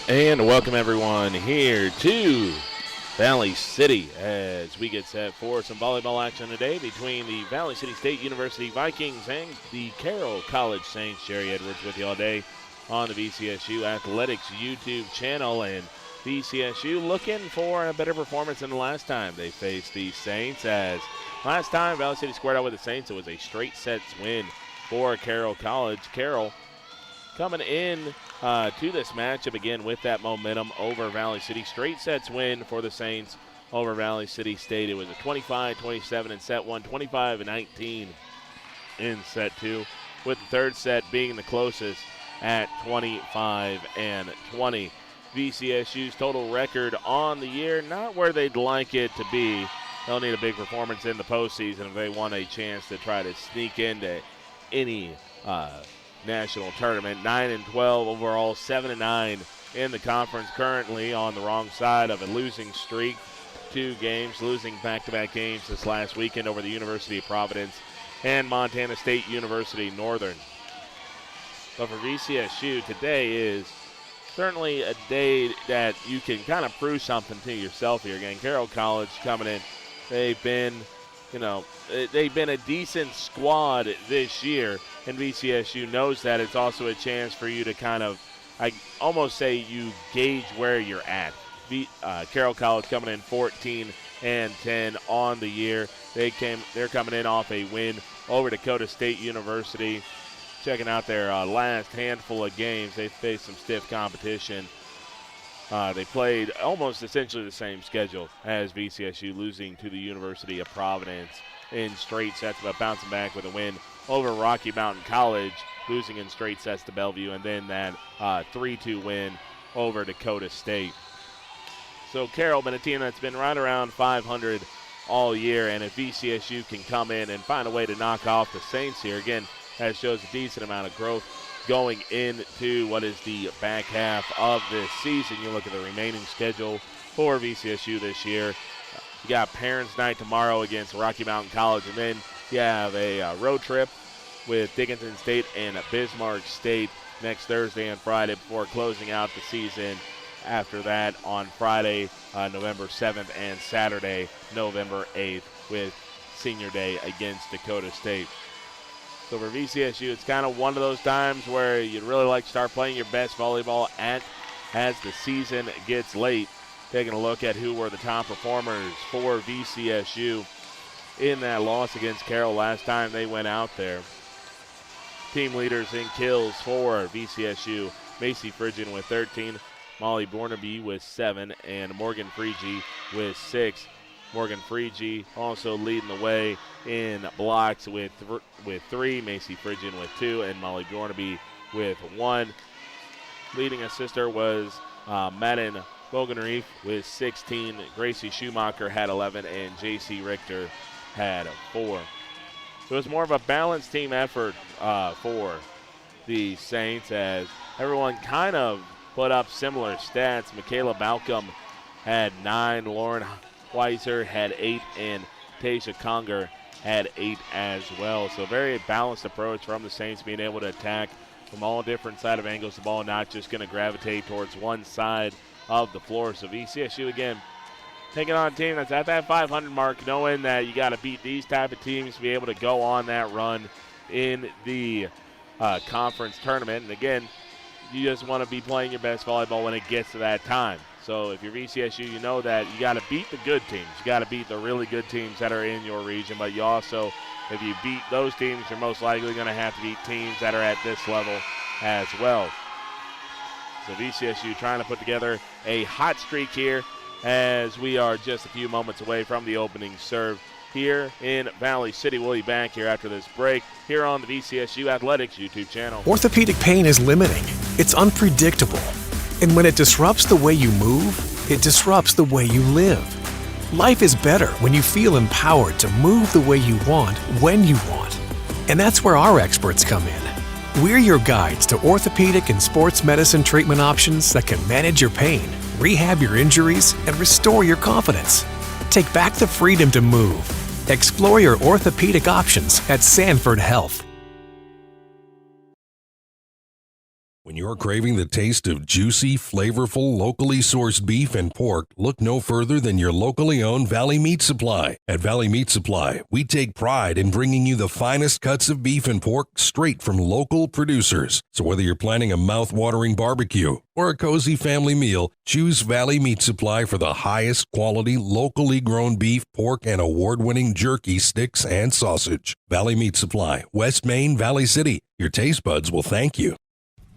And welcome everyone here to Valley City as we get set for some volleyball action today between the Valley City State University Vikings and the Carroll College Saints. Jerry Edwards with you all day on the VCSU Athletics YouTube channel, and VCSU looking for a better performance than the last time they faced the Saints, as last time Valley City squared out with the Saints, it was a straight sets win for Carroll College. Carroll coming in to this matchup again with that momentum over Valley City. Straight sets win for the Saints over Valley City State. It was a 25-27 in set one, 25-19 in set two, with the third set being the closest at 25-20. VCSU's total record on the year, not where they'd like it to be. They'll need a big performance in the postseason if they want a chance to try to sneak into any national tournament. 9-12 overall, 7-9 in the conference, currently on the wrong side of a losing streak. 2 games, losing back-to-back games this last weekend over the University of Providence and Montana State University Northern. But for VCSU, today is certainly a day that you can kind of prove something to yourself here. Again, Carroll College coming in, they've been a decent squad this year, and VCSU knows that. It's also a chance for you to kind of, I almost say, you gauge where you're at. Carroll College coming in 14-10 on the year. They're coming in off a win over Dakota State University. Checking out their last handful of games, they faced some stiff competition. They played almost essentially the same schedule as VCSU, losing to the University of Providence in straight sets, but bouncing back with a win over Rocky Mountain College, losing in straight sets to Bellevue, and then that 3-2 win over Dakota State. So Carroll been a team that's been right around 500 all year, and if VCSU can come in and find a way to knock off the Saints here, again, that shows a decent amount of growth going into what is the back half of this season. You look at the remaining schedule for VCSU this year. You got Parents' Night tomorrow against Rocky Mountain College, and then you have a road trip with Dickinson State and Bismarck State next Thursday and Friday before closing out the season after that on Friday, November 7th, and Saturday, November 8th, with Senior Day against Dakota State. So for VCSU, it's kind of one of those times where you'd really like to start playing your best volleyball as the season gets late. Taking a look at who were the top performers for VCSU in that loss against Carroll last time they went out there. Team leaders in kills for VCSU, Macy Frigian with 13, Molly Bornaby with 7, and Morgan Freege with 6. Morgan Freege also leading the way in blocks with 3, Macy Frigian with 2, and Molly Bornaby with 1. Leading assister was Madden Bogenreef with 16, Gracie Schumacher had 11, and J.C. Richter had 4. So it was more of a balanced team effort for the Saints, as everyone kind of put up similar stats. Michaela Balcom had 9, Lauren Weiser had 8, and Tasha Conger had 8 as well. So very balanced approach from the Saints, being able to attack from all different side of angles. The ball not just going to gravitate towards one side of the floor. So VCSU, again, taking on a team that's at that 500 mark, knowing that you got to beat these type of teams to be able to go on that run in the conference tournament. And again, you just want to be playing your best volleyball when it gets to that time. So if you're VCSU, you know that you got to beat the good teams. You got to beat the really good teams that are in your region. But you also, if you beat those teams, you're most likely going to have to beat teams that are at this level as well. So VCSU trying to put together a hot streak here, as we are just a few moments away from the opening serve here in Valley City. We'll be back here after this break here on the VCSU Athletics YouTube channel. Orthopedic pain is limiting. It's unpredictable. And when it disrupts the way you move, it disrupts the way you live. Life is better when you feel empowered to move the way you want, when you want. And that's where our experts come in. We're your guides to orthopedic and sports medicine treatment options that can manage your pain, rehab your injuries, and restore your confidence. Take back the freedom to move. Explore your orthopedic options at Sanford Health. When you're craving the taste of juicy, flavorful, locally sourced beef and pork, look no further than your locally owned Valley Meat Supply. At Valley Meat Supply, we take pride in bringing you the finest cuts of beef and pork straight from local producers. So whether you're planning a mouth-watering barbecue or a cozy family meal, choose Valley Meat Supply for the highest quality, locally grown beef, pork, and award-winning jerky, sticks, and sausage. Valley Meat Supply, West Main, Valley City. Your taste buds will thank you.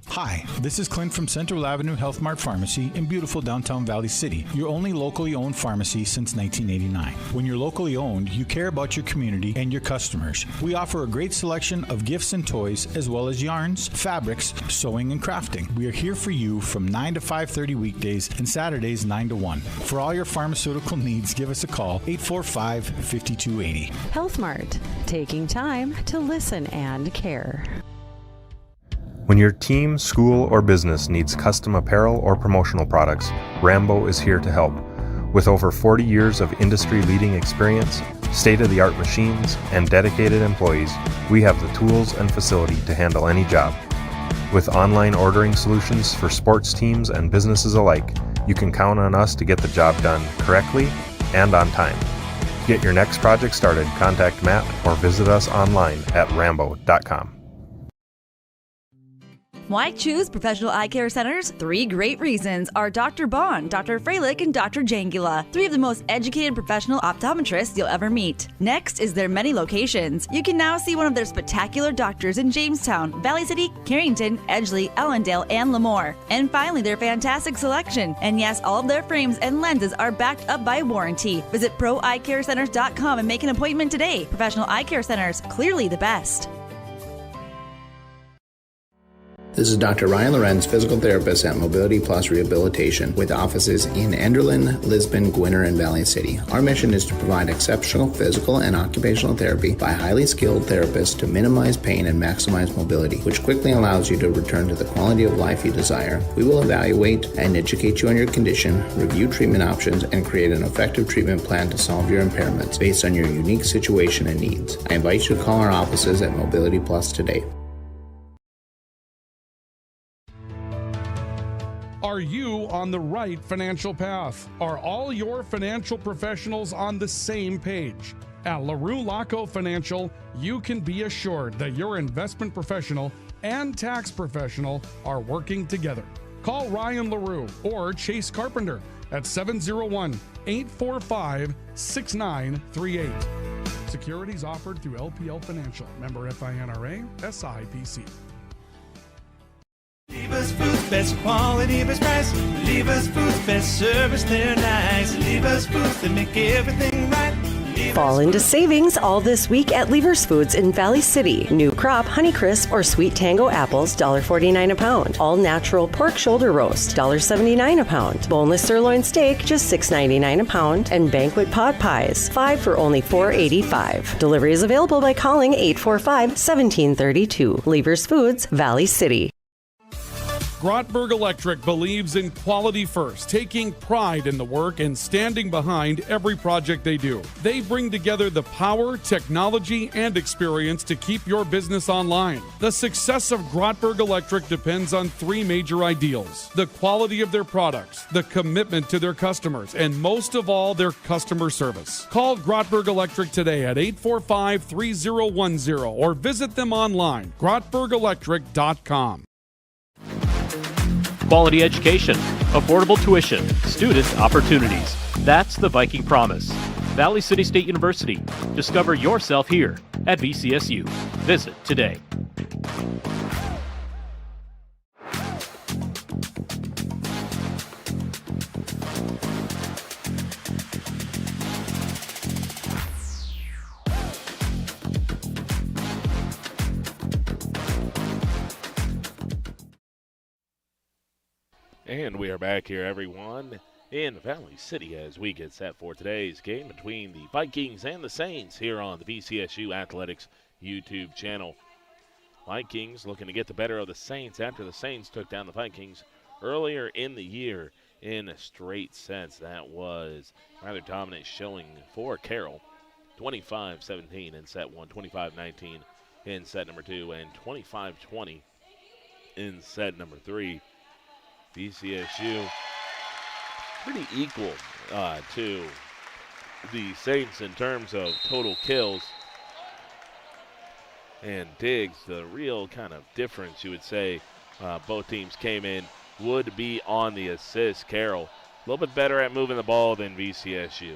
Hi, this is Clint from Central Avenue Health Mart Pharmacy in beautiful downtown Valley City, your only locally owned pharmacy since 1989. When you're locally owned, you care about your community and your customers. We offer a great selection of gifts and toys, as well as yarns, fabrics, sewing, and crafting. We are here for you from 9 to 5:30 weekdays and Saturdays 9 to 1. For all your pharmaceutical needs, give us a call, 845-5280. Health Mart, taking time to listen and care. When your team, school, or business needs custom apparel or promotional products, Rambo is here to help. With over 40 years of industry-leading experience, state-of-the-art machines, and dedicated employees, we have the tools and facility to handle any job. With online ordering solutions for sports teams and businesses alike, you can count on us to get the job done correctly and on time. To get your next project started, contact Matt or visit us online at rambo.com. Why choose Professional Eye Care Centers? 3 great reasons are Dr. Bond, Dr. Freilich, and Dr. Jangula, 3 of the most educated professional optometrists you'll ever meet. Next is their many locations. You can now see one of their spectacular doctors in Jamestown, Valley City, Carrington, Edgeley, Ellendale, and Lemoore. And finally, their fantastic selection. And yes, all of their frames and lenses are backed up by warranty. Visit proeyecarecenters.com and make an appointment today. Professional Eye Care Centers, clearly the best. This is Dr. Ryan Lorenz, physical therapist at Mobility Plus Rehabilitation, with offices in Enderlin, Lisbon, Gwinnett, and Valley City. Our mission is to provide exceptional physical and occupational therapy by highly skilled therapists to minimize pain and maximize mobility, which quickly allows you to return to the quality of life you desire. We will evaluate and educate you on your condition, review treatment options, and create an effective treatment plan to solve your impairments based on your unique situation and needs. I invite you to call our offices at Mobility Plus today. Are you on the right financial path? Are all your financial professionals on the same page? At LaRue Laco Financial, you can be assured that your investment professional and tax professional are working together. Call Ryan LaRue or Chase Carpenter at 701-845-6938. Securities offered through LPL Financial. Member FINRA, SIPC. Lever's Foods, best quality, best price. Lever's Foods, best service, they're nice. Lever's Foods, they make everything right. Fall into savings all this week at Lever's Foods in Valley City. New crop Honeycrisp or Sweet Tango apples, $1.49 a pound. All natural pork shoulder roast, $1.79 a pound. Boneless sirloin steak, just $6.99 a pound. And banquet pot pies, 5 for only $4.85. Delivery is available by calling 845-1732. Lever's Foods, Valley City. Grotberg Electric believes in quality first, taking pride in the work and standing behind every project they do. They bring together the power, technology, and experience to keep your business online. The success of Grotberg Electric depends on 3 major ideals: the quality of their products, the commitment to their customers, and most of all, their customer service. Call Grotberg Electric today at 845-3010 or visit them online, grotbergelectric.com. Quality education, affordable tuition, student opportunities. That's the Viking promise. Valley City State University. Discover yourself here at VCSU. Visit today. And we are back here, everyone, in Valley City as we get set for today's game between the Vikings and the Saints here on the VCSU Athletics YouTube channel. Vikings looking to get the better of the Saints after the Saints took down the Vikings earlier in the year in a straight sets. That was rather dominant showing for Carroll, 25-17 in set 1, 25-19 in set number 2, and 25-20 in set number 3. VCSU pretty equal to the Saints in terms of total kills and digs. The real kind of difference, you would say, both teams came in, would be on the assist. Carroll a little bit better at moving the ball than VCSU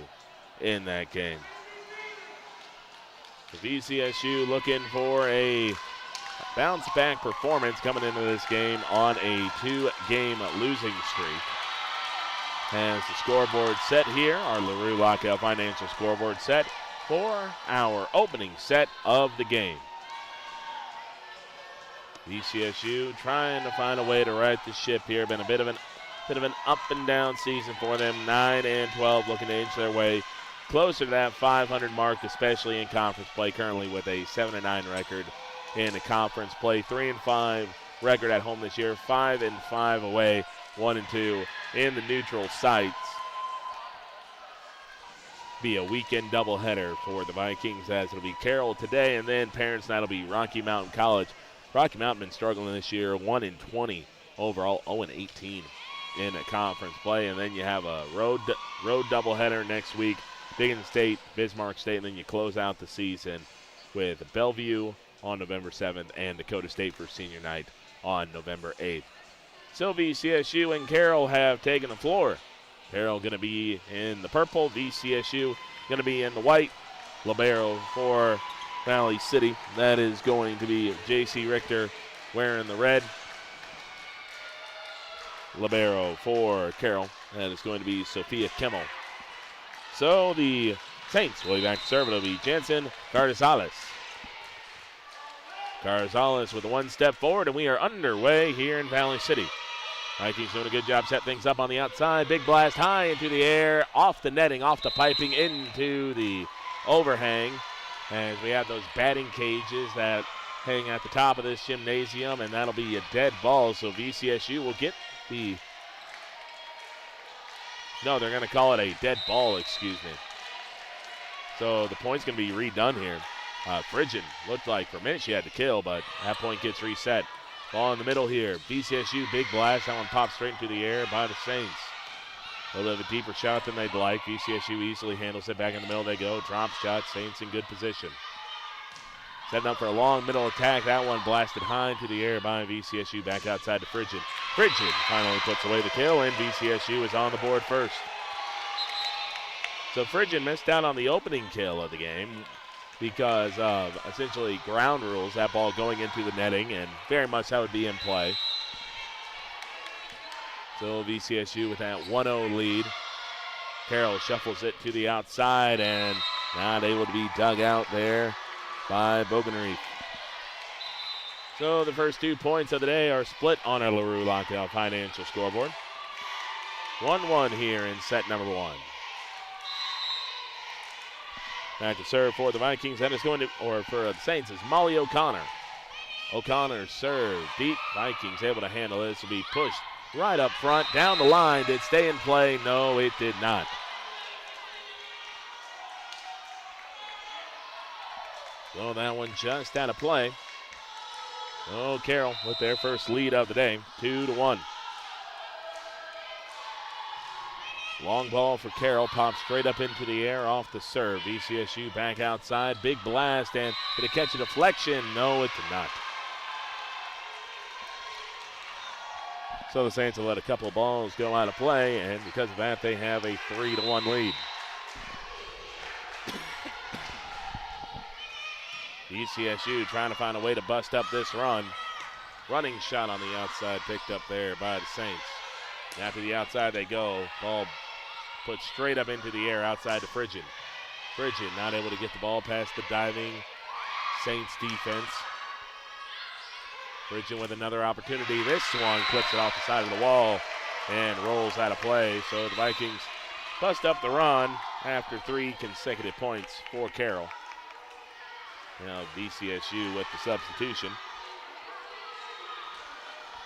in that game. The VCSU looking for a bounce-back performance coming into this game on a 2-game losing streak. As the scoreboard set here, our LaRue Lockout Financial scoreboard set for our opening set of the game. VCSU trying to find a way to right the ship here. Been a bit of an up and down season for them. 9-12, looking to inch their way closer to that 500 mark, especially in conference play. Currently with a 7-9 record in the conference play. 3-5 record at home this year. 5-5 away. 1-2 in the neutral sites. Be a weekend doubleheader for the Vikings, as it'll be Carroll today, and then parents' night will be Rocky Mountain College. Rocky Mountain been struggling this year, 1-20 overall, 0-18 in a conference play, and then you have a road doubleheader next week, Diggin State, Bismarck State, and then you close out the season with Bellevue on November 7th and Dakota State for senior night on November 8th. So VCSU and Carroll have taken the floor. Carroll going to be in the purple, VCSU going to be in the white. Libero for Valley City, that is going to be J.C. Richter wearing the red. Libero for Carroll, that is going to be Sophia Kimmel. So the Saints will be back to serve. It'll be Jensen Carzales. Carzales with a one step forward, and we are underway here in Valley City. Vikings doing a good job, set things up on the outside. Big blast high into the air, off the netting, off the piping, into the overhang. As we have those batting cages that hang at the top of this gymnasium, and that'll be a dead ball. So VCSU will get the... No, they're going to call it a dead ball, excuse me. So the point's going to be redone here. Frigid looked like for a minute she had to kill, but that point gets reset. Ball in the middle here. VCSU, big blast. That one pops straight into the air by the Saints. A little bit of a deeper shot than they'd like. VCSU easily handles it. Back in the middle they go. Drop shot. Saints in good position. Setting up for a long middle attack. That one blasted high into the air by VCSU. Back outside to Frigid. Frigid finally puts away the kill, and VCSU is on the board first. So Frigid missed out on the opening kill of the game because of essentially ground rules. That ball going into the netting, and very much that would be in play. So VCSU with that 1-0 lead. Carroll shuffles it to the outside and not able to be dug out there by Bogenreef. So the first 2 points of the day are split on our LaRue Lockout Financial scoreboard. 1-1 here in set number 1. Back to serve for the Vikings. That is going to, or for the Saints, is Molly O'Connor. O'Connor serve deep. Vikings able to handle it. This will be pushed right up front, down the line. Did it stay in play? No, it did not. So that one just out of play. Oh, Carroll with their first lead of the day, 2-1. Long ball for Carroll, pops straight up into the air off the serve. VCSU back outside, big blast, and did it catch a deflection? No, it did not. So the Saints will let a couple of balls go out of play, and because of that, they have a 3-1 lead. VCSU trying to find a way to bust up this run. Running shot on the outside picked up there by the Saints. After the outside they go. Ball put straight up into the air outside to Frigid. Frigid not able to get the ball past the diving Saints defense. Frigid with another opportunity. This one clips it off the side of the wall and rolls out of play. So the Vikings bust up the run after 3 consecutive points for Carroll. Now VCSU with the substitution.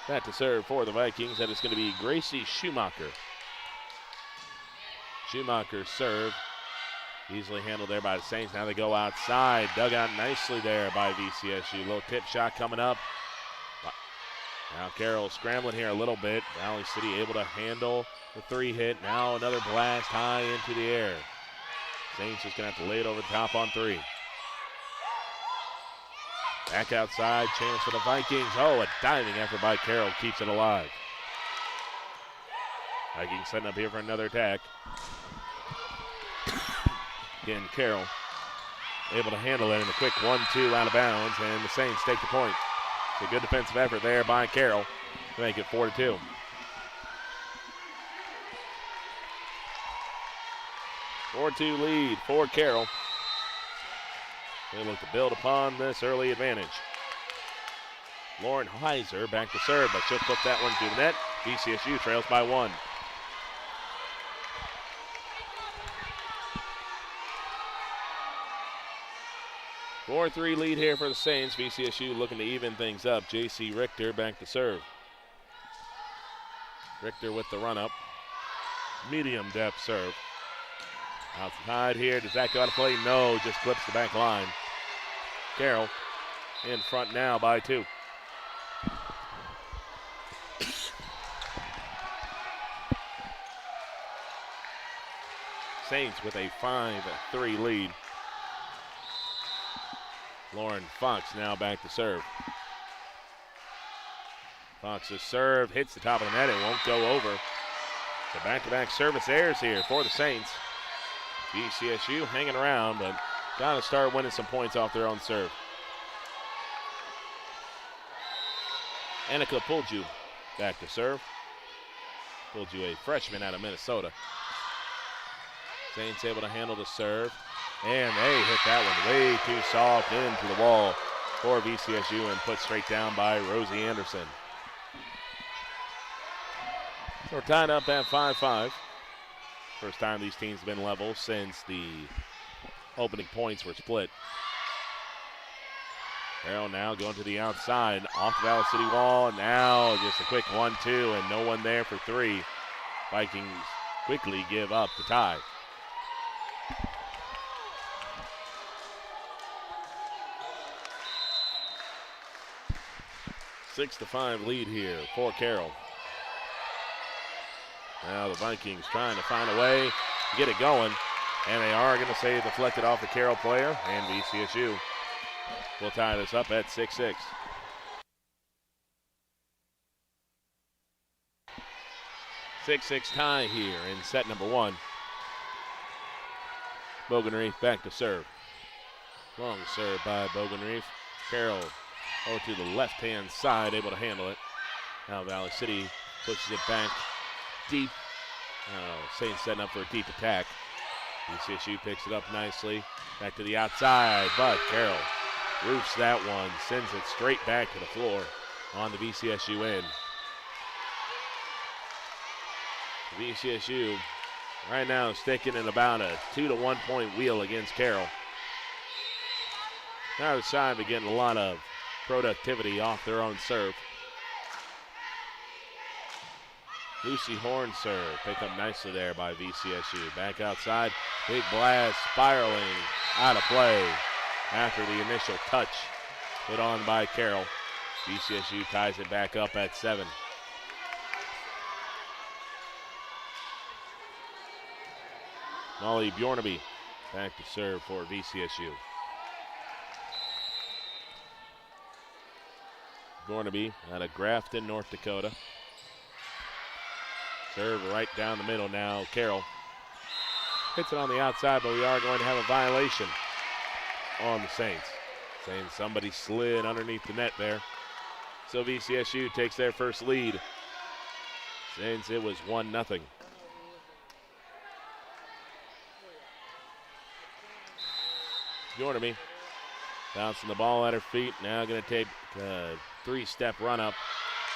That to serve for the Vikings. That is going to be Gracie Schumacher. Schumacher serve. Easily handled there by the Saints. Now they go outside. Dug out nicely there by VCSU. Little tip shot coming up. Now Carroll scrambling here a little bit. Valley City able to handle the 3 hit. Now another blast high into the air. Saints just going to have to lay it over the top on 3. Back outside, chance for the Vikings. Oh, a diving effort by Carroll keeps it alive. Vikings setting up here for another attack. Again, Carroll able to handle it in a quick 1-2 out of bounds, and the Saints take the point. It's a good defensive effort there by Carroll to make it 4-2. (4-2) lead for Carroll. They look to build upon this early advantage. Lauren Heiser back to serve, but she'll flip that one through the net. VCSU trails by 1. A 4-3 lead here for the Saints. VCSU looking to even things up. J.C. Richter back to serve. Richter with the run-up. Medium depth serve. Outside here, does that go out of play? No, just clips the back line. Carroll in front now by 2. Saints with a 5-3 lead. Lauren Fox now back to serve. Fox's serve hits the top of the net. It won't go over. The back-to-back service errors here for the Saints. VCSU hanging around, but got to start winning some points off their own serve. Annika Pulju back to serve. Pulju, a freshman out of Minnesota. Saints able to handle the serve, and they hit that one way too soft into the wall for VCSU and put straight down by Rosie Anderson. So we're tied up at 5-5. First time these teams have been level since the opening points were split. Carroll now going to the outside, off the Valley City wall. Now just a quick 1-2 and no one there for 3. Vikings quickly give up the tie. A 6-5 lead here for Carroll. Now the Vikings trying to find a way to get it going, and they are going to say deflected off the Carroll player, and VCSU will tie this up at 6-6. 6-6 tie here in set number 1. Bogenreef back to serve. Long serve by Bogenreef. Carroll to the left-hand side, able to handle it. Now Valley City pushes it back deep. Saints setting up for a deep attack. VCSU picks it up nicely. Back to the outside, but Carroll roofs that one, sends it straight back to the floor on the VCSU end. VCSU right now sticking in about a 2-1 point wheel against Carroll. Now the side they're getting a lot of productivity off their own serve. Lucy Horn serve, picked up nicely there by VCSU. Back outside, big blast, spiraling out of play after the initial touch put on by Carroll. VCSU ties it back up at 7. Molly Bjornaby back to serve for VCSU. Bjornaby out of Grafton, North Dakota. Serve right down the middle now. Carroll hits it on the outside, but we are going to have a violation on the Saints. Saying somebody slid underneath the net there. So VCSU takes their first lead since it was 1-0. Bjornaby bouncing the ball at her feet. Now going to take a 3-step run up.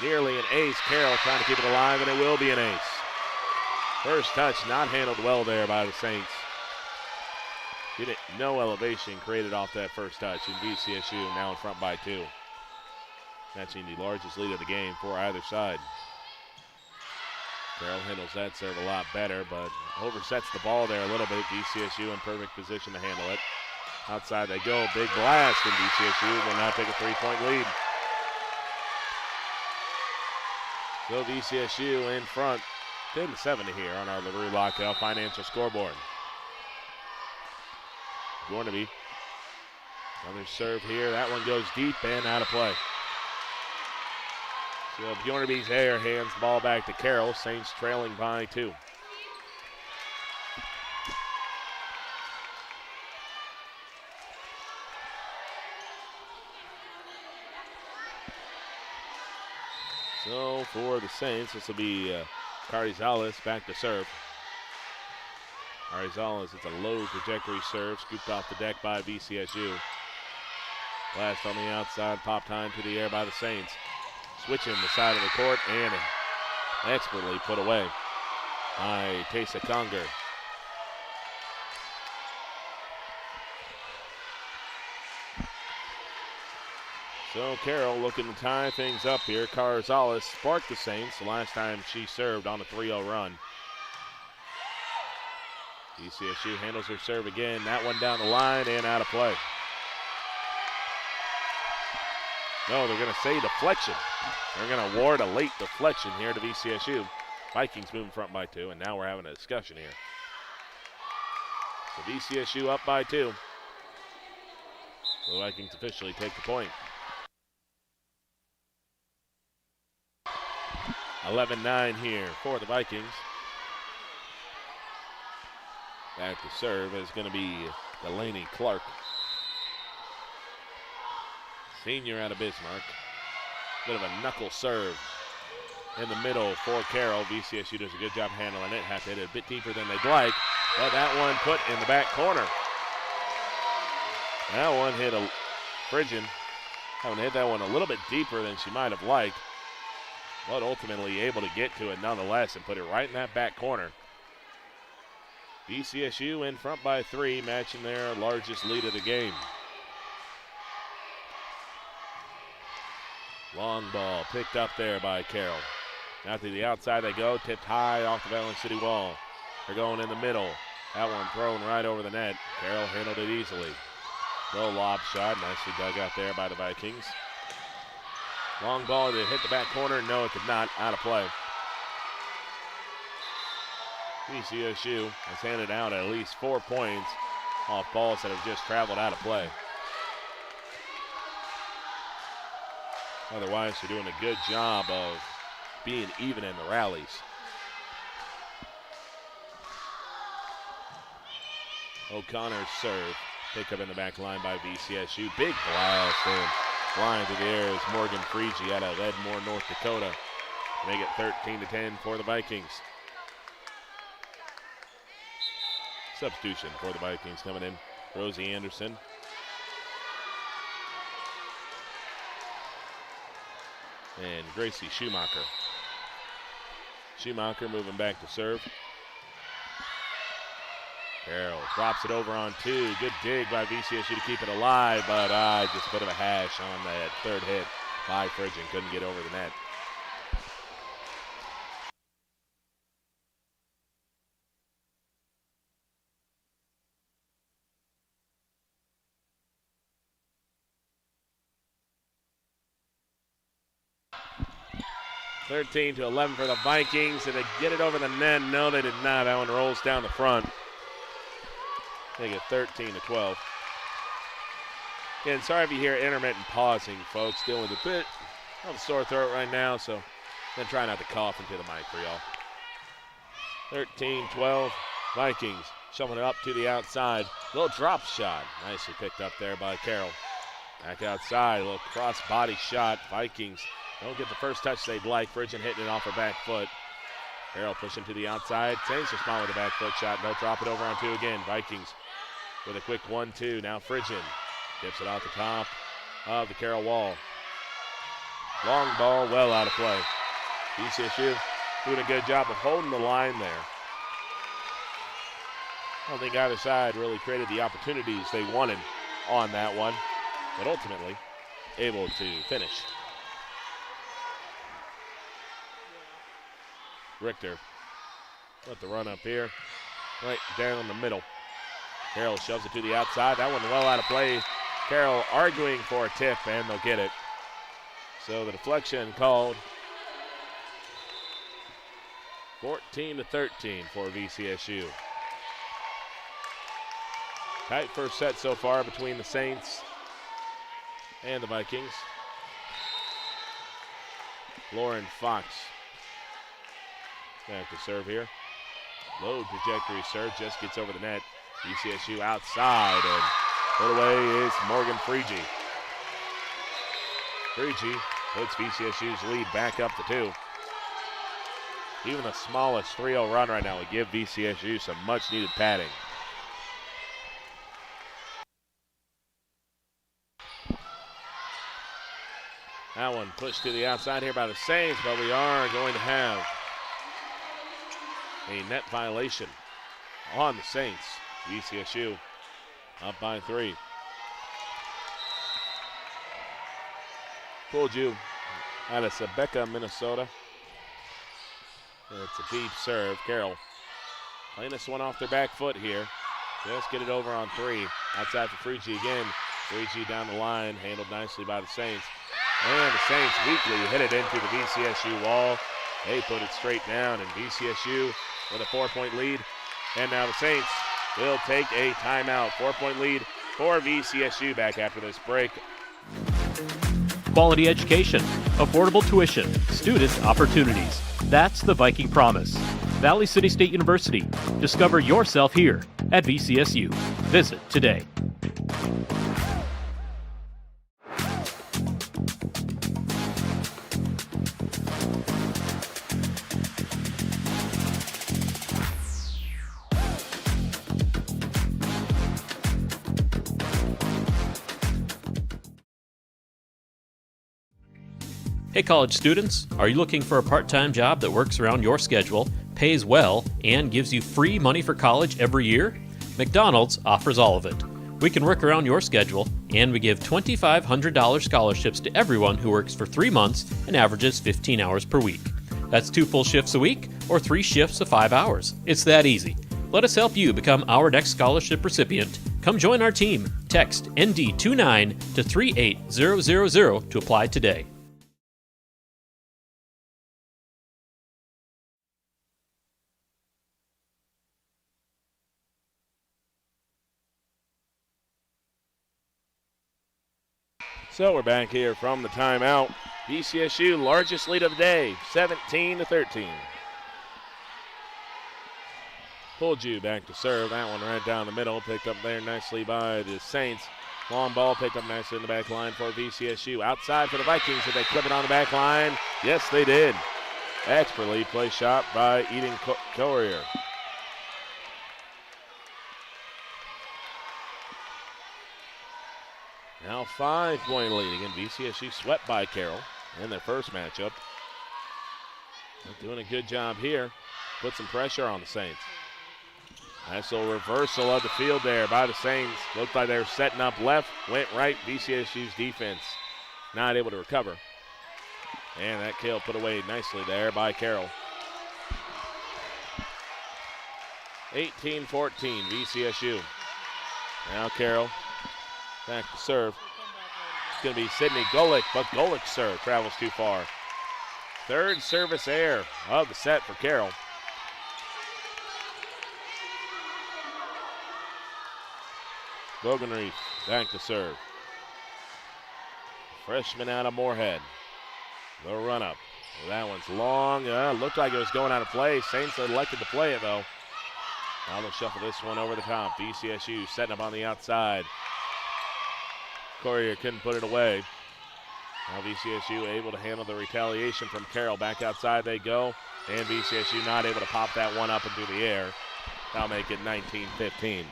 Nearly an ace. Carroll trying to keep it alive, and it will be an ace. First touch not handled well there by the Saints. No elevation created off that first touch, and VCSU now in front by 2. Matching the largest lead of the game for either side. Carroll handles that serve a lot better, but oversets the ball there a little bit. VCSU in perfect position to handle it. Outside they go. Big blast, and VCSU will now take a 3-point lead. So VCSU in front, 10-7 here on our LaRue Lockout Financial Scoreboard. Gornaby, another serve here. That one goes deep and out of play. So Bjornaby's air hands the ball back to Carroll. Saints trailing by 2. So for the Saints, this will be Carizales back to serve. Carizales, it's a low trajectory serve, scooped off the deck by VCSU. Blast on the outside, popped high into the air by the Saints. Switching the side of the court and expertly put away by Taysa Conger. So Carroll looking to tie things up here. Carizales sparked the Saints the last time she served on a 3-0 run. VCSU handles her serve again. That one down the line and out of play. No, they're going to say deflection. They're going to award a late deflection here to VCSU. Vikings moving front by 2, and now we're having a discussion here. So VCSU up by 2. The Vikings officially take the point. 11-9 here for the Vikings. Back to serve is going to be Delaney Clark. Senior out of Bismarck. Bit of a knuckle serve in the middle for Carroll. VCSU does a good job handling it. Have to hit it a bit deeper than they'd like. But that one put in the back corner. That one hit a Phrygian. Having hit that one a little bit deeper than she might have liked. But ultimately able to get to it nonetheless and put it right in that back corner. VCSU in front by 3, matching their largest lead of the game. Long ball picked up there by Carroll. Now to the outside they go, tipped high off the Valley City wall. They're going in the middle. That one thrown right over the net. Carroll handled it easily. Low lob shot, nicely dug out there by the Vikings. Long ball, did it hit the back corner? No, it did not. Out of play. VCSU has handed out at least 4 points off balls that have just traveled out of play. Otherwise, they're doing a good job of being even in the rallies. O'Connor's serve. Pick up in the back line by VCSU. Big blast and flying through the air is Morgan Freege out of Edmore, North Dakota. Make it 13-10 for the Vikings. Substitution for the Vikings coming in. Rosie Anderson. And Gracie Schumacher. Schumacher moving back to serve. Carroll drops it over on 2. Good dig by VCSU to keep it alive, but just a bit of a hash on that third hit by Phrygian. Couldn't get over the net. (13-11) for the Vikings. Did they get it over the net? No, they did not. That one rolls down the front. They get 13-12. Again, sorry if you hear intermittent pausing, folks. Dealing with a bit of a sore throat right now, so then try not to cough into the mic for y'all. 13-12. Vikings shoving it up to the outside. Little drop shot. Nicely picked up there by Carroll. Back outside. A little cross body shot. Vikings don't get the first touch they'd like. Phrygian hitting it off her back foot. Carroll pushing to the outside. Saints respond with a back foot shot. They'll drop it over on 2 again. Vikings with a quick 1-2. Now Phrygian tips it off the top of the Carroll wall. Long ball, well out of play. VCSU doing a good job of holding the line there. I don't think either side really created the opportunities they wanted on that one, but ultimately able to finish. Richter let the run up here, right down the middle. Carroll shoves it to the outside. That one well out of play. Carroll arguing for a tip, and they'll get it. So the deflection called 14-13 for VCSU. Tight first set so far between the Saints and the Vikings. Lauren Fox back to serve here. Low trajectory serve, just gets over the net. VCSU outside, and put away is Morgan Freege. Freege puts VCSU's lead back up to 2. Even the smallest 3-0 run right now would give VCSU some much-needed padding. That one pushed to the outside here by the Saints, but we are going to have a net violation on the Saints. VCSU up by 3. Told you out of Sebeka, Minnesota. It's a deep serve. Carroll playing this one off their back foot here. Just get it over on 3. Outside for Freege again. Freege down the line, handled nicely by the Saints. And the Saints weakly hit it into the VCSU wall. They put it straight down, and VCSU with a 4-point lead. And now the Saints will take a timeout. 4-point lead for VCSU back after this break. Quality education, affordable tuition, student opportunities. That's the Viking promise. Valley City State University. Discover yourself here at VCSU. Visit today. Hey college students, are you looking for a part-time job that works around your schedule, pays well, and gives you free money for college every year? McDonald's offers all of it. We can work around your schedule, and we give $2,500 scholarships to everyone who works for 3 months and averages 15 hours per week. That's 2 full shifts a week or 3 shifts of 5 hours. It's that easy. Let us help you become our next scholarship recipient. Come join our team. Text ND29 to 38000 to apply today. So we're back here from the timeout. VCSU largest lead of the day, 17-13. Pulju back to serve. That one right down the middle, picked up there nicely by the Saints. Long ball picked up nicely in the back line for VCSU. Outside for the Vikings. Did they clip it on the back line? Yes, they did. Expertly play shot by Eden Courier. Now 5-point lead. Again, VCSU swept by Carroll in their first matchup. They're doing a good job here. Put some pressure on the Saints. Nice little reversal of the field there by the Saints. Looked like they were setting up left, went right. VCSU's defense not able to recover. And that kill put away nicely there by Carroll. 18-14, VCSU. Now Carroll back to serve. It's going to be Sydney Golick, but Golick's serve travels too far. Third service error of the set for Carroll. Bogenreef back to serve. Freshman out of Moorhead. The run up. Well, that one's long. Looked like it was going out of play. Saints elected to play it though. Now they'll shuffle this one over the top. VCSU setting up on the outside. Courier couldn't put it away. Now VCSU able to handle the retaliation from Carroll. Back outside they go. And VCSU not able to pop that one up into the air. That'll make it 19-15.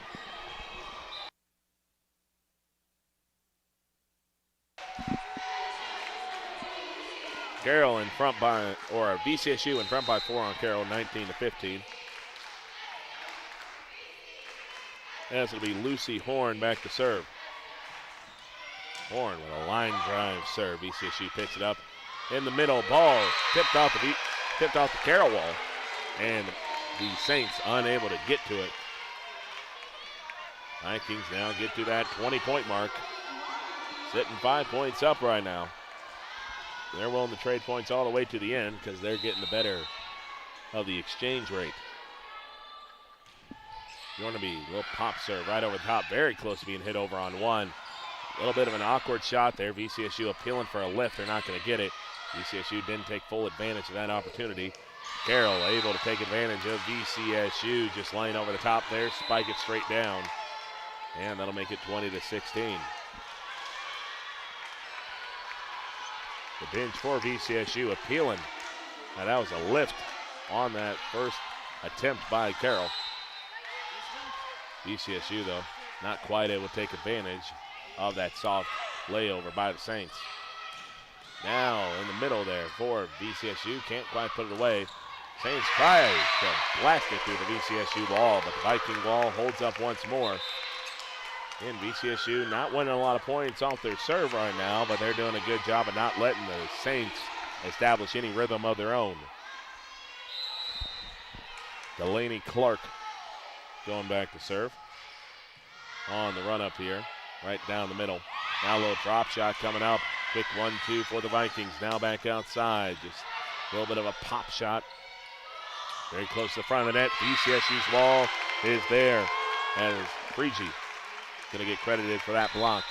Carroll in front by, or VCSU in front by 4 on Carroll, 19-15. That's going to be Lucy Horn back to serve. Horn with a line drive serve. VCSU picks it up in the middle. Ball tipped off the Carroll wall, and the Saints unable to get to it. Vikings now get to that 20-point mark. Sitting 5 points up right now. They're willing to trade points all the way to the end because they're getting the better of the exchange rate. Yornaby, little pop serve right over the top, very close to being hit over on one. A little bit of an awkward shot there. VCSU appealing for a lift. They're not going to get it. VCSU didn't take full advantage of that opportunity. Carroll able to take advantage of VCSU, just laying over the top there, spike it straight down, and that'll make it 20-16. The bench for VCSU appealing. Now that was a lift on that first attempt by Carroll. VCSU, though, not quite able to take advantage of that soft layover by the Saints. Now in the middle there for VCSU, can't quite put it away. Saints try to blast it through the VCSU wall, but the Viking wall holds up once more. And VCSU not winning a lot of points off their serve right now, but they're doing a good job of not letting the Saints establish any rhythm of their own. Delaney Clark going back to serve. On the run up here, right down the middle. Now a little drop shot coming up. Quick 1-2 for the Vikings. Now back outside. Just a little bit of a pop shot. Very close to the front of the net. VCSU's wall is there. As Freegee going to get credited for that block.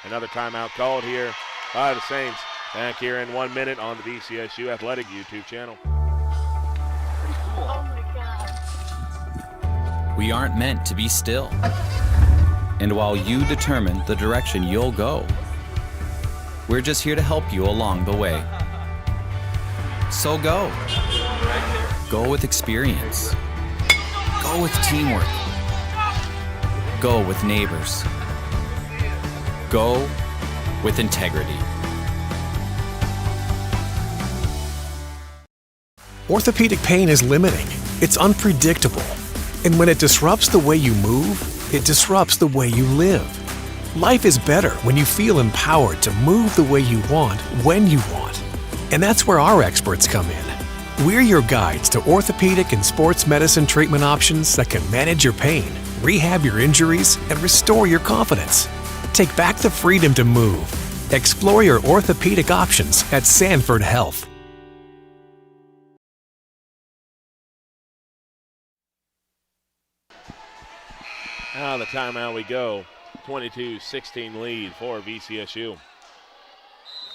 Another timeout called here by the Saints. Back here in 1 minute on the VCSU Athletic YouTube channel. We aren't meant to be still. And while you determine the direction you'll go, we're just here to help you along the way. So go. Go with experience. Go with teamwork. Go with neighbors. Go with integrity. Orthopedic pain is limiting. It's unpredictable. And when it disrupts the way you move, it disrupts the way you live. Life is better when you feel empowered to move the way you want, when you want. And that's where our experts come in. We're your guides to orthopedic and sports medicine treatment options that can manage your pain, rehab your injuries, and restore your confidence. Take back the freedom to move. Explore your orthopedic options at Sanford Health. Out of the timeout we go. 22-16 lead for VCSU.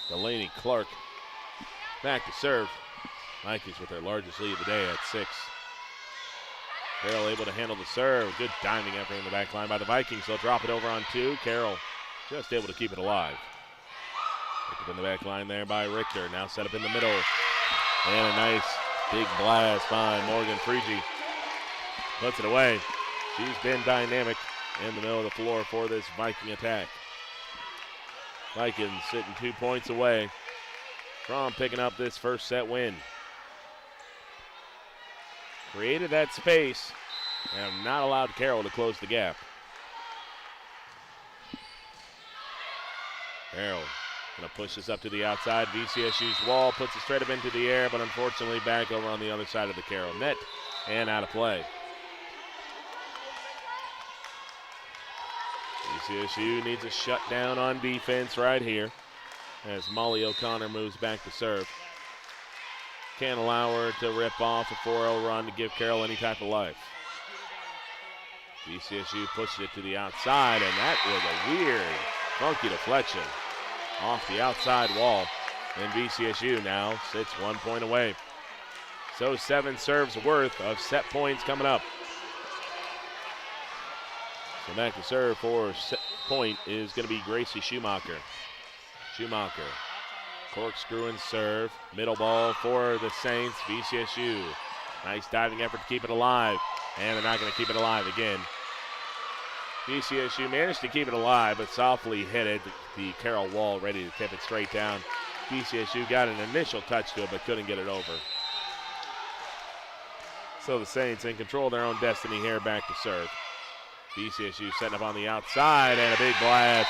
Delaney Clark back to serve. Vikings with their largest lead of the day at 6. Carroll able to handle the serve. Good diving effort in the back line by the Vikings. They'll drop it over on 2. Carroll just able to keep it alive. Picked up in the back line there by Richter. Now set up in the middle. And a nice big blast by Morgan Freegee. Puts it away. She's been dynamic in the middle of the floor for this Viking attack. Vikings sitting 2 points away from picking up this first set win. Created that space and have not allowed Carroll to close the gap. Carroll going to push this up to the outside. VCSU's wall puts it straight up into the air, but unfortunately back over on the other side of the Carroll net and out of play. VCSU needs a shutdown on defense right here as Molly O'Connor moves back to serve. Can't allow her to rip off a 4-0 run to give Carroll any type of life. VCSU pushed it to the outside, and that was a weird, funky deflection off the outside wall. And VCSU now sits 1 point away. So 7 serves worth of set points coming up. So back to serve for set point is going to be Gracie Schumacher. Schumacher, corkscrew and serve. Middle ball for the Saints. VCSU, nice diving effort to keep it alive. And they're not going to keep it alive again. VCSU managed to keep it alive, but softly hit it. The Carroll wall ready to tip it straight down. VCSU got an initial touch to it, but couldn't get it over. So the Saints in control of their own destiny here, back to serve. VCSU setting up on the outside, and a big blast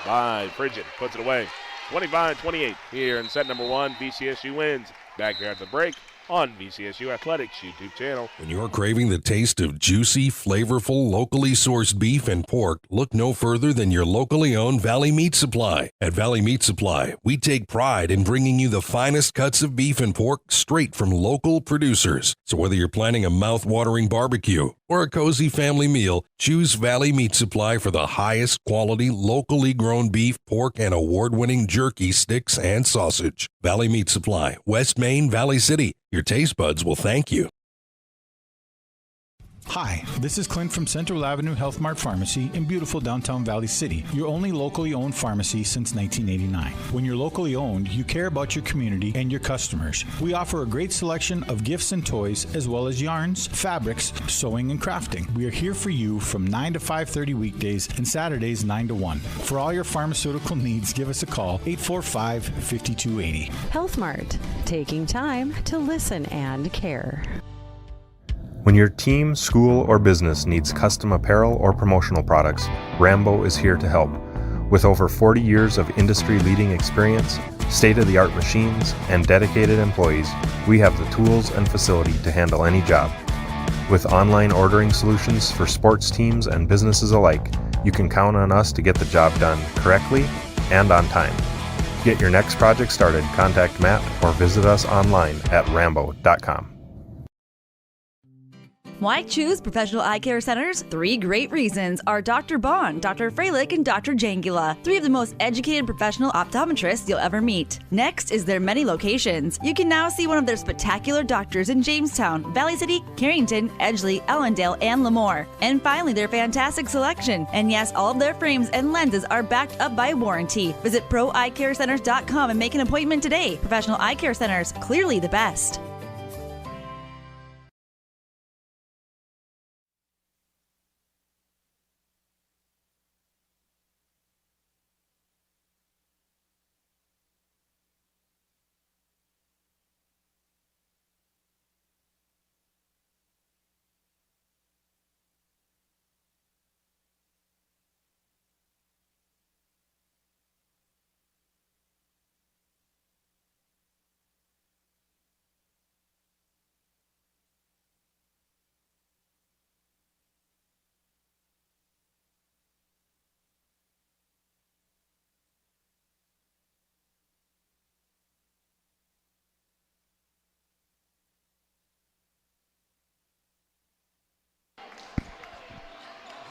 by Frigid. Puts it away. 25-28 here in set number 1. VCSU wins. Back here at the break on VCSU Athletics YouTube channel. When you're craving the taste of juicy, flavorful, locally sourced beef and pork, look no further than your locally owned Valley Meat Supply. At Valley Meat Supply, we take pride in bringing you the finest cuts of beef and pork straight from local producers. So whether you're planning a mouth-watering barbecue or a cozy family meal, choose Valley Meat Supply for the highest quality, locally grown beef, pork, and award-winning jerky, sticks, and sausage. Valley Meat Supply, West Main, Valley City. Your taste buds will thank you. Hi, this is Clint from Central Avenue Health Mart Pharmacy in beautiful downtown Valley City, your only locally owned pharmacy since 1989. When you're locally owned, you care about your community and your customers. We offer a great selection of gifts and toys, as well as yarns, fabrics, sewing, and crafting. We are here for you from 9 to 5:30 weekdays and Saturdays 9 to 1. For all your pharmaceutical needs, give us a call, 845-5280. Health Mart, taking time to listen and care. When your team, school, or business needs custom apparel or promotional products, Rambo is here to help. With over 40 years of industry-leading experience, state-of-the-art machines, and dedicated employees, we have the tools and facility to handle any job. With online ordering solutions for sports teams and businesses alike, you can count on us to get the job done correctly and on time. Get your next project started, contact Matt, or visit us online at rambo.com. Why choose Professional Eye Care Centers? 3 great reasons are Dr. Bond, Dr. Freilich, and Dr. Jangula, 3 of the most educated professional optometrists you'll ever meet. Next is their many locations. You can now see one of their spectacular doctors in Jamestown, Valley City, Carrington, Edgeley, Ellendale, and Lemoore. And finally, their fantastic selection. And yes, all of their frames and lenses are backed up by warranty. Visit proeyecarecenters.com and make an appointment today. Professional Eye Care Centers, clearly the best.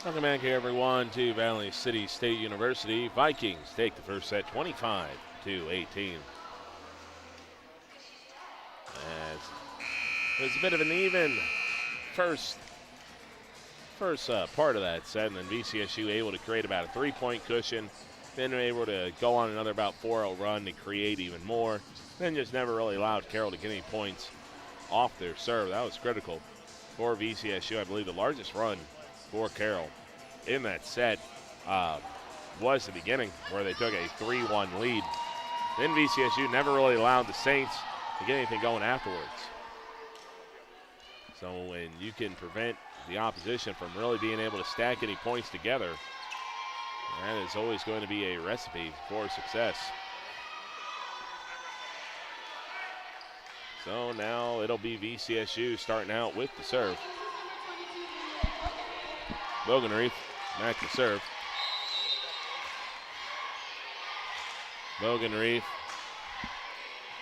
Welcome back here, everyone, to Valley City State University. Vikings take the first set 25-18. As it was a bit of an even first part of that set, and then VCSU able to create about a 3-point cushion, then able to go on another about 4-0 run to create even more, then just never really allowed Carroll to get any points off their serve. That was critical for VCSU. I believe the largest run for Carroll in that set was the beginning, where they took a 3-1 lead. Then VCSU never really allowed the Saints to get anything going afterwards. So when you can prevent the opposition from really being able to stack any points together, that is always going to be a recipe for success. So now it'll be VCSU starting out with the serve. Bogenreef back to serve. Bogenreef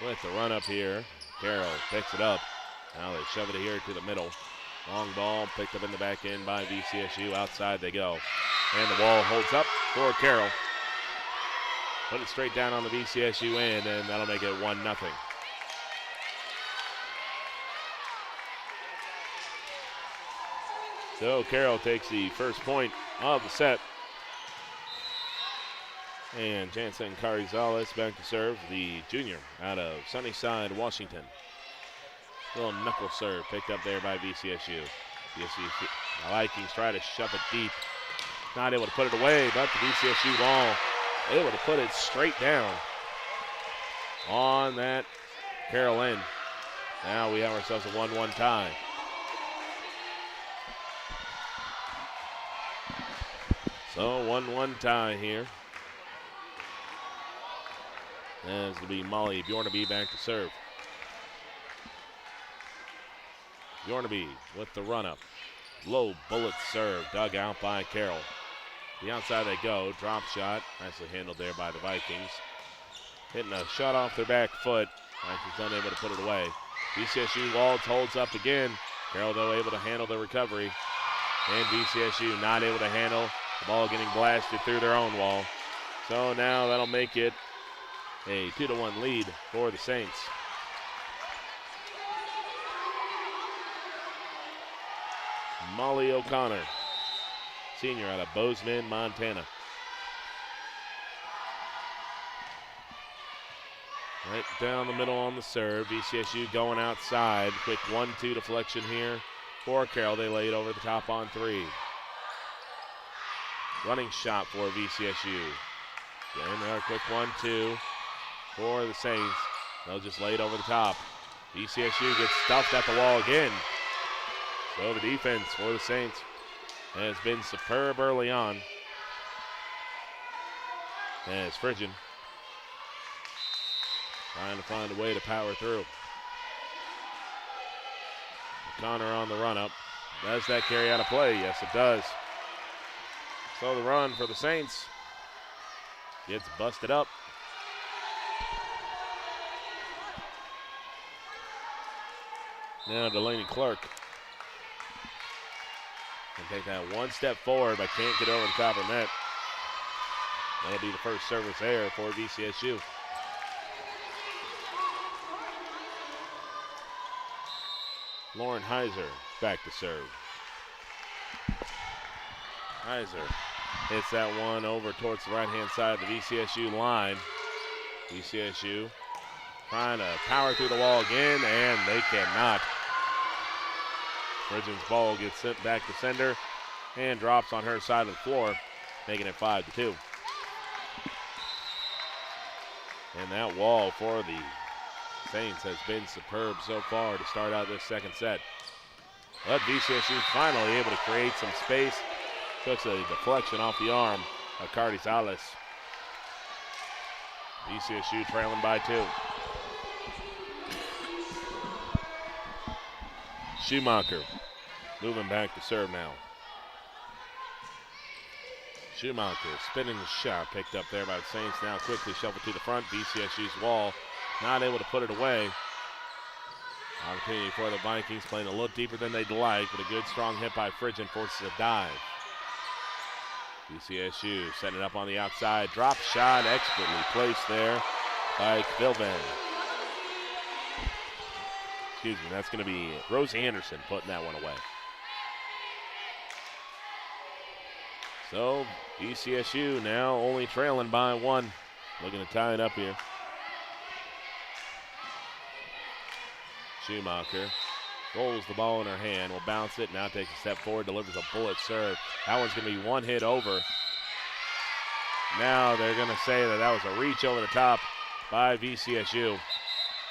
with the run up here. Carroll picks it up. Now they shove it here to the middle. Long ball picked up in the back end by VCSU. Outside they go. And the ball holds up for Carroll. Put it straight down on the VCSU end, and that'll make it 1-0. So Carroll takes the first point of the set. And Jansen Carizales back to serve, the junior out of Sunnyside, Washington. Little knuckle serve picked up there by VCSU. The Vikings try to shove it deep. Not able to put it away, but the VCSU ball able to put it straight down on that Carroll end. Now we have ourselves a 1-1 tie. So 1-1 tie here. As it'll be Molly Bjornaby back to serve. Yornaby with the run-up. Low bullet serve, dug out by Carroll. The outside they go, drop shot, nicely handled there by the Vikings. Hitting a shot off their back foot. Vikings unable to put it away. VCSU Waltz holds up again. Carroll, though, able to handle the recovery. And VCSU not able to handle the ball getting blasted through their own wall. So now that'll make it a 2-1 lead for the Saints. Molly O'Connor, senior out of Bozeman, Montana. Right down the middle on the serve. VCSU going outside. Quick 1-2 deflection here for Carroll. They lay it over the top on 3. Running shot for VCSU. Again, another quick 1-2 for the Saints. They'll just lay it over the top. VCSU gets stuffed at the wall again. So the defense for the Saints has been superb early on. As Phrygian trying to find a way to power through. O'Connor on the run-up. Does that carry out of play? Yes, it does. So the run for the Saints gets busted up. Now Delaney Clark can take that one step forward, but can't get over the top of the net. That'll be the first service error for VCSU. Lauren Heiser back to serve. Heiser hits that one over towards the right-hand side of the VCSU line. VCSU trying to power through the wall again, and they cannot. Phrygian's ball gets sent back to sender and drops on her side of the floor, making it 5-2. And that wall for the Saints has been superb so far to start out this second set. But VCSU finally able to create some space. Took a deflection off the arm of Cardi Salas. VCSU trailing by 2. Schumacher moving back to serve now. Schumacher spinning the shot, picked up there by the Saints. Now quickly shuffled to the front. VCSU's wall not able to put it away. Opportunity for the Vikings, playing a little deeper than they'd like, but a good strong hit by Phrygian forces a dive. VCSU setting it up on the outside. Drop shot expertly placed there by Vilvan. Excuse me, that's going to be Rosie Anderson putting that one away. So VCSU now only trailing by 1. Looking to tie it up here. Schumacher rolls the ball in her hand, will bounce it, now takes a step forward, delivers a bullet serve. That one's going to be one hit over. Now they're going to say that was a reach over the top by VCSU.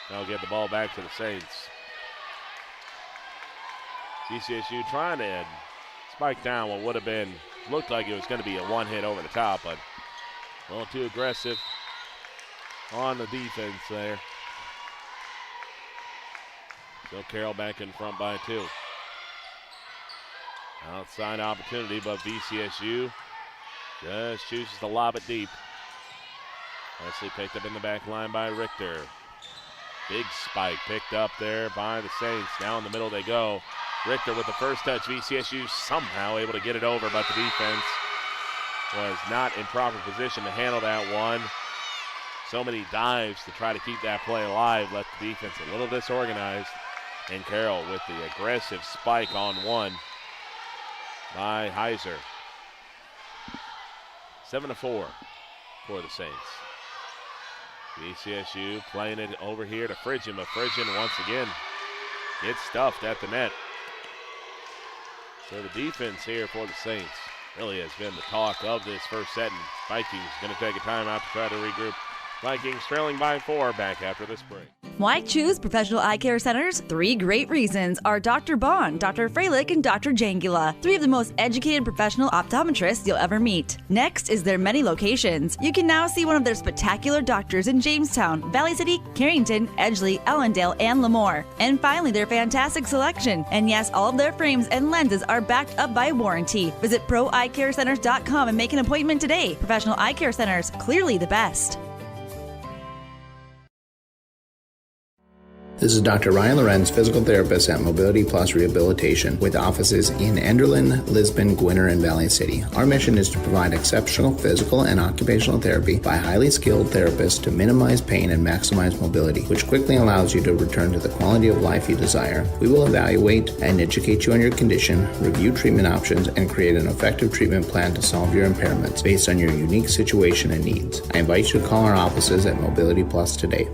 They'll get the ball back to the Saints. VCSU trying to spike down what would have been, looked like it was going to be a one hit over the top, but a little too aggressive on the defense there. So Carroll back in front by 2. Outside opportunity, but VCSU just chooses to lob it deep. Nicely picked up in the back line by Richter. Big spike picked up there by the Saints. Now in the middle they go. Richter with the first touch. VCSU somehow able to get it over, but the defense was not in proper position to handle that one. So many dives to try to keep that play alive left the defense a little disorganized. And Carroll with the aggressive spike on one by Heiser. 7-4 for the Saints. VCSU playing it over here to Phrygian, but Phrygian once again gets stuffed at the net. So the defense here for the Saints really has been the talk of this first set, and Vikings going to take a timeout to try to regroup. Vikings trailing by 4, back after this break. Why choose Professional Eye Care Centers? 3 great reasons are Dr. Bond, Dr. Freilich, and Dr. Jangula, 3 of the most educated professional optometrists you'll ever meet. Next is their many locations. You can now see one of their spectacular doctors in Jamestown, Valley City, Carrington, Edgeley, Ellendale, and Lemoore. And finally, their fantastic selection. And yes, all of their frames and lenses are backed up by warranty. Visit proeyecarecenters.com and make an appointment today. Professional Eye Care Centers, clearly the best. This is Dr. Ryan Lorenz, physical therapist at Mobility Plus Rehabilitation, with offices in Enderlin, Lisbon, Gwinner, and Valley City. Our mission is to provide exceptional physical and occupational therapy by highly skilled therapists to minimize pain and maximize mobility, which quickly allows you to return to the quality of life you desire. We will evaluate and educate you on your condition, review treatment options, and create an effective treatment plan to solve your impairments based on your unique situation and needs. I invite you to call our offices at Mobility Plus today.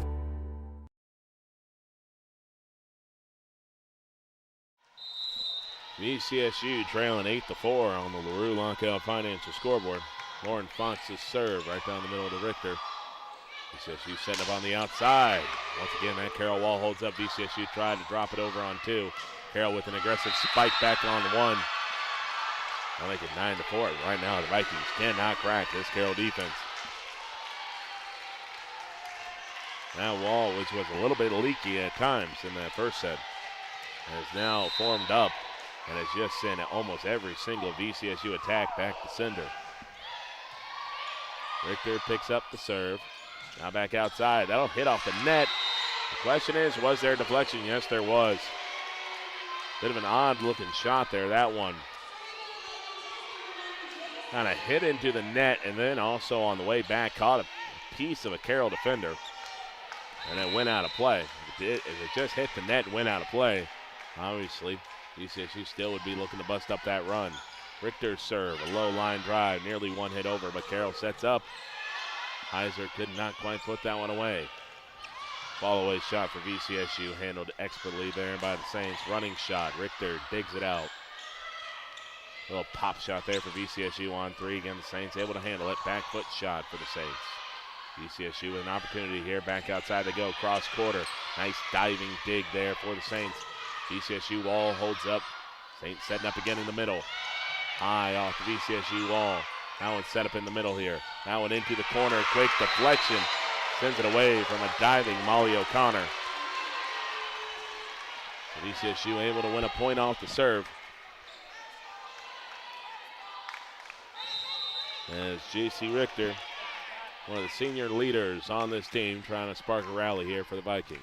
VCSU trailing 8-4 on the LaRue Lockout Financial scoreboard. Lauren Fox's serve right down the middle to Richter. VCSU setting up on the outside. Once again, that Carroll wall holds up. VCSU tried to drop it over on 2. Carroll with an aggressive spike back on 1. I'll make it 9-4. Right now, the Vikings cannot crack this Carroll defense. That wall, which was a little bit leaky at times in that first set, has now formed up and has just sent almost every single VCSU attack back to sender. Richter picks up the serve. Now back outside. That'll hit off the net. The question is, was there a deflection? Yes, there was. Bit of an odd-looking shot there, that one. Kind of hit into the net, and then also on the way back caught a piece of a Carroll defender, and it went out of play. If it just hit the net and went out of play, obviously VCSU still would be looking to bust up that run. Richter's serve, a low line drive, nearly one hit over, but Carroll sets up. Heiser could not quite put that one away. Fall away shot for VCSU, handled expertly there by the Saints. Running shot, Richter digs it out. A little pop shot there for VCSU on 3. Again, the Saints able to handle it. Back foot shot for the Saints. VCSU with an opportunity here. Back outside they go, cross quarter. Nice diving dig there for the Saints. VCSU wall holds up. Saints setting up again in the middle. High off the VCSU wall. That one set up in the middle here. That one into the corner. Quick deflection. Sends it away from a diving Molly O'Connor. VCSU able to win a point off the serve. As J.C. Richter, one of the senior leaders on this team, trying to spark a rally here for the Vikings.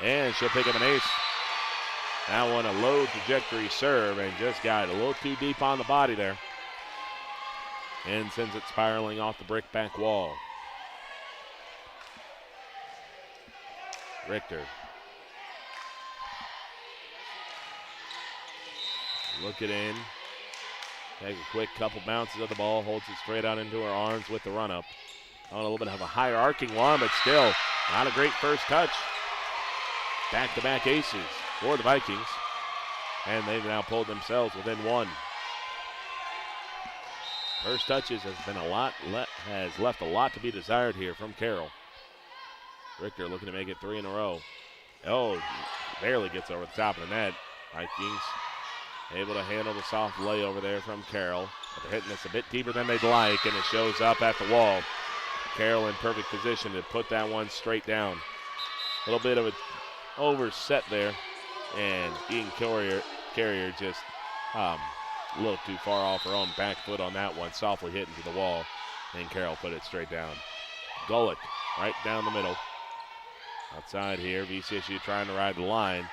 And she'll pick up an ace. That one a low trajectory serve and just got a little too deep on the body there. And sends it spiraling off the brick back wall. Richter. Look it in. Take a quick couple bounces of the ball. Holds it straight out into her arms with the run up. On a little bit of a higher arcing one, but still not a great first touch. Back-to-back aces for the Vikings. And they've now pulled themselves within 1. First touches has left a lot to be desired here from Carroll. Richter looking to make it 3 in a row. Oh, barely gets over the top of the net. Vikings able to handle the soft layover there from Carroll. But they're hitting this a bit deeper than they'd like, and it shows up at the wall. Carroll in perfect position to put that one straight down. A little bit of an overset there, and Ian Carrier just a little too far off her own back foot on that one. Softly hit into the wall, and Carroll put it straight down. Golick right down the middle. Outside here, VCSU trying to ride the line.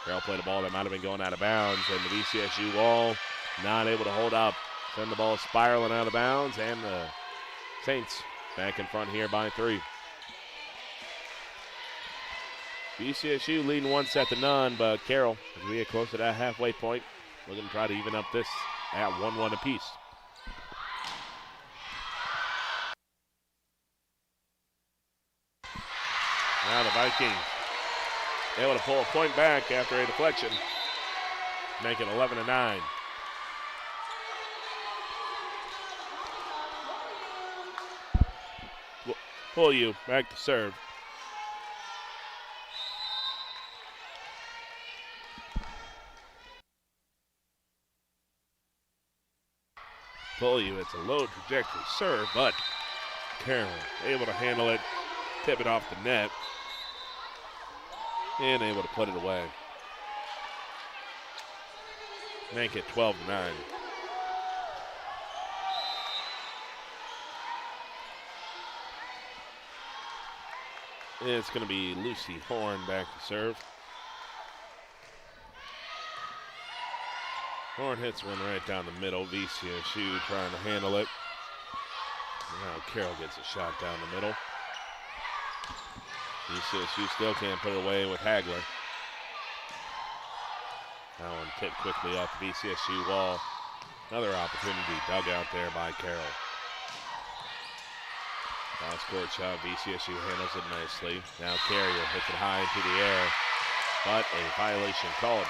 Carroll played a ball that might have been going out of bounds, and the VCSU wall not able to hold up. Send the ball spiraling out of bounds, and the Saints back in front here by 3. VCSU leading 1-0, but Carroll, as we get close to that halfway point, looking to try to even up this at 1-1 apiece. Now the Vikings able to pull a point back after a deflection, make it 11-9. Pull you back to serve. pull you. It's a low trajectory serve, but Carroll able to handle it, tip it off the net, and able to put it away. Make it 12-9. It's going to be Lucy Horn back to serve. Horn hits one right down the middle. VCSU trying to handle it. Now Carroll gets a shot down the middle. VCSU still can't put it away with Hagler. That one tipped quickly off the VCSU wall. Another opportunity dug out there by Carroll. Cross-court shot, VCSU handles it nicely. Now Carrier hits it high into the air, but a violation called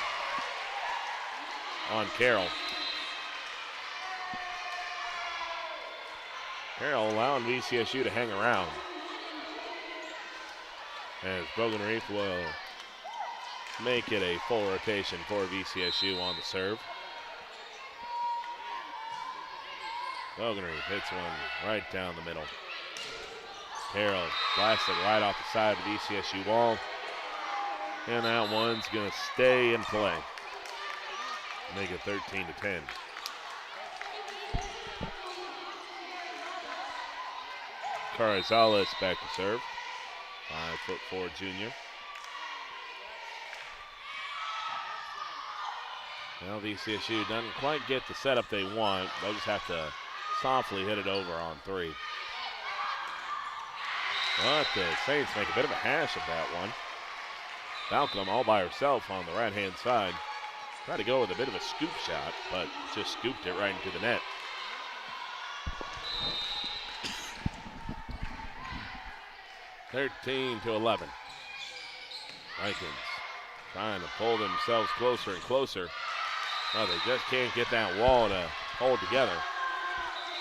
on Carroll. Carroll allowing VCSU to hang around. As Bogan Reef will make it a full rotation for VCSU on the serve. Bogan Reef hits one right down the middle. Carroll blasted right off the side of the VCSU wall. And that one's going to stay in play. Make it 13-10. Carrizales back to serve. 5'4" junior. Well, VCSU doesn't quite get the setup they want. They'll just have to softly hit it over on three. But the Saints make a bit of a hash of that one. Malcolm all by herself on the right-hand side. Tried to go with a bit of a scoop shot, but just scooped it right into the net. (13-11). Vikings trying to pull themselves closer and closer. Well, they just can't get that wall to hold together.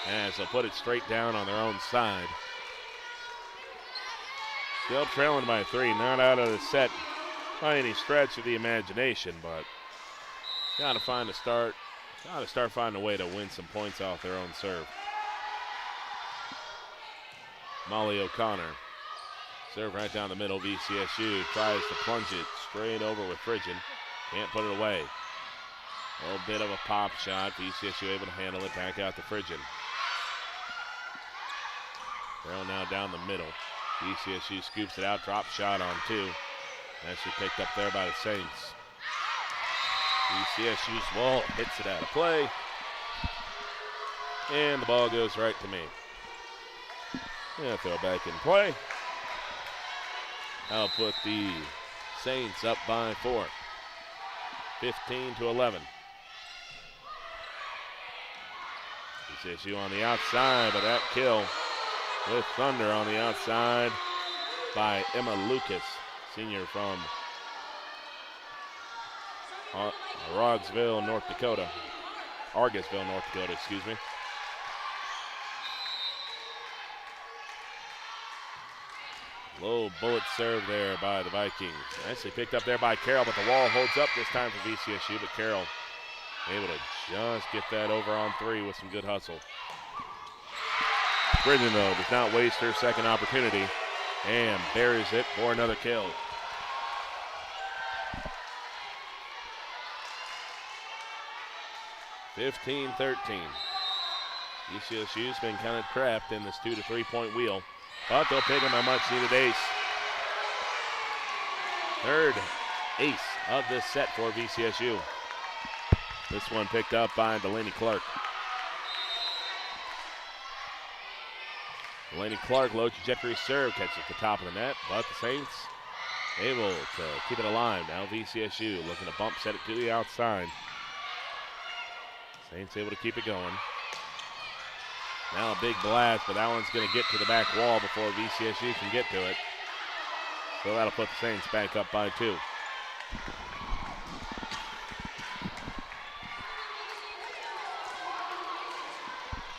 As they'll put it straight down on their own side. Still trailing by 3, not out of the set by any stretch of the imagination, but gotta start finding a way to win some points off their own serve. Molly O'Connor, serve right down the middle. VCSU tries to plunge it straight over with Frigid, can't put it away. A little bit of a pop shot. VCSU able to handle it back out to Frigid. Carroll now down the middle. VCSU scoops it out, drop shot on two. Actually picked up there by the Saints. VCSU's wall hits it out of play. And the ball goes right to me. Yeah, throw back in play. I'll put the Saints up by 4. 15-11. VCSU on the outside, but that kill with Thunder on the outside by Emma Lucas, senior from Argosville, North Dakota, excuse me. Low bullet serve there by the Vikings. Nicely picked up there by Carroll, but the wall holds up this time for VCSU, but Carroll able to just get that over on three with some good hustle. Bridgen, though, does not waste her second opportunity and buries it for another kill. (15-13). VCSU's been kind of trapped in this 2 to 3 point wheel, but they'll pick them a much needed ace. Third ace of this set for VCSU. This one picked up by Delaney Clark. Delaney Clark, low trajectory serve, catches the top of the net, but the Saints able to keep it alive. Now VCSU looking to bump, set it to the outside. Saints able to keep it going. Now a big blast, but that one's going to get to the back wall before VCSU can get to it. So that'll put the Saints back up by 2.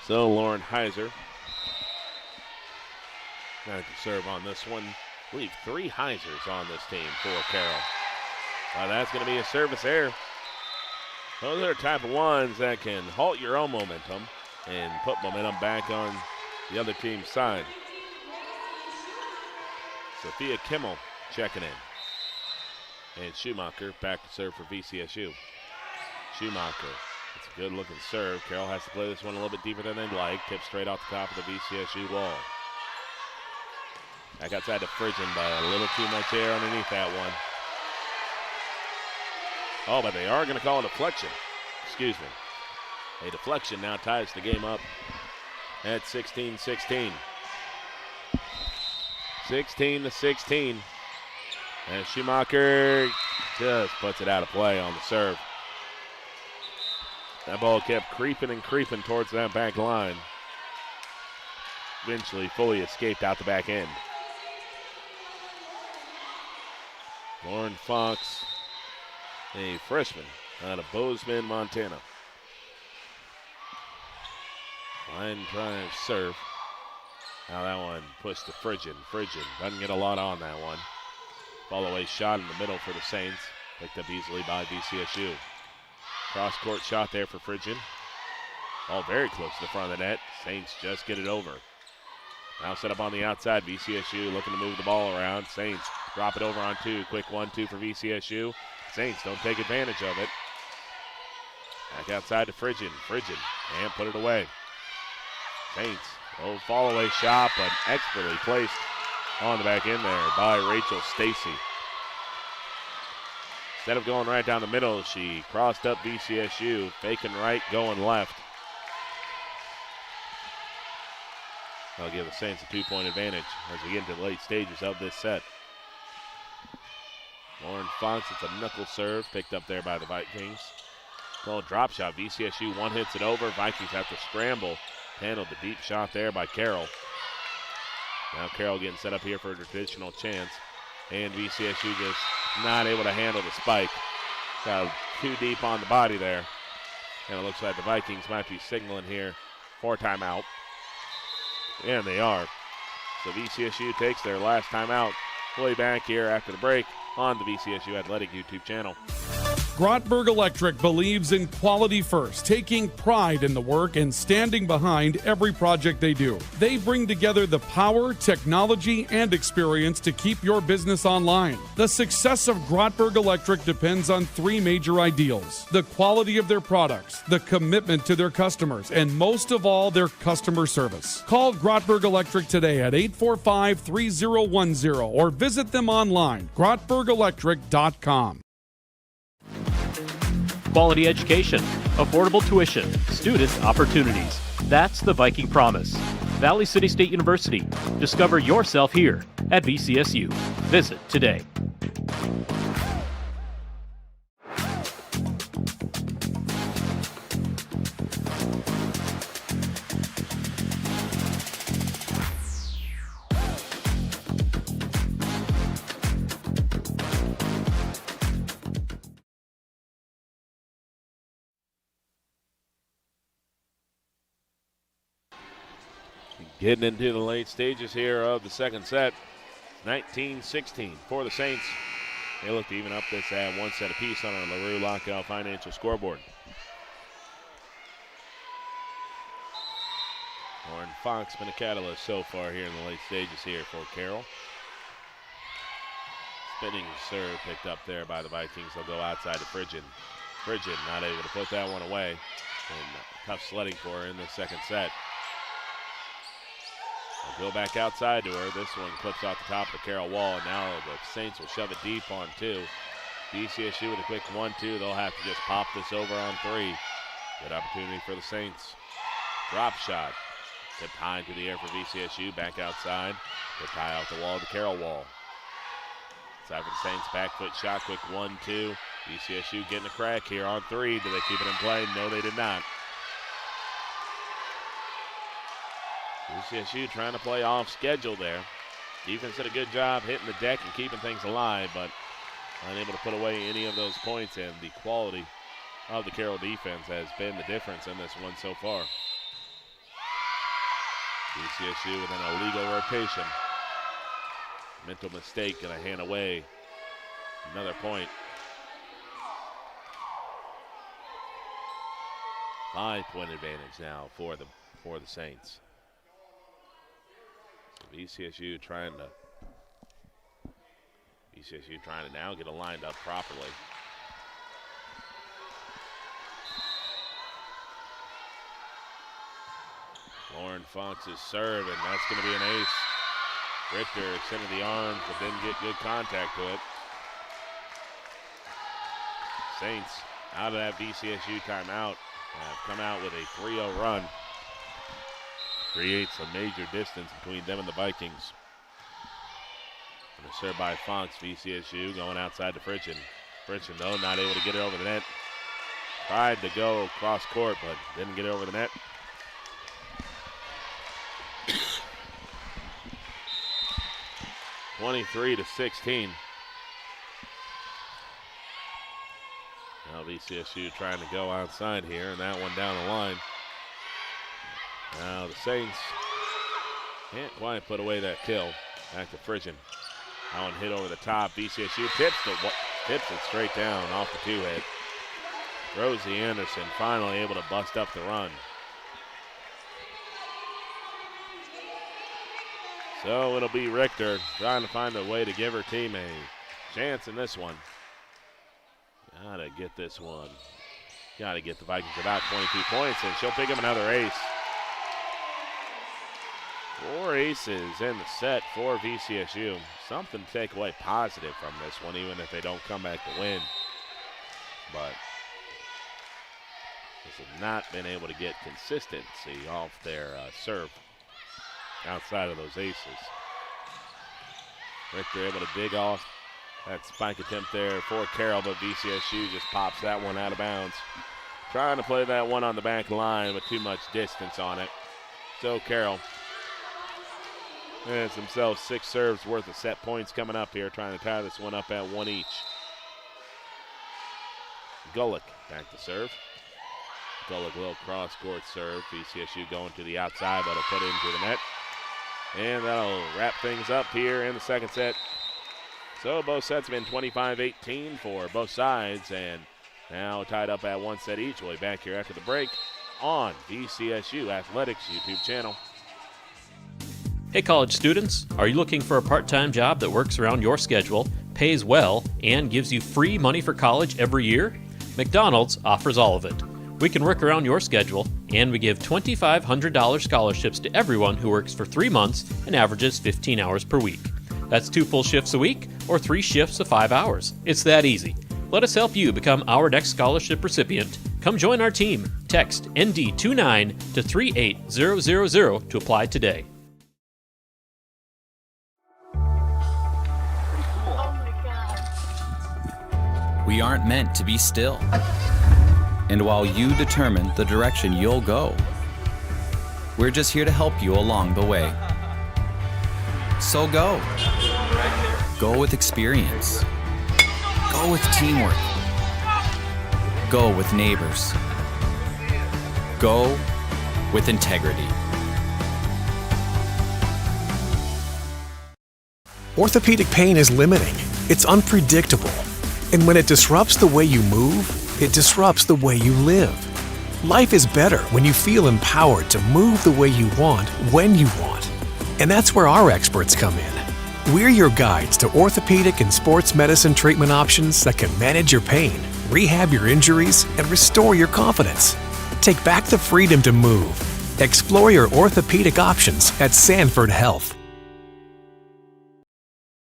So Lauren Heiser going to serve on this one. I believe 3 Heisers on this team for Carroll. Well, that's going to be a service error. Those are the type of ones that can halt your own momentum and put momentum back on the other team's side. Sophia Kimmel checking in. And Schumacher back to serve for VCSU. Schumacher, it's a good looking serve. Carroll has to play this one a little bit deeper than they'd like. Tip straight off the top of the VCSU wall. Back outside to Frigin, but a little too much air underneath that one. Oh, but they are going to call a deflection. Excuse me. A deflection now ties the game up at 16-16. 16-16. And Schumacher just puts it out of play on the serve. That ball kept creeping and creeping towards that back line. Eventually fully escaped out the back end. Lauren Fox, a freshman out of Bozeman, Montana. Line drive serve. Now that one pushed to Frigin. Frigin doesn't get a lot on that one. Fall away shot in the middle for the Saints. Picked up easily by VCSU. Cross court shot there for Frigin. All very close to the front of the net. Saints just get it over. Now set up on the outside. VCSU looking to move the ball around. Saints drop it over on two. Quick 1-2 for VCSU. Saints don't take advantage of it. Back outside to Frigin. Frigin can't put it away. Saints, old fall away shot, but expertly placed on the back end there by Rachel Stacy. Instead of going right down the middle, she crossed up VCSU, faking right, going left. That'll give the Saints a 2-point advantage as we get into the late stages of this set. Lauren Fox, it's a knuckle serve, picked up there by the Vikings. Little drop shot, VCSU one hits it over. Vikings have to scramble. Handled the deep shot there by Carroll. Now Carroll getting set up here for a traditional chance. And VCSU just not able to handle the spike. Got too deep on the body there. And it looks like the Vikings might be signaling here for timeout. And they are. So VCSU takes their last timeout. We'll be back here after the break on the VCSU Athletic YouTube channel. Grotberg Electric believes in quality first, taking pride in the work and standing behind every project they do. They bring together the power, technology, and experience to keep your business online. The success of Grotberg Electric depends on three major ideals: the quality of their products, the commitment to their customers, and most of all, their customer service. Call Grotberg Electric today at 845-3010 or visit them online, grotbergelectric.com. Quality education, affordable tuition, student opportunities. That's the Viking promise. Valley City State University. Discover yourself here at VCSU. Visit today. Getting into the late stages here of the second set. 19-16 for the Saints. They look to even up this at one set apiece on our LaRue Lockout Financial scoreboard. Lauren Fox been a catalyst so far here in the late stages here for Carroll. Spinning serve picked up there by the Vikings. They'll go outside to Frigin. Frigin not able to put that one away. And tough sledding for her in the second set. They'll go back outside to her. This one clips off the top of the Carroll wall. And now the Saints will shove it deep on two. VCSU with a quick 1-2. They'll have to just pop this over on three. Good opportunity for the Saints. Drop shot. Tipped high into the air for VCSU. Back outside. Tipped high off the wall of the Carroll wall. Side for the Saints. Back foot shot. Quick 1-2. VCSU getting a crack here on three. Do they keep it in play? No, they did not. VCSU trying to play off schedule there. Defense did a good job hitting the deck and keeping things alive, but unable to put away any of those points, and the quality of the Carroll defense has been the difference in this one so far. VCSU with an illegal rotation. Mental mistake, going to hand away another point. 5-point advantage now for the Saints. VCSU trying to now get it lined up properly. Lauren Fox's serve, and that's going to be an ace. Richter extended the arms, but didn't get good contact to it. Saints out of that VCSU timeout have come out with a 3-0 run. Creates a major distance between them and the Vikings. And a serve by Fox, VCSU going outside to Fritchen. Fritchen, though, not able to get it over the net. Tried to go cross court, but didn't get it over the net. (23-16). Now VCSU trying to go outside here, and that one down the line. Now the Saints can't quite put away that kill. Back to Fritchen. That one hit over the top. VCSU tips it straight down off the two-hit. Rosie Anderson finally able to bust up the run. So it'll be Richter trying to find a way to give her team a chance in this one. Gotta get this one. Gotta get the Vikings about 22 points, and she'll pick up another ace. 4 aces in the set for VCSU. Something to take away positive from this one, even if they don't come back to win. But this has not been able to get consistency off their serve outside of those aces. Richter able to dig off that spike attempt there for Carroll, but VCSU just pops that one out of bounds. Trying to play that one on the back line with too much distance on it. So Carroll has themselves 6 serves worth of set points coming up here, trying to tie this one up at 1 each. Gulick back to serve. Gulick little cross-court serve. VCSU going to the outside, but it'll put it into the net. And that'll wrap things up here in the second set. So both sets have been 25-18 for both sides, and now tied up at 1 set each. We'll be back here after the break on VCSU Athletics YouTube channel. Hey college students, are you looking for a part-time job that works around your schedule, pays well, and gives you free money for college every year? McDonald's offers all of it. We can work around your schedule, and we give $2,500 scholarships to everyone who works for 3 months and averages 15 hours per week. That's 2 full shifts a week or 3 shifts of 5 hours. It's that easy. Let us help you become our next scholarship recipient. Come join our team. Text ND29 to 38000 to apply today. We aren't meant to be still. And while you determine the direction you'll go, we're just here to help you along the way. So go. Go with experience. Go with teamwork. Go with neighbors. Go with integrity. Orthopedic pain is limiting. It's unpredictable. And when it disrupts the way you move, it disrupts the way you live. Life is better when you feel empowered to move the way you want, when you want. And that's where our experts come in. We're your guides to orthopedic and sports medicine treatment options that can manage your pain, rehab your injuries, and restore your confidence. Take back the freedom to move. Explore your orthopedic options at Sanford Health.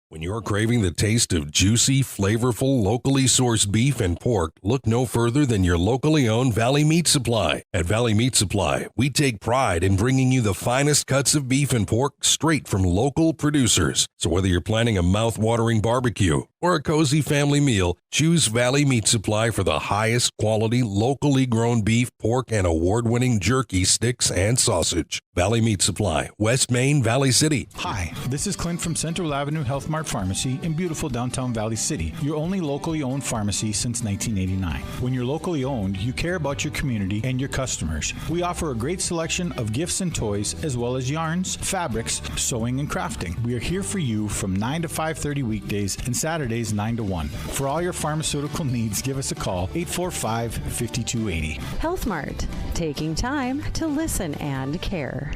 When you're craving the taste of juicy, flavorful, locally sourced beef and pork, look no further than your locally owned Valley Meat Supply. At Valley Meat Supply, we take pride in bringing you the finest cuts of beef and pork straight from local producers. So whether you're planning a mouth-watering barbecue or a cozy family meal, choose Valley Meat Supply for the highest quality, locally grown beef, pork, and award-winning jerky, sticks, and sausage. Valley Meat Supply, West Main, Valley City. Hi, this is Clint from Central Avenue Health Mart Pharmacy in beautiful downtown Valley City, your only locally owned pharmacy since 1989. When you're locally owned, you care about your community and your customers. We offer a great selection of gifts and toys, as well as yarns, fabrics, sewing, and crafting. We are here for you from 9 to 5:30 weekdays and Saturdays Saturdays 9 to 1. For all your pharmaceutical needs, give us a call, 845-5280. Health Mart, taking time to listen and care.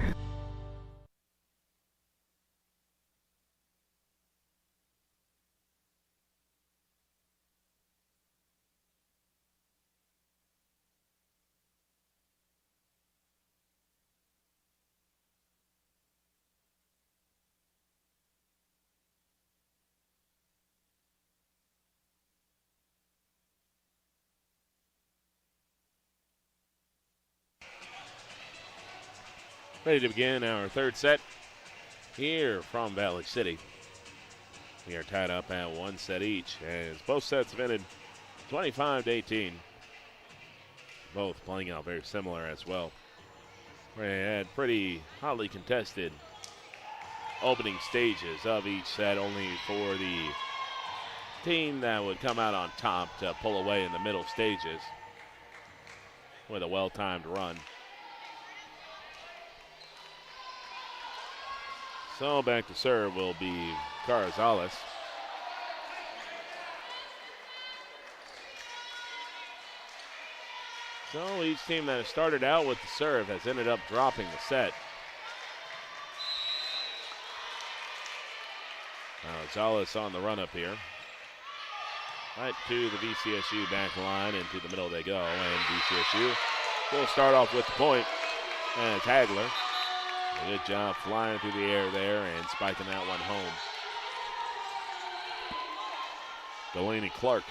Ready to begin our third set here from Valley City. We are tied up at one set each as both sets have ended 25-18. Both playing out very similar as well. We had pretty hotly contested opening stages of each set, only for the team that would come out on top to pull away in the middle stages with a well-timed run. So back to serve will be Carrizales. So each team that has started out with the serve has ended up dropping the set. Carrizales on the run up here. Right to the VCSU back line, into the middle they go, and VCSU will start off with the point. And it's Hagler. Good job flying through the air there and spiking that one home. Delaney Clark,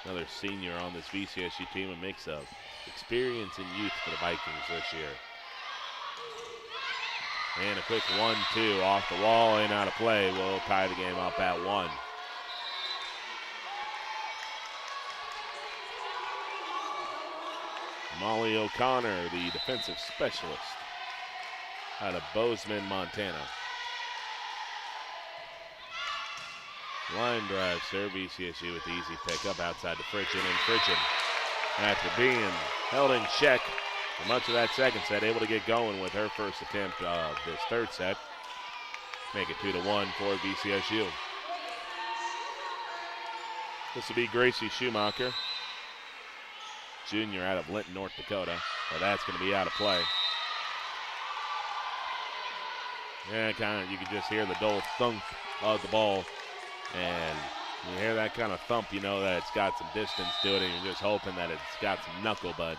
another senior on this VCSU team, a mix of experience and youth for the Vikings this year. And a quick 1-2 off the wall and out of play will tie the game up at 1. Molly O'Connor, the defensive specialist out of Bozeman, Montana. Line drive serve, VCSU with the easy pickup outside to Fritchen, and Fritchen, after being held in check for much of that second set, able to get going with her first attempt of this third set. Make it 2-1 for VCSU. This will be Gracie Schumacher, junior out of Linton, North Dakota. Well, that's going to be out of play. Yeah, kind of, you can just hear the dull thump of the ball. And you hear that kind of thump, you know that it's got some distance to it, and you're just hoping that it's got some knuckle, but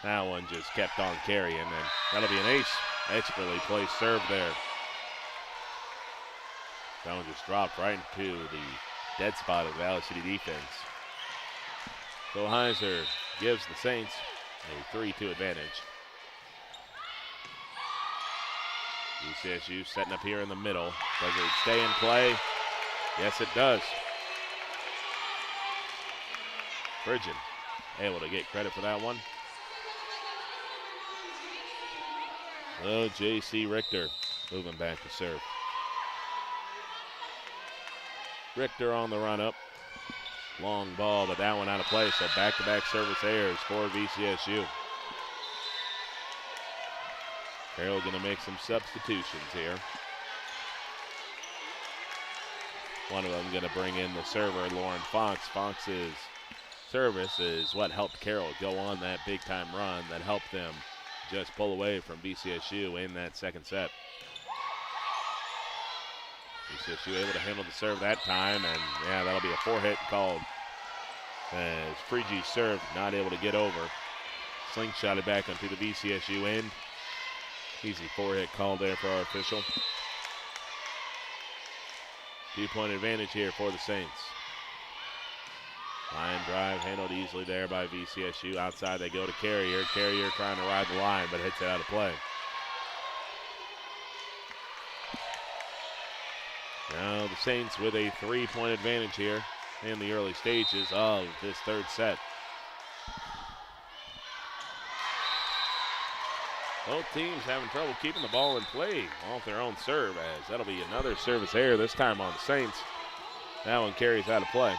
that one just kept on carrying, and that'll be an ace. Expertly placed serve there. That one just dropped right into the dead spot of the Valley City defense. So Heiser gives the Saints a 3-2 advantage. VCSU setting up here in the middle. Does it stay in play? Yes, it does. Fridgen able to get credit for that one. Oh, J.C. Richter moving back to serve. Richter on the run up. Long ball, but that one out of play, so back-to-back service errors for VCSU. Carroll going to make some substitutions here. One of them going to bring in the server, Lauren Fox. Fox's service is what helped Carroll go on that big-time run that helped them just pull away from VCSU in that second set. VCSU able to handle the serve that time, and yeah, that'll be a 4-hit called as Freegie's serve not able to get over. Slingshotted back onto the VCSU end. Easy 4-hit call there for our official. 2-point advantage here for the Saints. Line drive handled easily there by VCSU. Outside they go to Carrier. Carrier trying to ride the line, but hits it out of play. Now the Saints with a 3-point advantage here in the early stages of this third set. Both teams having trouble keeping the ball in play off their own serve, as that'll be another service error, this time on the Saints. That one carries out of play.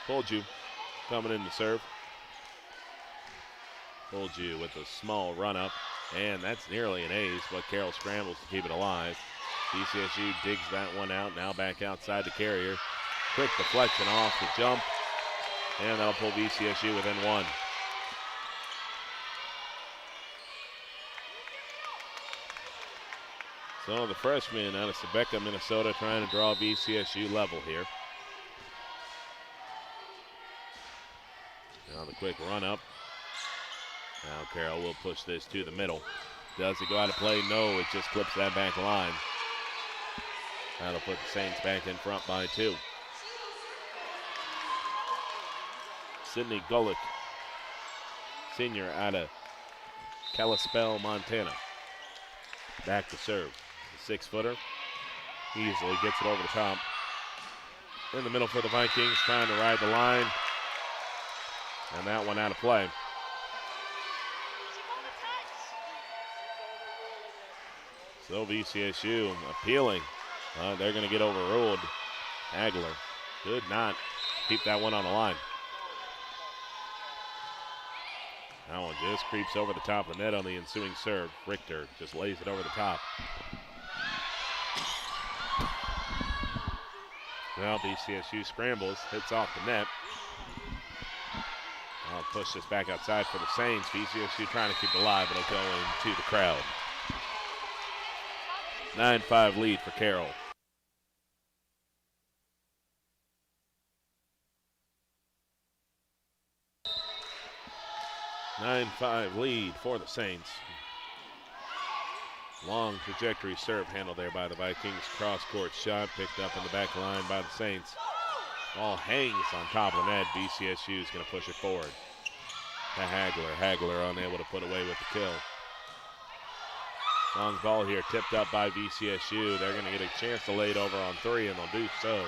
Polju coming in to serve. Polju with a small run up, and that's nearly an ace, but Carroll scrambles to keep it alive. VCSU digs that one out. Now back outside the Carrier. Quick deflection off the jump. And that'll pull VCSU within one. So the freshman out of Sebeka, Minnesota, trying to draw VCSU level here. Now the quick run up. Now Carroll will push this to the middle. Does it go out of play? No, it just clips that back line. That'll put the Saints back in front by 2. Sydney Gulick, senior out of Kalispell, Montana. Back to serve. The 6-footer easily gets it over the top. In the middle for the Vikings, trying to ride the line. And that one out of play. So VCSU appealing. They're going to get overruled. Hagler could not keep that one on the line. That one just creeps over the top of the net on the ensuing serve. Richter just lays it over the top. Well, VCSU scrambles, hits off the net. I'll push this back outside for the Saints. VCSU trying to keep it alive, but it'll go into the crowd. 9-5 lead for Carroll. Lead for the Saints. Long trajectory serve handled there by the Vikings. Cross-court shot picked up in the back line by the Saints. Ball hangs on top of the net. VCSU is going to push it forward. To Hagler. Hagler unable to put away with the kill. Long ball here tipped up by VCSU. They're going to get a chance to lay it over on 3, and they'll do so.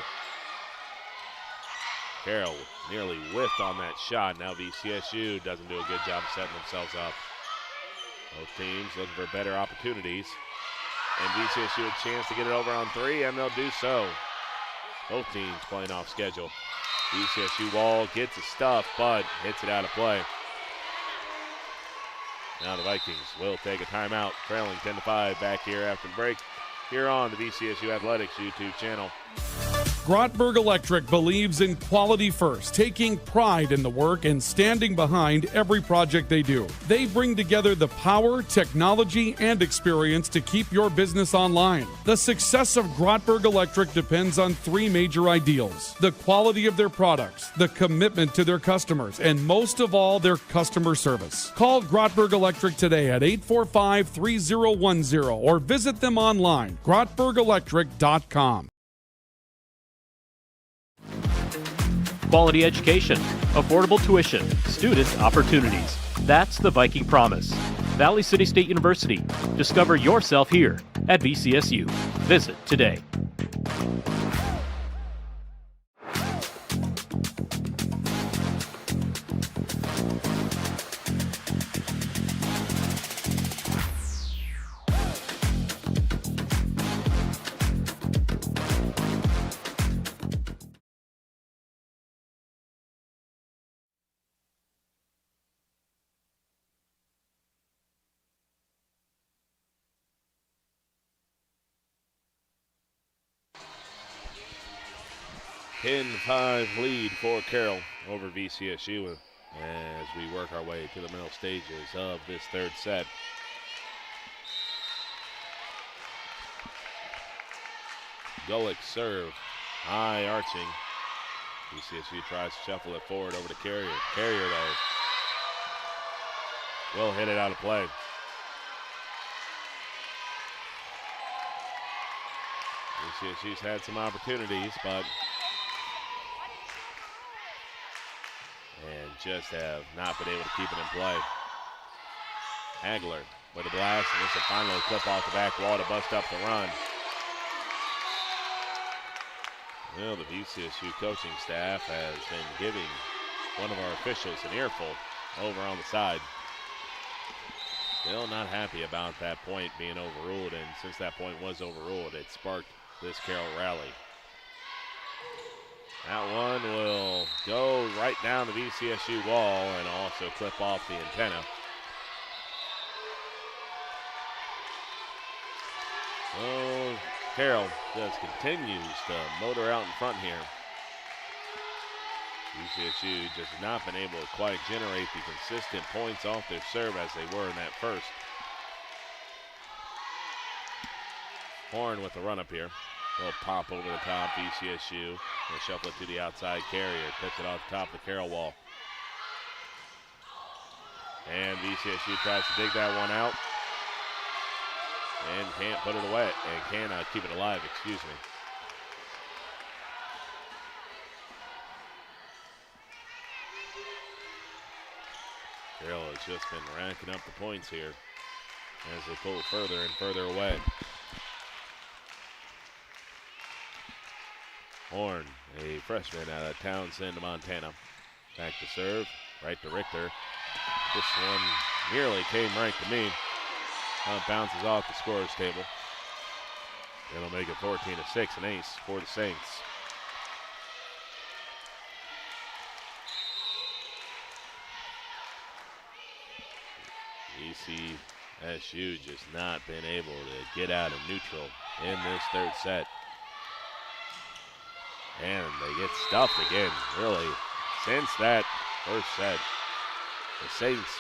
Carroll nearly whiffed on that shot. Now VCSU doesn't do a good job of setting themselves up. Both teams looking for better opportunities. And VCSU a chance to get it over on 3, and they'll do so. Both teams playing off schedule. VCSU wall gets the stuff, but hits it out of play. Now the Vikings will take a timeout, trailing 10-5 back here after the break. Here on the VCSU Athletics YouTube channel. Grotberg Electric believes in quality first, taking pride in the work and standing behind every project they do. They bring together the power, technology, and experience to keep your business online. The success of Grotberg Electric depends on 3 major ideals: the quality of their products, the commitment to their customers, and most of all, their customer service. Call Grotberg Electric today at 845-3010 or visit them online, grotbergelectric.com. Quality education, affordable tuition, student opportunities. That's the Viking promise. Valley City State University. Discover yourself here at VCSU. Visit today. (10-5) lead for Carroll over VCSU as we work our way to the middle stages of this third set. Gulick serve, high arching. VCSU tries to shuffle it forward over to Carrier. Carrier, though, will hit it out of play. VCSU's had some opportunities, but and just have not been able to keep it in play. Hagler with a blast, and this will finally clip off the back wall to bust up the run. Well, the VCSU coaching staff has been giving one of our officials an earful over on the side. Still not happy about that point being overruled, and since that point was overruled, it sparked this Carroll rally. That one will go right down the VCSU wall and also clip off the antenna. So Carroll just continues to motor out in front here. VCSU just not been able to quite generate the consistent points off their serve as they were in that first. Horn with the run up here. Little pop over the top, VCSU. They'll shuffle it to the outside carrier. Tips it off the top of the Carroll wall. And VCSU tries to dig that one out. And can't put it away. And cannot keep it alive, excuse me. Carroll has just been racking up the points here as they pull further and further away. Horn, a freshman out of Townsend, Montana. Back to serve, right to Richter. This one nearly came right to me. Bounces off the scorer's table. It'll make it 14-6, an ace for the Saints. VCSU just not been able to get out of neutral in this third set. And they get stuffed again, really. Since that first set, the Saints'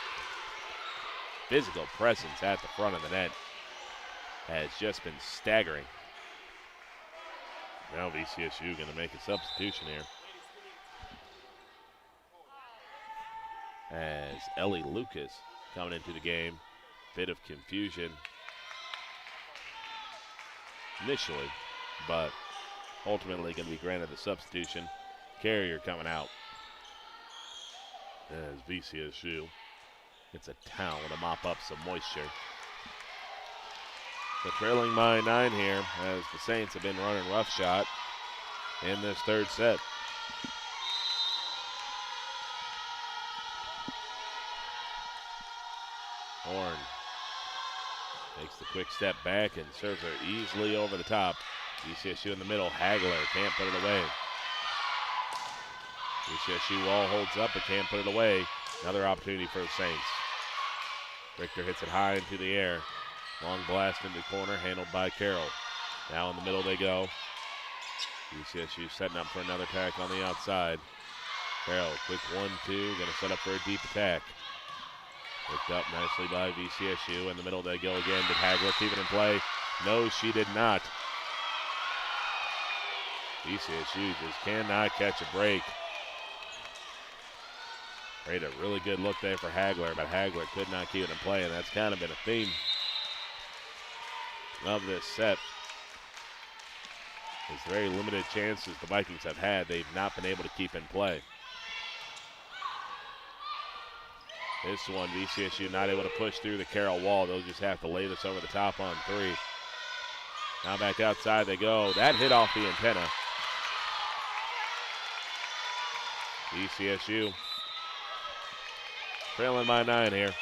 physical presence at the front of the net has just been staggering. Now VCSU going to make a substitution here. As Ellie Lucas coming into the game. Bit of confusion initially, but ultimately going to be granted the substitution. Carrier coming out as VCSU gets a towel to mop up some moisture. So trailing by 9 here as the Saints have been running roughshod in this third set. Horn takes the quick step back and serves her easily over the top. VCSU in the middle. Hagler can't put it away. VCSU wall holds up but can't put it away. Another opportunity for the Saints. Richter hits it high into the air. Long blast into the corner, handled by Carroll. Now in the middle they go. VCSU setting up for another attack on the outside. Carroll, quick 1-2, going to set up for a deep attack. Picked up nicely by VCSU. In the middle they go again. Did Hagler keep it in play? No, she did not. VCSU just cannot catch a break. Made a really good look there for Hagler, but Hagler could not keep it in play, and that's kind of been a theme of this set. There's very limited chances the Vikings have had. They've not been able to keep in play. This one, VCSU not able to push through the Carroll wall. They'll just have to lay this over the top on 3. Now back outside they go. That hit off the antenna. VCSU trailing by 9 here.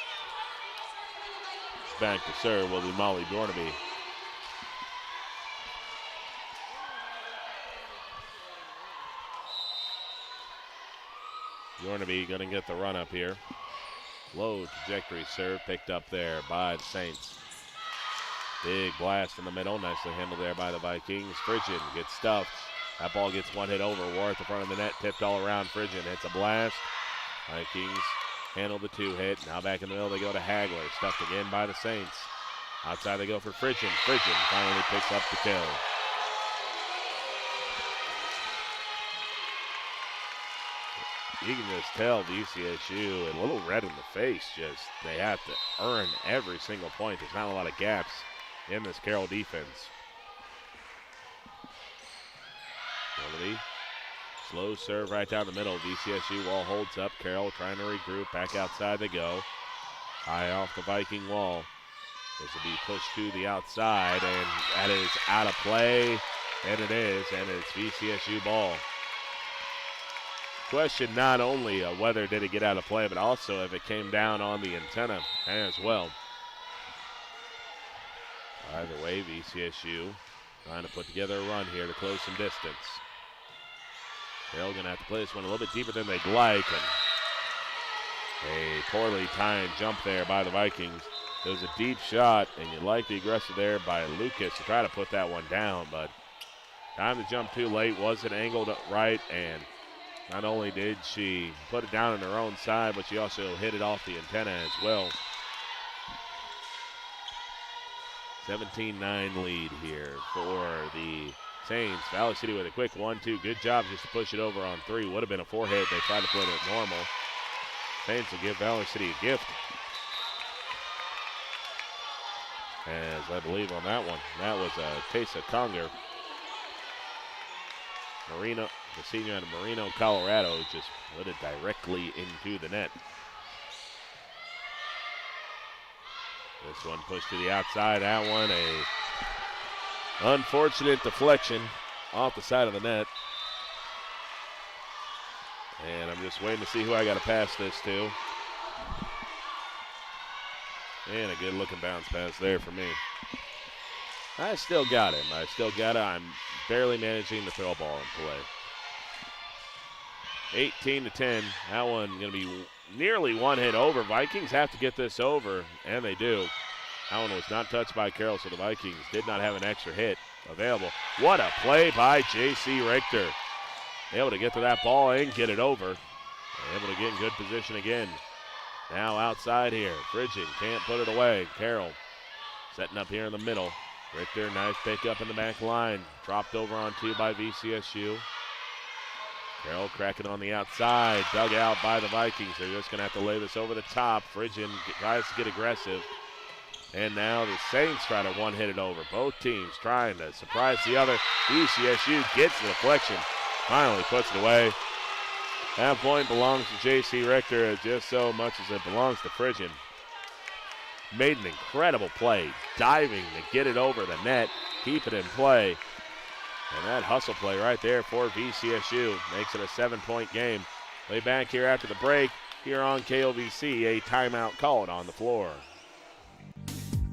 Back to serve will be Molly Dornaby. Dornaby going to get the run up here. Low trajectory serve picked up there by the Saints. Big blast in the middle. Nicely handled there by the Vikings. Frigid gets stuffed. That ball gets one hit over. War at the front of the net. Tipped all around. Frigid hits a blast. Vikings handle the 2 hit. Now back in the middle they go to Hagler. Stuffed again by the Saints. Outside they go for Frigid. Frigid finally picks up the kill. You can just tell VCSU a little red in the face. Just they have to earn every single point. There's not a lot of gaps in this Carroll defense. Melody, slow serve right down the middle. VCSU wall holds up. Carroll trying to regroup. Back outside they go. High off the Viking wall. This will be pushed to the outside, and that is out of play. And it is, and it's VCSU ball. Question not only whether did it get out of play, but also if it came down on the antenna as well. Either way, VCSU trying to put together a run here to close some distance. Carroll going to have to play this one a little bit deeper than they'd like. And a poorly timed jump there by the Vikings. It was a deep shot, and you like the aggressive there by Lucas to try to put that one down, but time to jump too late, wasn't angled right, and not only did she put it down on her own side, but she also hit it off the antenna as well. 17-9 lead here for the Saints. Valley City with a quick 1-2. Good job just to push it over on 3. Would have been a 4-hit. They tried to play it normal. Saints will give Valley City a gift. As I believe on that one, that was Taysa Conger. Marino, the senior out of Marino, Colorado, just put it directly into the net. This one pushed to the outside. That one a unfortunate deflection off the side of the net. And I'm just waiting to see who I got to pass this to. And a good looking bounce pass there for me. I still got him. I'm barely managing to throw a ball in play. 18-10. That one going to be nearly one hit over. Vikings have to get this over, and they do. That one was not touched by Carroll, so the Vikings did not have an extra hit available. What a play by J.C. Richter. Able to get to that ball and get it over. Able to get in good position again. Now outside here. Frigid can't put it away. Carroll setting up here in the middle. Richter, nice pickup in the back line. Dropped over on 2 by VCSU. Carroll cracking on the outside. Dug out by the Vikings. They're just going to have to lay this over the top. Frigid tries to get aggressive. And now the Saints try to one-hit it over. Both teams trying to surprise the other. VCSU gets the deflection. Finally puts it away. That point belongs to J.C. Richter just so much as it belongs to Frigid. Made an incredible play, diving to get it over the net, keep it in play. And that hustle play right there for VCSU makes it a 7-point game. Way back here after the break, here on KLVC, a timeout called on the floor.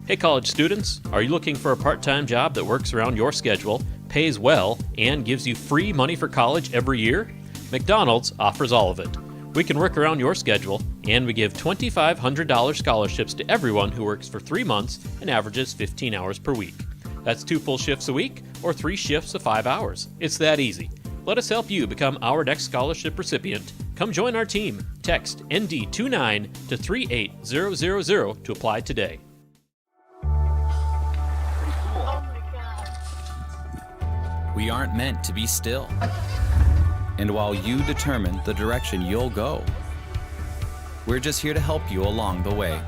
Hey college students, are you looking for a part-time job that works around your schedule, pays well, and gives you free money for college every year? McDonald's offers all of it. We can work around your schedule, and we give $2,500 scholarships to everyone who works for 3 months and averages 15 hours per week. That's 2 full shifts a week or 3 shifts of 5 hours. It's that easy. Let us help you become our next scholarship recipient. Come join our team. Text ND29 to 38000 to apply today. We aren't meant to be still. And while you determine the direction you'll go, we're just here to help you along the way.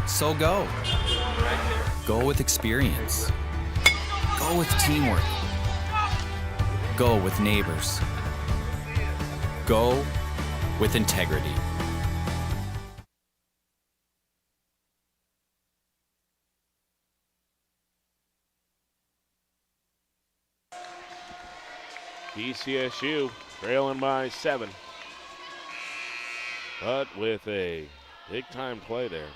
So go. Go with experience. Go with teamwork. Go with neighbors. Go with integrity. VCSU trailing by 7. But with a big-time play there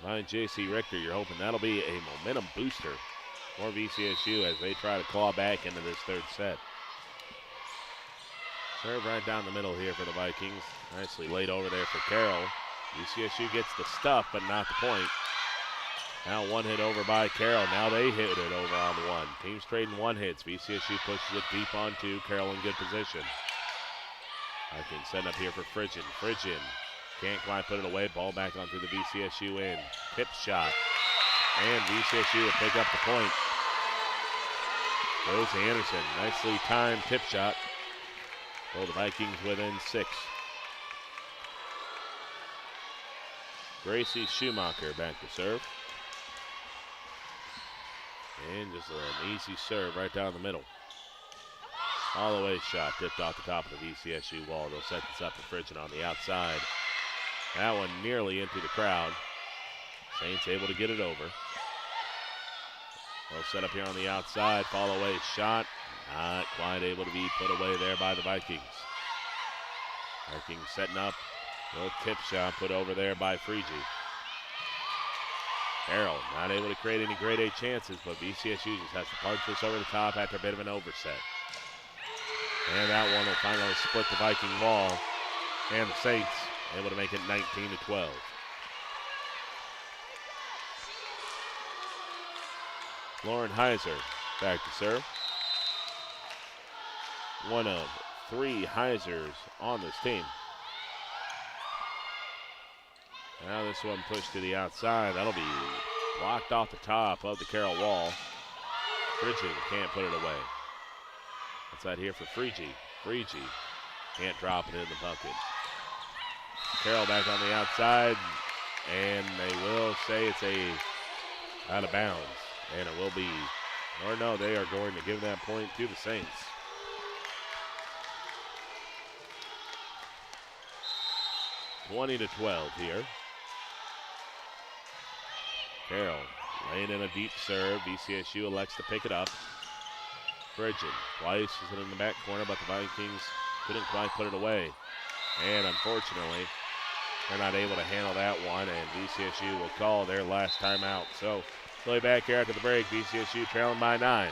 by J.C. Richter, you're hoping that'll be a momentum booster for VCSU as they try to claw back into this third set. Serve right down the middle here for the Vikings. Nicely laid over there for Carroll. VCSU gets the stuff, but not the point. Now one hit over by Carroll. Now they hit it over on 1. Teams trading 1 hits. VCSU pushes it deep on 2. Carroll in good position. Viking setting up here for Frigid. Frigid can't quite put it away. Ball back onto the VCSU end. Tip shot. And VCSU will pick up the point. Goes Anderson. Nicely timed tip shot. Well, the Vikings within 6. Gracie Schumacher back to serve. And just an easy serve right down the middle. All the way shot, tipped off the top of the VCSU wall. They'll set this up for Frigid on the outside. That one nearly into the crowd. Saints able to get it over. They'll set up here on the outside. Fall away shot. Not quite able to be put away there by the Vikings. Vikings setting up. Little tip shot put over there by Frigid. Carroll not able to create any grade A chances, but VCSU just has to punch this over the top after a bit of an overset. And that one will finally split the Viking wall. And the Saints able to make it 19-12. Lauren Heiser back to serve. One of 3 Heisers on this team. Now this one pushed to the outside. That'll be blocked off the top of the Carroll wall. Frigid can't put it away. Outside here for Frigi. Frigi can't drop it in the bucket. Carroll back on the outside, and they will say it's out of bounds. And it will be, or no, they are going to give that point to the Saints. (20-12) here. Carroll laying in a deep serve. VCSU elects to pick it up. Frigid twice is it in the back corner, but the Vikings couldn't quite put it away. And unfortunately, they're not able to handle that one, and VCSU will call their last timeout. So, play back here after the break. VCSU trailing by 9.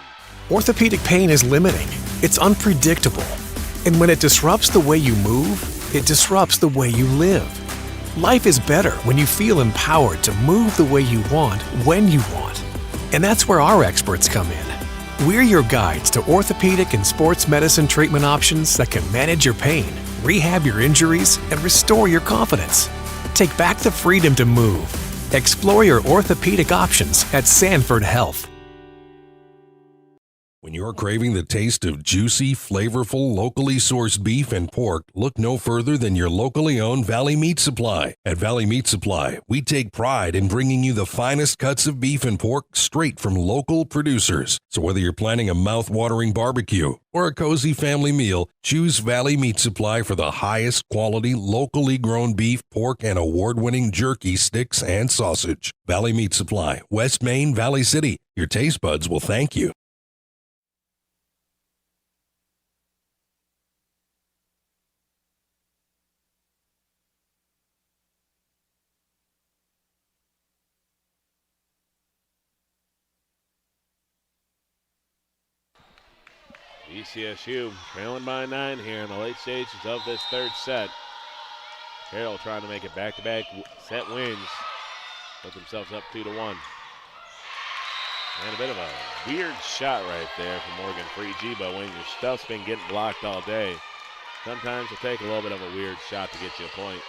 Orthopedic pain is limiting. It's unpredictable. And when it disrupts the way you move, it disrupts the way you live. Life is better when you feel empowered to move the way you want, when you want. And that's where our experts come in. We're your guides to orthopedic and sports medicine treatment options that can manage your pain, rehab your injuries, and restore your confidence. Take back the freedom to move. Explore your orthopedic options at Sanford Health. When you're craving the taste of juicy, flavorful, locally sourced beef and pork, look no further than your locally owned Valley Meat Supply. At Valley Meat Supply, we take pride in bringing you the finest cuts of beef and pork straight from local producers. So whether you're planning a mouth-watering barbecue or a cozy family meal, choose Valley Meat Supply for the highest quality, locally grown beef, pork, and award-winning jerky, sticks, and sausage. Valley Meat Supply, West Main, Valley City. Your taste buds will thank you. VCSU trailing by 9 here in the late stages of this third set. Carroll trying to make it back-to-back set wins. Put themselves up 2-1. And a bit of a weird shot right there from Morgan Frigi, but when your stuff's been getting blocked all day, sometimes it'll take a little bit of a weird shot to get you a point.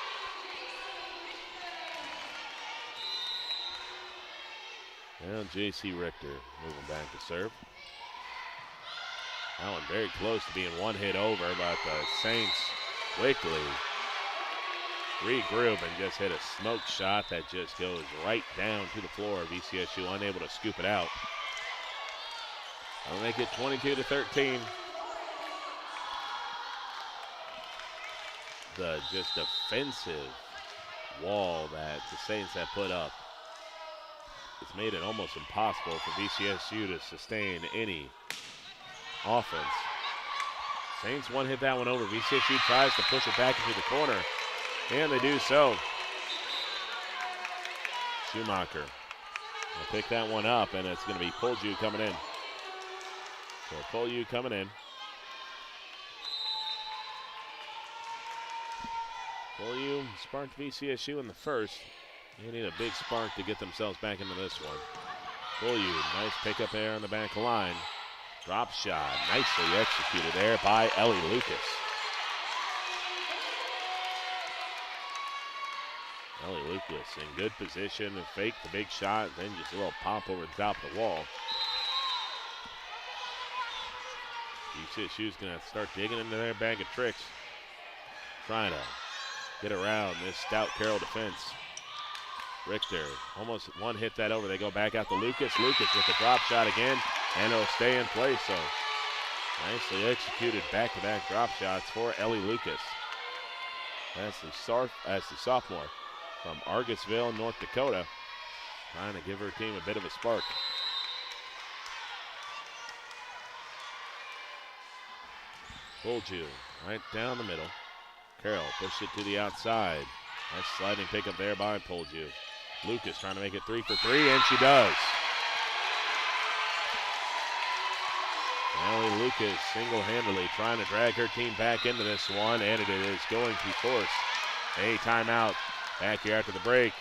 And J.C. Richter moving back to serve. That one very close to being one hit over, but the Saints quickly regroup and just hit a smoke shot that just goes right down to the floor. VCSU unable to scoop it out. That'll make it 22-13. The just defensive wall that the Saints have put up, it's made it almost impossible for VCSU to sustain any offense. Saints one hit that one over. VCSU tries to push it back into the corner, and they do so. Schumacher will pick that one up, and it's going to be Polju coming in. So Polju coming in. Polju sparked VCSU in the first. They need a big spark to get themselves back into this one. Polju, nice pickup there on the back line. Drop shot, nicely executed there by Ellie Lucas. Ellie Lucas in good position to fake the big shot, then just a little pop over the top of the wall. VCSU's going to have to start digging into their bag of tricks, trying to get around this stout Carroll defense. Richter almost one hit that over. They go back out to Lucas. Lucas with the drop shot again, and it'll stay in place. So nicely executed back-to-back drop shots for Ellie Lucas. That's the sophomore from Argusville, North Dakota, trying to give her team a bit of a spark. Polju right down the middle. Carroll pushed it to the outside. Nice sliding pickup there by Polju. Lucas trying to make it 3 for 3, and she does. Ellie Lucas single-handedly trying to drag her team back into this one, and it is going to force a timeout back here after the break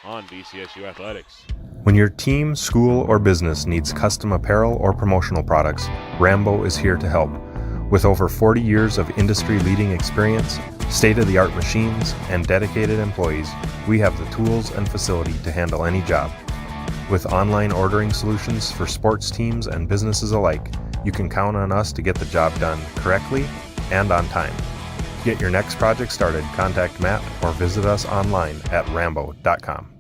on VCSU Athletics. When your team, school, or business needs custom apparel or promotional products, Rambo is here to help. With over 40 years of industry-leading experience, state-of-the-art machines, and dedicated employees, we have the tools and facility to handle any job. With online ordering solutions for sports teams and businesses alike, you can count on us to get the job done correctly and on time. To get your next project started, contact Matt or visit us online at rambo.com.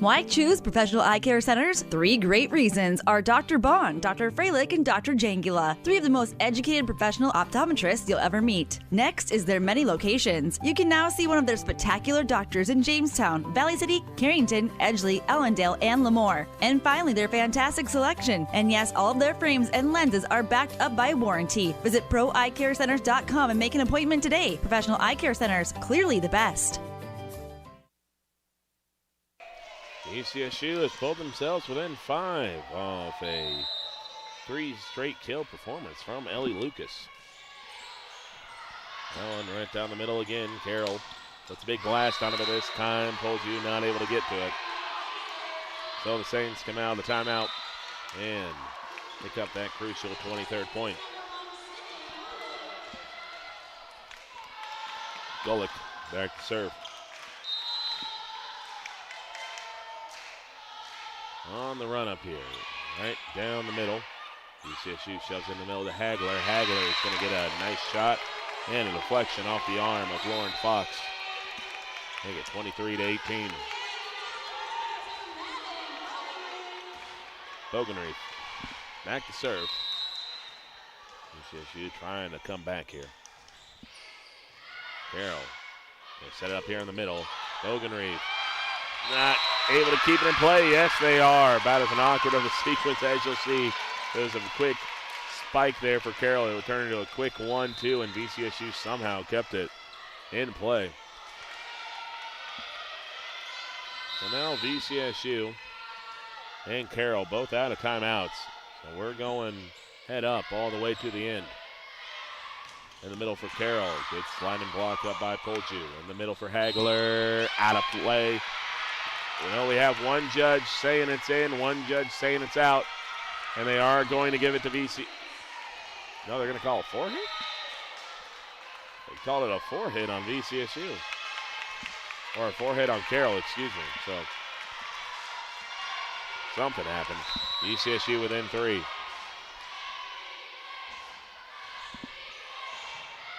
Why choose Professional Eye Care Centers? 3 great reasons are Dr. Bond, Dr. Freilich, and Dr. Jangula, 3 of the most educated professional optometrists you'll ever meet. Next is their many locations. You can now see one of their spectacular doctors in Jamestown, Valley City, Carrington, Edgeley, Ellendale, and Lemoore. And finally, their fantastic selection. And yes, all of their frames and lenses are backed up by warranty. Visit proeyecarecenters.com and make an appointment today. Professional Eye Care Centers, clearly the best. VCSU has pulled themselves within 5 off a 3 straight kill performance from Ellie Lucas. That one right down the middle again. Carroll puts a big blast on it this time. Polju not able to get to it. So the Saints come out of the timeout and pick up that crucial 23rd point. Golick back to serve. On the run up here, right down the middle. VCSU shoves in the middle to Hagler. Hagler is going to get a nice shot and a deflection off the arm of Lauren Fox. Make it 23-18. Bogenreef back to serve. VCSU trying to come back here. Carroll, they set it up here in the middle. Bogenreef not able to keep it in play. Yes, they are. About as an awkward of a sequence as you'll see. There's a quick spike there for Carroll. It would turn into a quick 1-2, and VCSU somehow kept it in play. So now VCSU and Carroll both out of timeouts. So we're going head up all the way to the end. In the middle for Carroll. Good sliding block up by Polju. In the middle for Hagler. Out of play. You know, we have one judge saying it's in, one judge saying it's out, and they are going to give it to VC. No, they're going to call it 4-hit? They called it a 4-hit on VCSU. Or a 4-hit on Carroll, excuse me. So, something happened. VCSU within 3.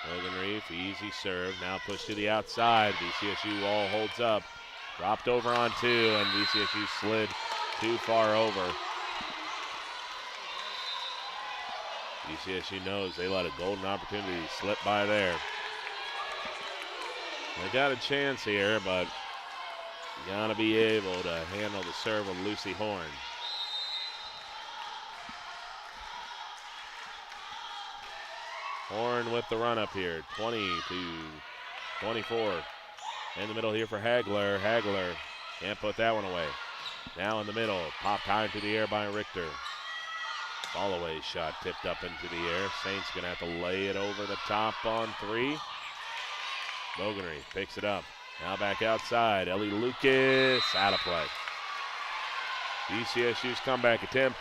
Bogenreef, easy serve, now pushed to the outside. VCSU all holds up. Dropped over on 2, and VCSU slid too far over. VCSU knows they let a golden opportunity slip by there. They got a chance here, but you gotta be able to handle the serve of Lucy Horn. Horn with the run up here, 20-24. In the middle here for Hagler. Hagler can't put that one away. Now in the middle, popped high into the air by Richter. Fall away shot tipped up into the air. Saints gonna have to lay it over the top on 3. Bogenreef picks it up. Now back outside. Ellie Lucas out of play. VCSU's comeback attempt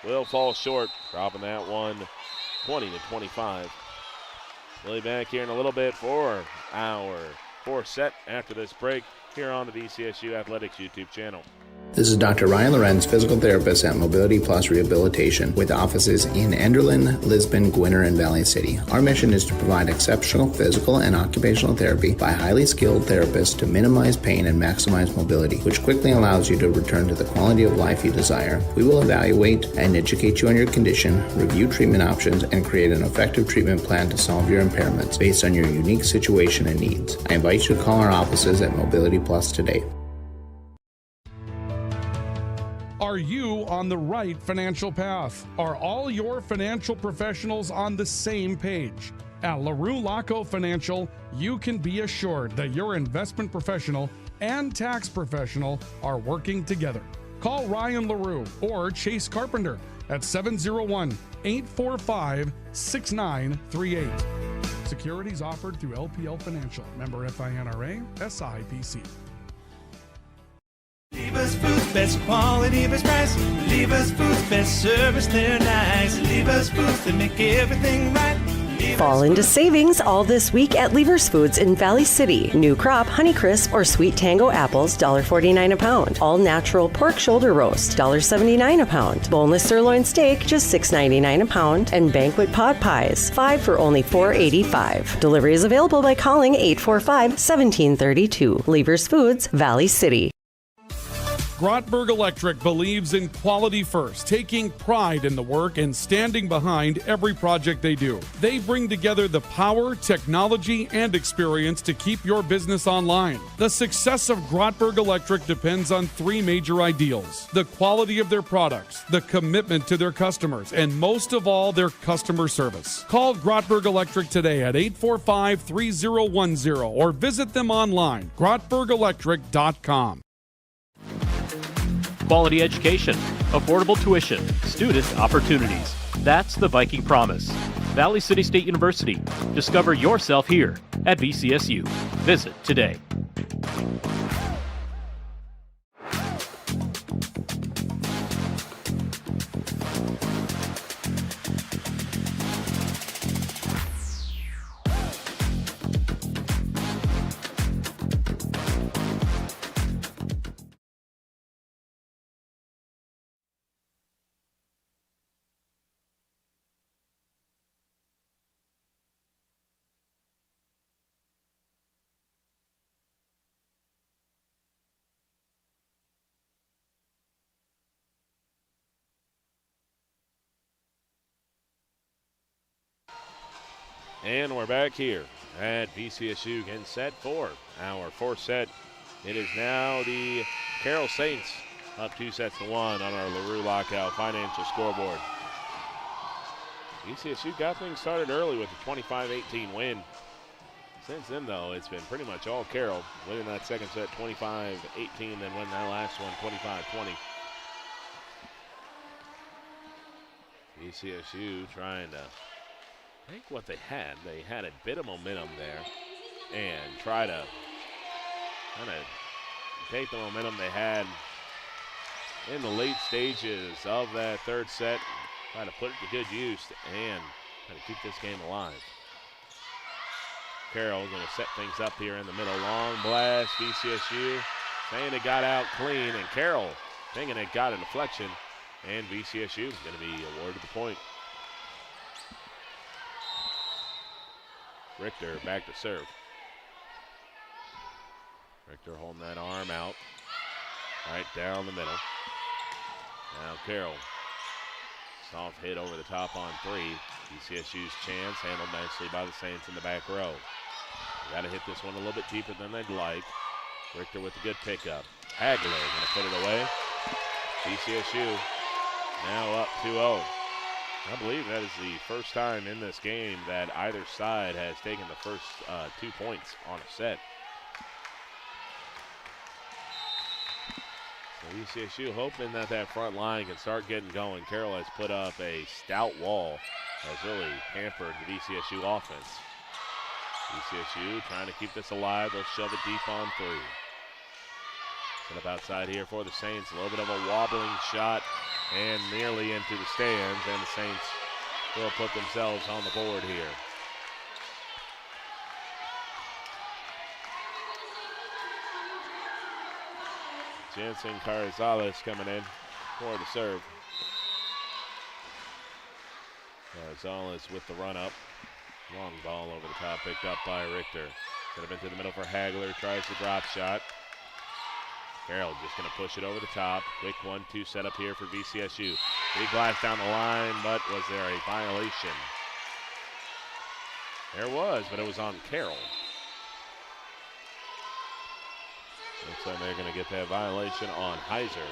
will fall short, dropping that one 20-25. We'll be back here in a little bit for our 4th set after this break here on the VCSU Athletics YouTube channel. This is Dr. Ryan Lorenz, physical therapist at Mobility Plus Rehabilitation, with offices in Enderlin, Lisbon, Gwinner, and Valley City. Our mission is to provide exceptional physical and occupational therapy by highly skilled therapists to minimize pain and maximize mobility, which quickly allows you to return to the quality of life you desire. We will evaluate and educate you on your condition, review treatment options, and create an effective treatment plan to solve your impairments based on your unique situation and needs. I invite you to call our offices at Mobility Plus today. Are you on the right financial path? Are all your financial professionals on the same page? At LaRue Laco Financial, you can be assured that your investment professional and tax professional are working together. Call Ryan LaRue or Chase Carpenter at 701-845-6938. Securities offered through LPL Financial. Member FINRA, SIPC. best quality, best price. Lever's Foods, best service, they're nice. Lever's Foods, they make everything right. Fall into savings all this week at Lever's Foods in Valley City. New crop Honeycrisp or Sweet Tango apples, $1.49 a pound. All natural pork shoulder roast, $1.79 a pound. Boneless sirloin steak, just $6.99 a pound. And banquet pot pies, 5 for only $4.85. Delivery is available by calling 845-1732. Lever's Foods, Valley City. Grotberg Electric believes in quality first, taking pride in the work and standing behind every project they do. They bring together the power, technology, and experience to keep your business online. The success of Grotberg Electric depends on 3 major ideals: the quality of their products, the commitment to their customers, and most of all, their customer service. Call Grotberg Electric today at 845-3010 or visit them online, grotbergelectric.com. Quality education, affordable tuition, student opportunities. That's the Viking promise. Valley City State University. Discover yourself here at VCSU. Visit today. And we're back here at VCSU getting set for our 4th set. It is now the Carroll Saints up 2-1 on our LaRue Lockout Financial scoreboard. VCSU got things started early with a 25-18 win. Since then, though, it's been pretty much all Carroll, winning that second set 25-18, then winning that last one 25-20. VCSU trying to take what they had. They had a bit of momentum there and try to kind of take the momentum they had in the late stages of that 3rd set, try to put it to good use and try to keep this game alive. Carroll going to set things up here in the middle. Long blast, VCSU saying it got out clean, and Carroll thinking it got a deflection, and VCSU is going to be awarded the point. Richter back to serve. Richter holding that arm out right down the middle. Now Carroll. Soft hit over the top on 3. VCSU's chance handled nicely by the Saints in the back row. Got to hit this one a little bit deeper than they'd like. Richter with a good pickup. Hagler going to put it away. VCSU now up 2-0. I believe that is the first time in this game that either side has taken the first 2 points on a set. So VCSU hoping that that front line can start getting going. Carroll has put up a stout wall, has really hampered the VCSU offense. VCSU trying to keep this alive. They'll shove it deep on 3. Set up outside here for the Saints. A little bit of a wobbling shot and nearly into the stands, and the Saints will put themselves on the board here. Jensen Carrizales coming in for the serve. Carrizales with the run up. Long ball over the top, picked up by Richter. Set up into the middle for Hagler, tries the drop shot. Carroll just going to push it over the top. Quick 1-2 set up here for VCSU. Big blast down the line, but was there a violation? There was, but it was on Carroll. Looks like they're going to get that violation on Heiser.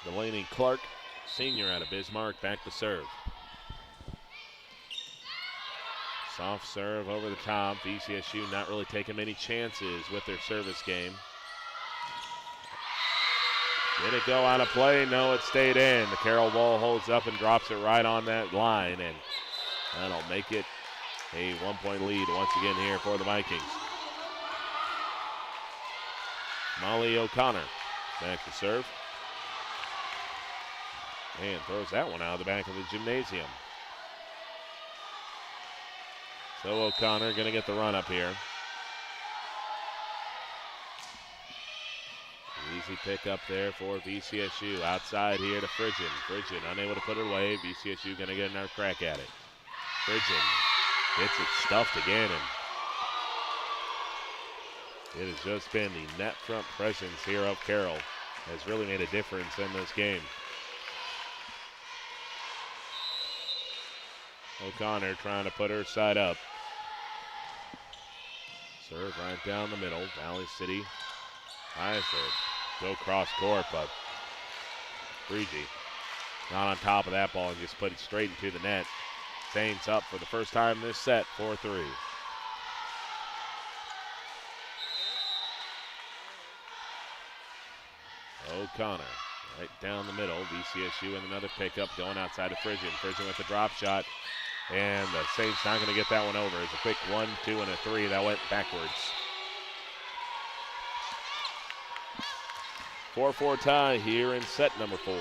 Delaney Clark, senior out of Bismarck, back to serve. Soft serve over the top. VCSU not really taking many chances with their service game. Did it go out of play? No, it stayed in. The Carroll ball holds up and drops it right on that line, and that'll make it a 1-point lead once again here for the Vikings. Molly O'Connor back to serve. And throws that one out of the back of the gymnasium. So O'Connor going to get the run up here. Easy pick up there for VCSU. Outside here to Frigin. Frigin unable to put it away. VCSU going to get another crack at it. Frigin gets it stuffed again, and it has just been the net front presence here of Carroll has really made a difference in this game. O'Connor trying to put her side up. Serve right down the middle. Valley City tries to go cross court, but Freegee not on top of that ball and just put it straight into the net. Saints up for the first time this set, 4-3. O'Connor right down the middle. VCSU and another pickup going outside of Frigin. Frigin with the drop shot. And the Saints not going to get that one over. It's a quick 1, 2, and a 3 that went backwards. 4-4 tie here in set number 4.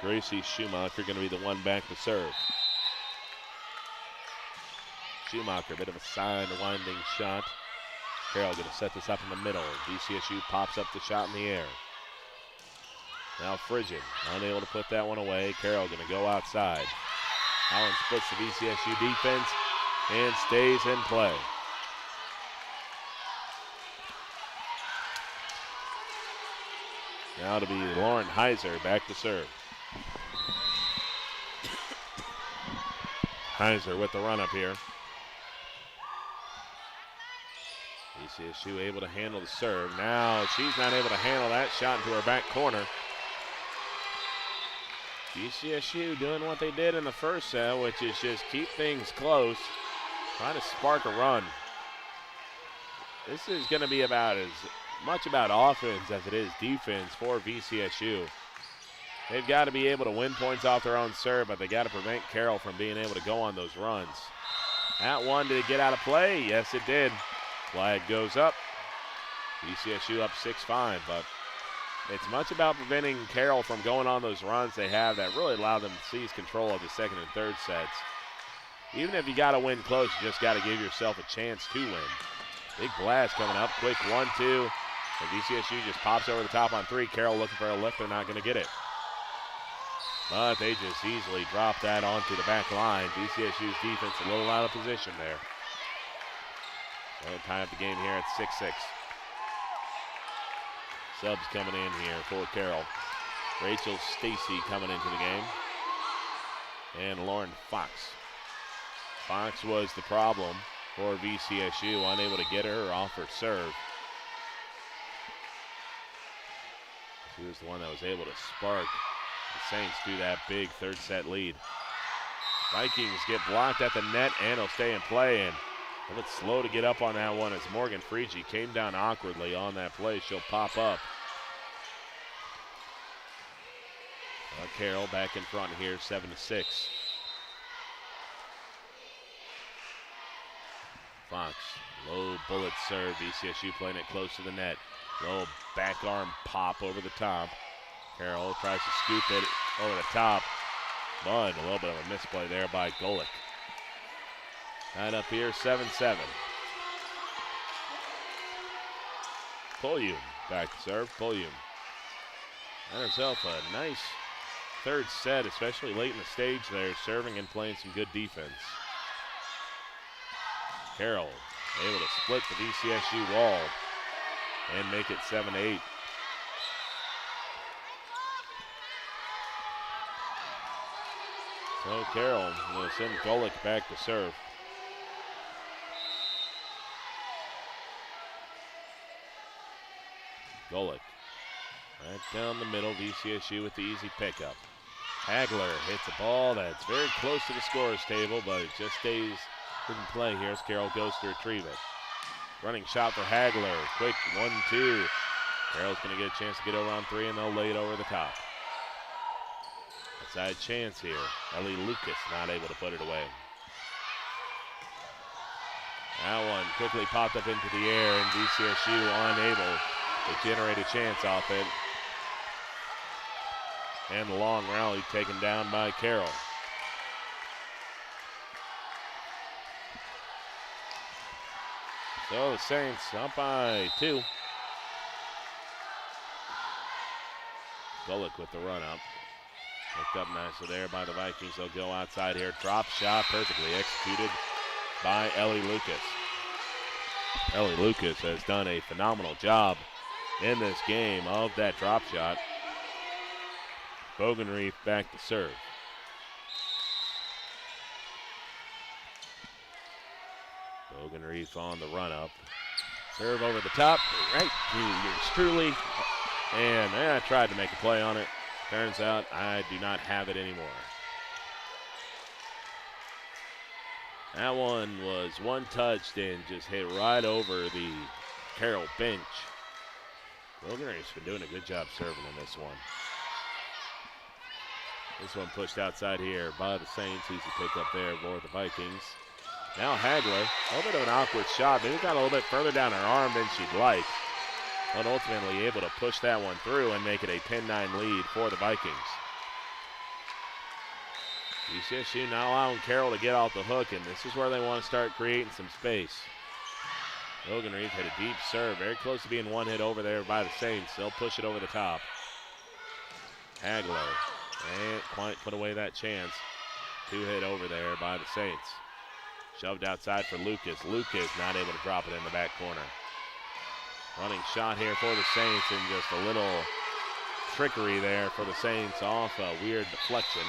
Gracie Schumacher going to be the one back to serve. Schumacher, a bit of a side winding shot. Carroll going to set this up in the middle. VCSU pops up the shot in the air. Now Frigin unable to put that one away. Carroll going to go outside. Allen splits the VCSU defense and stays in play. Now to be Lauren Heiser back to serve. Heiser with the run up here. VCSU able to handle the serve. Now she's not able to handle that shot into her back corner. VCSU doing what they did in the first set, which is just keep things close, trying to spark a run. This is going to be about as much about offense as it is defense for VCSU. They've got to be able to win points off their own serve, but they got to prevent Carroll from being able to go on those runs. That one, did it get out of play? Yes, it did. Flag goes up. VCSU up 6-5, but it's much about preventing Carroll from going on those runs they have that really allow them to seize control of the second and third sets. Even if you got to win close, you just got to give yourself a chance to win. Big blast coming up. Quick 1-2. And VCSU just pops over the top on 3. Carroll looking for a lift. They're not going to get it. But they just easily drop that onto the back line. VCSU's defense a little out of position there. So tie up the game here at 6-6. Subs coming in here for Carroll. Rachel Stacy coming into the game. And Lauren Fox. Fox was the problem for VCSU, unable to get her off her serve. She was the one that was able to spark the Saints to that big third set lead. Vikings get blocked at the net and will stay in play, and a bit slow to get up on that one as Morgan Freegee came down awkwardly on that play. She'll pop up. Carroll back in front here, 7-6. Fox, low bullet serve. VCSU playing it close to the net. Low back arm pop over the top. Carroll tries to scoop it over the top. But a little bit of a misplay there by Golick. Tied up here, 7-7. Pulliam back to serve. Pulliam got herself a nice third set, especially late in the stage there, serving and playing some good defense. Carroll able to split the VCSU wall and make it 7-8. So Carroll will send Golick back to serve. Golick right down the middle. VCSU with the easy pickup. Hagler hits a ball that's very close to the scorer's table, but it just stays in play here as Carroll goes to retrieve it. Running shot for Hagler. Quick 1-2. Carroll's going to get a chance to get over on 3, and they'll lay it over the top. Outside chance here. Ellie Lucas not able to put it away. That one quickly popped up into the air, and VCSU unable to generate a chance off it. And the long rally taken down by Carroll. So the Saints up by 2. Bullock with the run up. Picked up nicely there by the Vikings. They'll go outside here. Drop shot perfectly executed by Ellie Lucas. Ellie Lucas has done a phenomenal job in this game of that drop shot. Bogenreef back to serve. Bogenreef on the run up. Serve over the top, right to yours truly. And I tried to make a play on it. Turns out I do not have it anymore. That one was one-touched and just hit right over the Carroll bench. Bogenreef's been doing a good job serving in this one. This one pushed outside here by the Saints. Easy pick up there for the Vikings. Now Hagler, a little bit of an awkward shot. Maybe got a little bit further down her arm than she'd like. But ultimately able to push that one through and make it a 10-9 lead for the Vikings. VCSU not allowing Carroll to get off the hook, and this is where they want to start creating some space. Bogenreef had a deep serve, very close to being one hit over there by the Saints. They'll push it over the top. Hagler can't quite put away that chance. 2-hit over there by the Saints. Shoved outside for Lucas. Lucas not able to drop it in the back corner. Running shot here for the Saints, and just a little trickery there for the Saints off a weird deflection.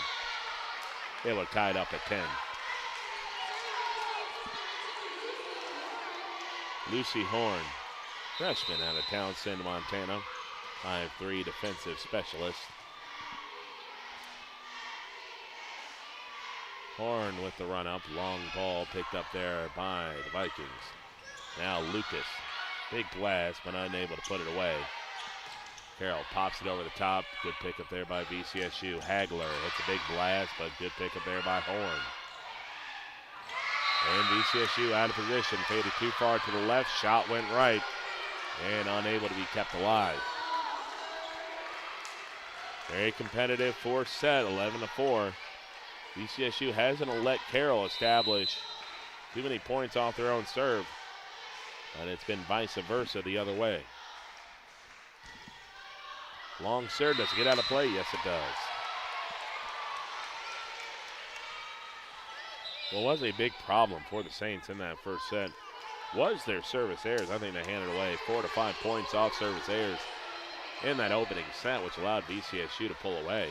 Able to tie it up at 10. Lucy Horn, freshman out of Townsend, Montana. 5'3" defensive specialist. Horn with the run up. Long ball picked up there by the Vikings. Now Lucas. Big blast, but unable to put it away. Carroll pops it over the top. Good pick up there by VCSU. Hagler hits a big blast, but good pick up there by Horn. And VCSU out of position. Faded too far to the left. Shot went right. And unable to be kept alive. Very competitive fourth set, 11-4. VCSU hasn't let Carroll establish too many points off their own serve. But it's been vice versa the other way. Long serve, does it get out of play? Yes, it does. What was a big problem for the Saints in that first set was their service errors. I think they handed away 4 to 5 points off service errors in that opening set, which allowed VCSU to pull away.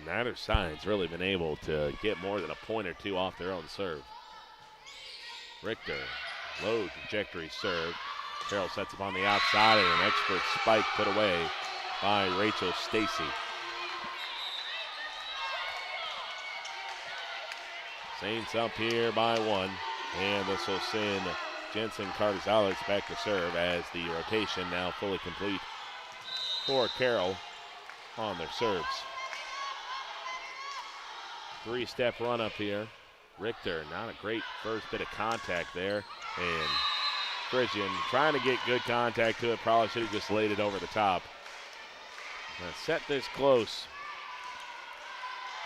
Neither side's really been able to get more than a point or two off their own serve. Richter, low trajectory serve. Carroll sets up on the outside, and an expert spike put away by Rachel Stacy. Saints up here by 1, and this will send Jensen Cartazales back to serve as the rotation now fully complete for Carroll on their serves. 3-step run up here. Richter, not a great first bit of contact there. And Frisian trying to get good contact to it. Probably should have just laid it over the top. Now set this close.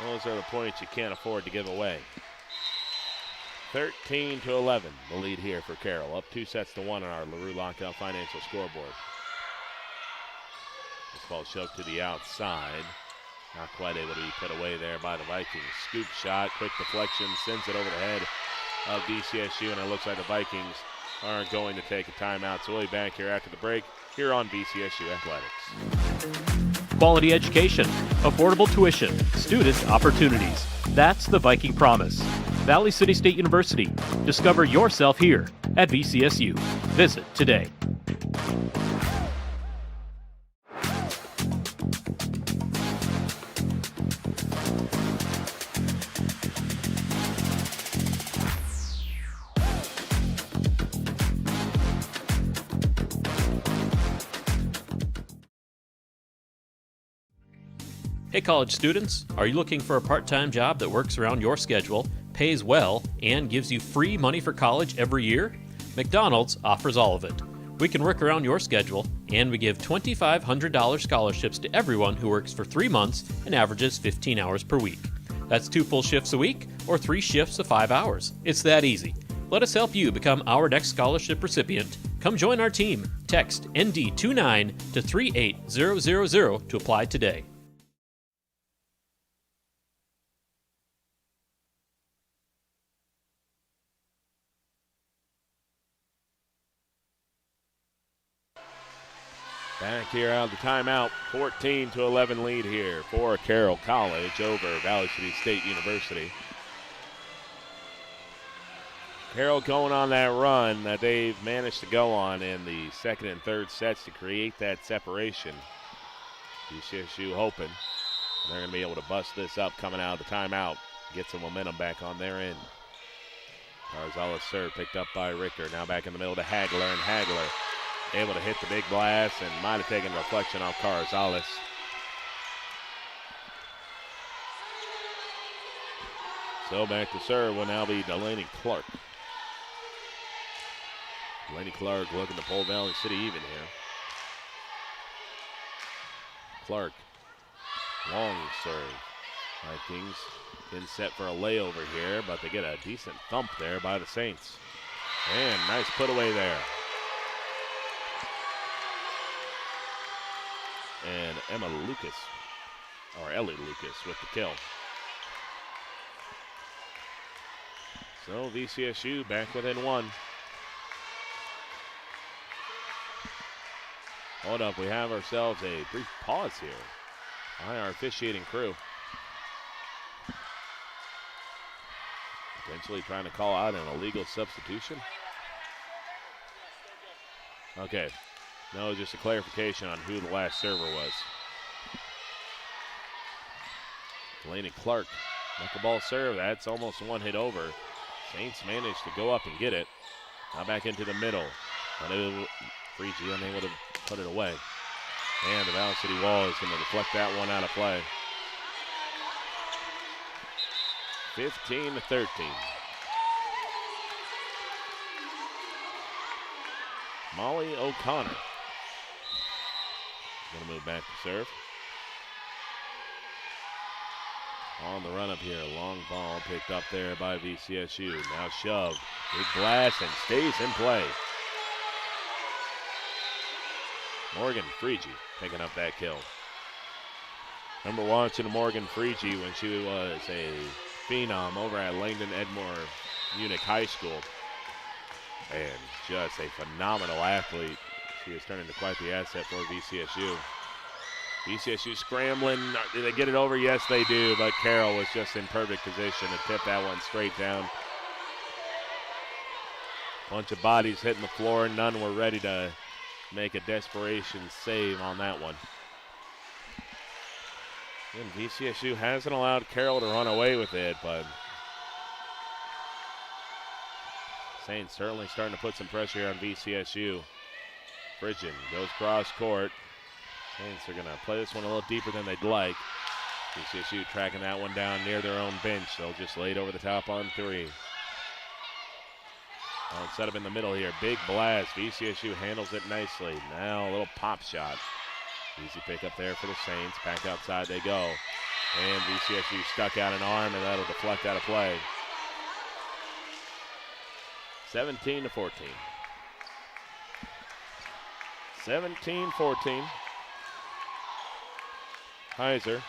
Those are the points you can't afford to give away. 13-11, the lead here for Carroll. Up 2-1 on our LaRue Lockout Financial scoreboard. This ball shoved to the outside. Not quite able to be put away there by the Vikings. Scoop shot, quick deflection, sends it over the head of VCSU, and it looks like the Vikings aren't going to take a timeout. So we'll be back here after the break here on VCSU Athletics. Quality education, affordable tuition, student opportunities. That's the Viking promise. Valley City State University. Discover yourself here at VCSU. Visit today. Hey college students, are you looking for a part-time job that works around your schedule, pays well, and gives you free money for college every year? McDonald's offers all of it. We can work around your schedule, and we give $2,500 scholarships to everyone who works for 3 months and averages 15 hours per week. That's 2 full shifts a week or 3 shifts of 5 hours. It's that easy. Let us help you become our next scholarship recipient. Come join our team. Text ND29 to 38000 to apply today. Back here out of the timeout, 14-11 lead here for Carroll College over Valley City State University. Carroll going on that run that they've managed to go on in the second and third sets to create that separation. VCSU hoping they're going to be able to bust this up coming out of the timeout, get some momentum back on their end. Carzales serve picked up by Richter. Now back in the middle to Hagler, and Hagler able to hit the big blast and might have taken a reflection off Carzales. So back to serve will now be Delaney Clark. Delaney Clark looking to pull Valley City even here. Clark, long serve. Vikings in set for a layover here, but they get a decent thump there by the Saints. And nice put away there. And Ellie Lucas with the kill. So VCSU back within 1. Hold up, we have ourselves a brief pause here by our officiating crew. Potentially trying to call out an illegal substitution. Okay. No, just a clarification on who the last server was. Delaney Clark, knuckleball serve. That's almost one hit over. Saints managed to go up and get it. Now back into the middle. Freegee unable to put it away. And the Valley City Wall is going to deflect that one out of play. 15-13. Molly O'Connor going to move back to serve. On the run up here, long ball picked up there by VCSU. Now shoved, big blast, and stays in play. Morgan Freegee picking up that kill. Remember watching Morgan Freegee when she was a phenom over at Langdon Edmore Munich High School. And just a phenomenal athlete. She has turned into quite the asset for VCSU. VCSU scrambling. Did they get it over? Yes, they do. But Carroll was just in perfect position to tip that one straight down. Bunch of bodies hitting the floor. None were ready to make a desperation save on that one. And VCSU hasn't allowed Carroll to run away with it, but Saints certainly starting to put some pressure on VCSU. Bridgen goes cross court. Saints are going to play this one a little deeper than they'd like. VCSU tracking that one down near their own bench. They'll just lay it over the top on 3. Set up in the middle here. Big blast. VCSU handles it nicely. Now a little pop shot. Easy pick up there for the Saints. Back outside they go. And VCSU stuck out an arm, and that'll deflect out of play. 17-14. 17-14. Heiser.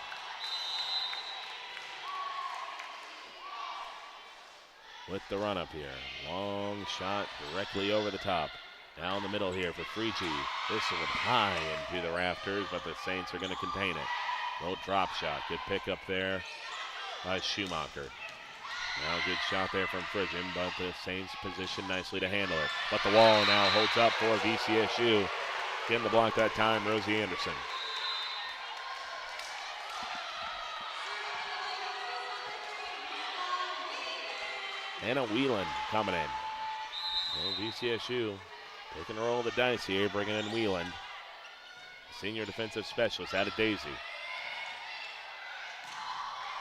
With the run up here. Long shot directly over the top. Now in the middle here for Freegee. This one high into the rafters, but the Saints are going to contain it. Low drop shot. Good pick up there by Schumacher. Now a good shot there from Bridgen, but the Saints position nicely to handle it. But the wall now holds up for VCSU. Getting the block that time, Rosie Anderson. Anna Whelan coming in. So VCSU taking a roll of the dice here, bringing in Whelan. Senior defensive specialist out of Daisy.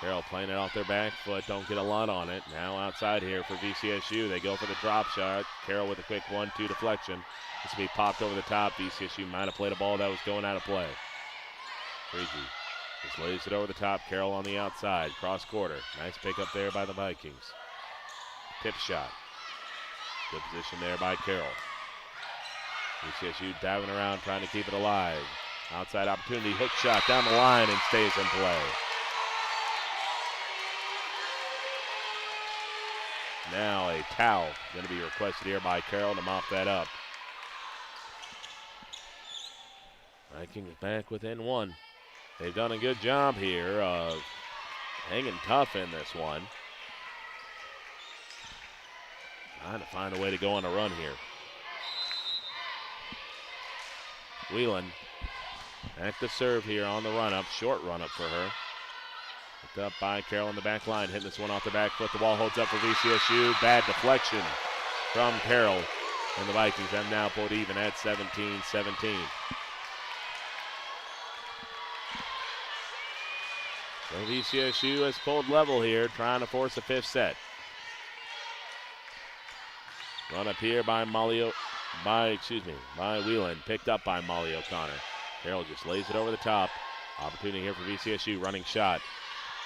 Carroll playing it off their back foot. Don't get a lot on it. Now outside here for VCSU. They go for the drop shot. Carroll with a quick 1-2 deflection. This will be popped over the top. VCSU might have played a ball that was going out of play. Freegee just lays it over the top. Carroll on the outside. Cross quarter. Nice pick up there by the Vikings. Tip shot. Good position there by Carroll. VCSU diving around trying to keep it alive. Outside opportunity. Hook shot down the line and stays in play. Now a towel going to be requested here by Carroll to mop that up. Vikings back within one. They've done a good job here of hanging tough in this one. Trying to find a way to go on a run here. Whelan back to serve here on the run-up. Short run-up for her. Picked up by Carroll in the back line. Hitting this one off the back foot. The wall holds up for VCSU. Bad deflection from Carroll. And the Vikings have now pulled even at 17-17. So VCSU has pulled level here, trying to force a fifth set. Run up here by Whelan. Picked up by Molly O'Connor. Carroll just lays it over the top. Opportunity here for VCSU. Running shot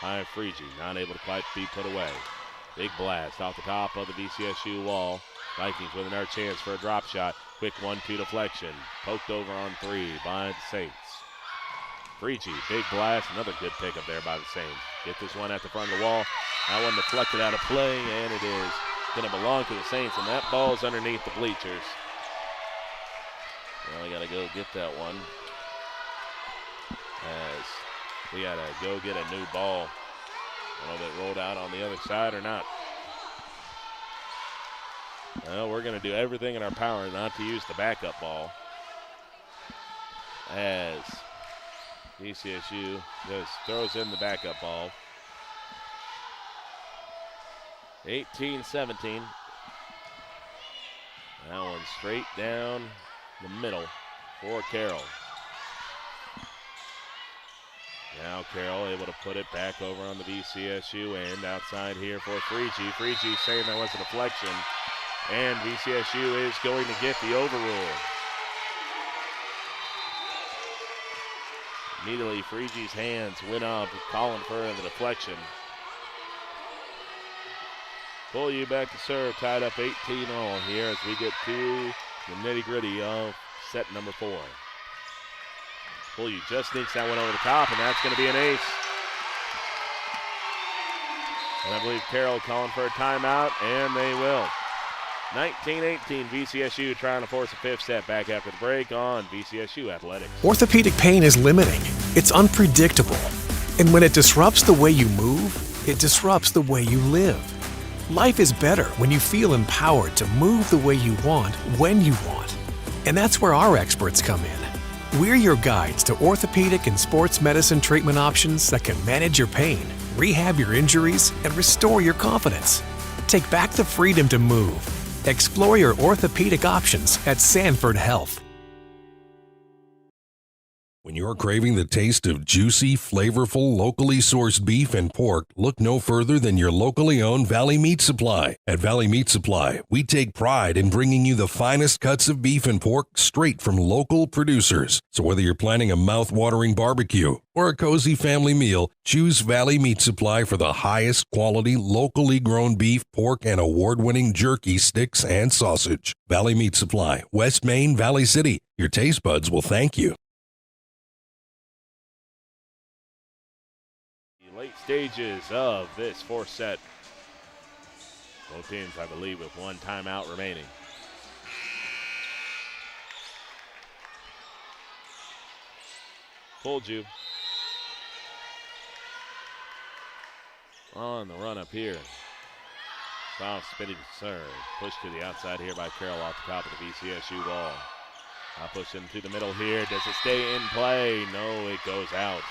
by Freegee. Not able to quite be put away. Big blast off the top of the VCSU wall. Vikings with another chance for a drop shot. Quick 1-2 deflection. Poked over on three by the Saints. Freegee, big blast. Another good pick up there by the Saints. Get this one at the front of the wall. That one deflected out of play, and it is going to belong to the Saints, and that ball's underneath the bleachers. Well, we got to go get that one. As we got to go get a new ball. I don't know if it rolled out on the other side or not. Well, we're going to do everything in our power not to use the backup ball. As VCSU just throws in the backup ball. 18-17. That one straight down the middle for Carroll. Now Carroll able to put it back over on the VCSU end. Outside here for Freegee. Freegee saying that was a deflection. And VCSU is going to get the overrule. Immediately Freegee's hands went up, calling for the deflection. Pull you back to serve, tied up 18-all here as we get to the nitty-gritty of set number 4. Pull you just sneaks that one over the top, and that's going to be an ace. And I believe Carroll calling for a timeout, and they will. 19-18, VCSU trying to force a fifth set back after the break on VCSU Athletics. Orthopedic pain is limiting. It's unpredictable. And when it disrupts the way you move, it disrupts the way you live. Life is better when you feel empowered to move the way you want, when you want. And that's where our experts come in. We're your guides to orthopedic and sports medicine treatment options that can manage your pain, rehab your injuries, and restore your confidence. Take back the freedom to move. Explore your orthopedic options at Sanford Health. When you're craving the taste of juicy, flavorful, locally sourced beef and pork, look no further than your locally owned Valley Meat Supply. At Valley Meat Supply, we take pride in bringing you the finest cuts of beef and pork straight from local producers. So whether you're planning a mouth-watering barbecue or a cozy family meal, choose Valley Meat Supply for the highest quality, locally grown beef, pork, and award-winning jerky, sticks, and sausage. Valley Meat Supply, West Main, Valley City. Your taste buds will thank you. Late stages of this fourth set. Both teams, I believe, with one timeout remaining. Pulled you on the run up here. Soft spinning serve. Pushed to the outside here by Carroll off the top of the VCSU ball. Now push into the middle here. Does it stay in play? No, it goes out.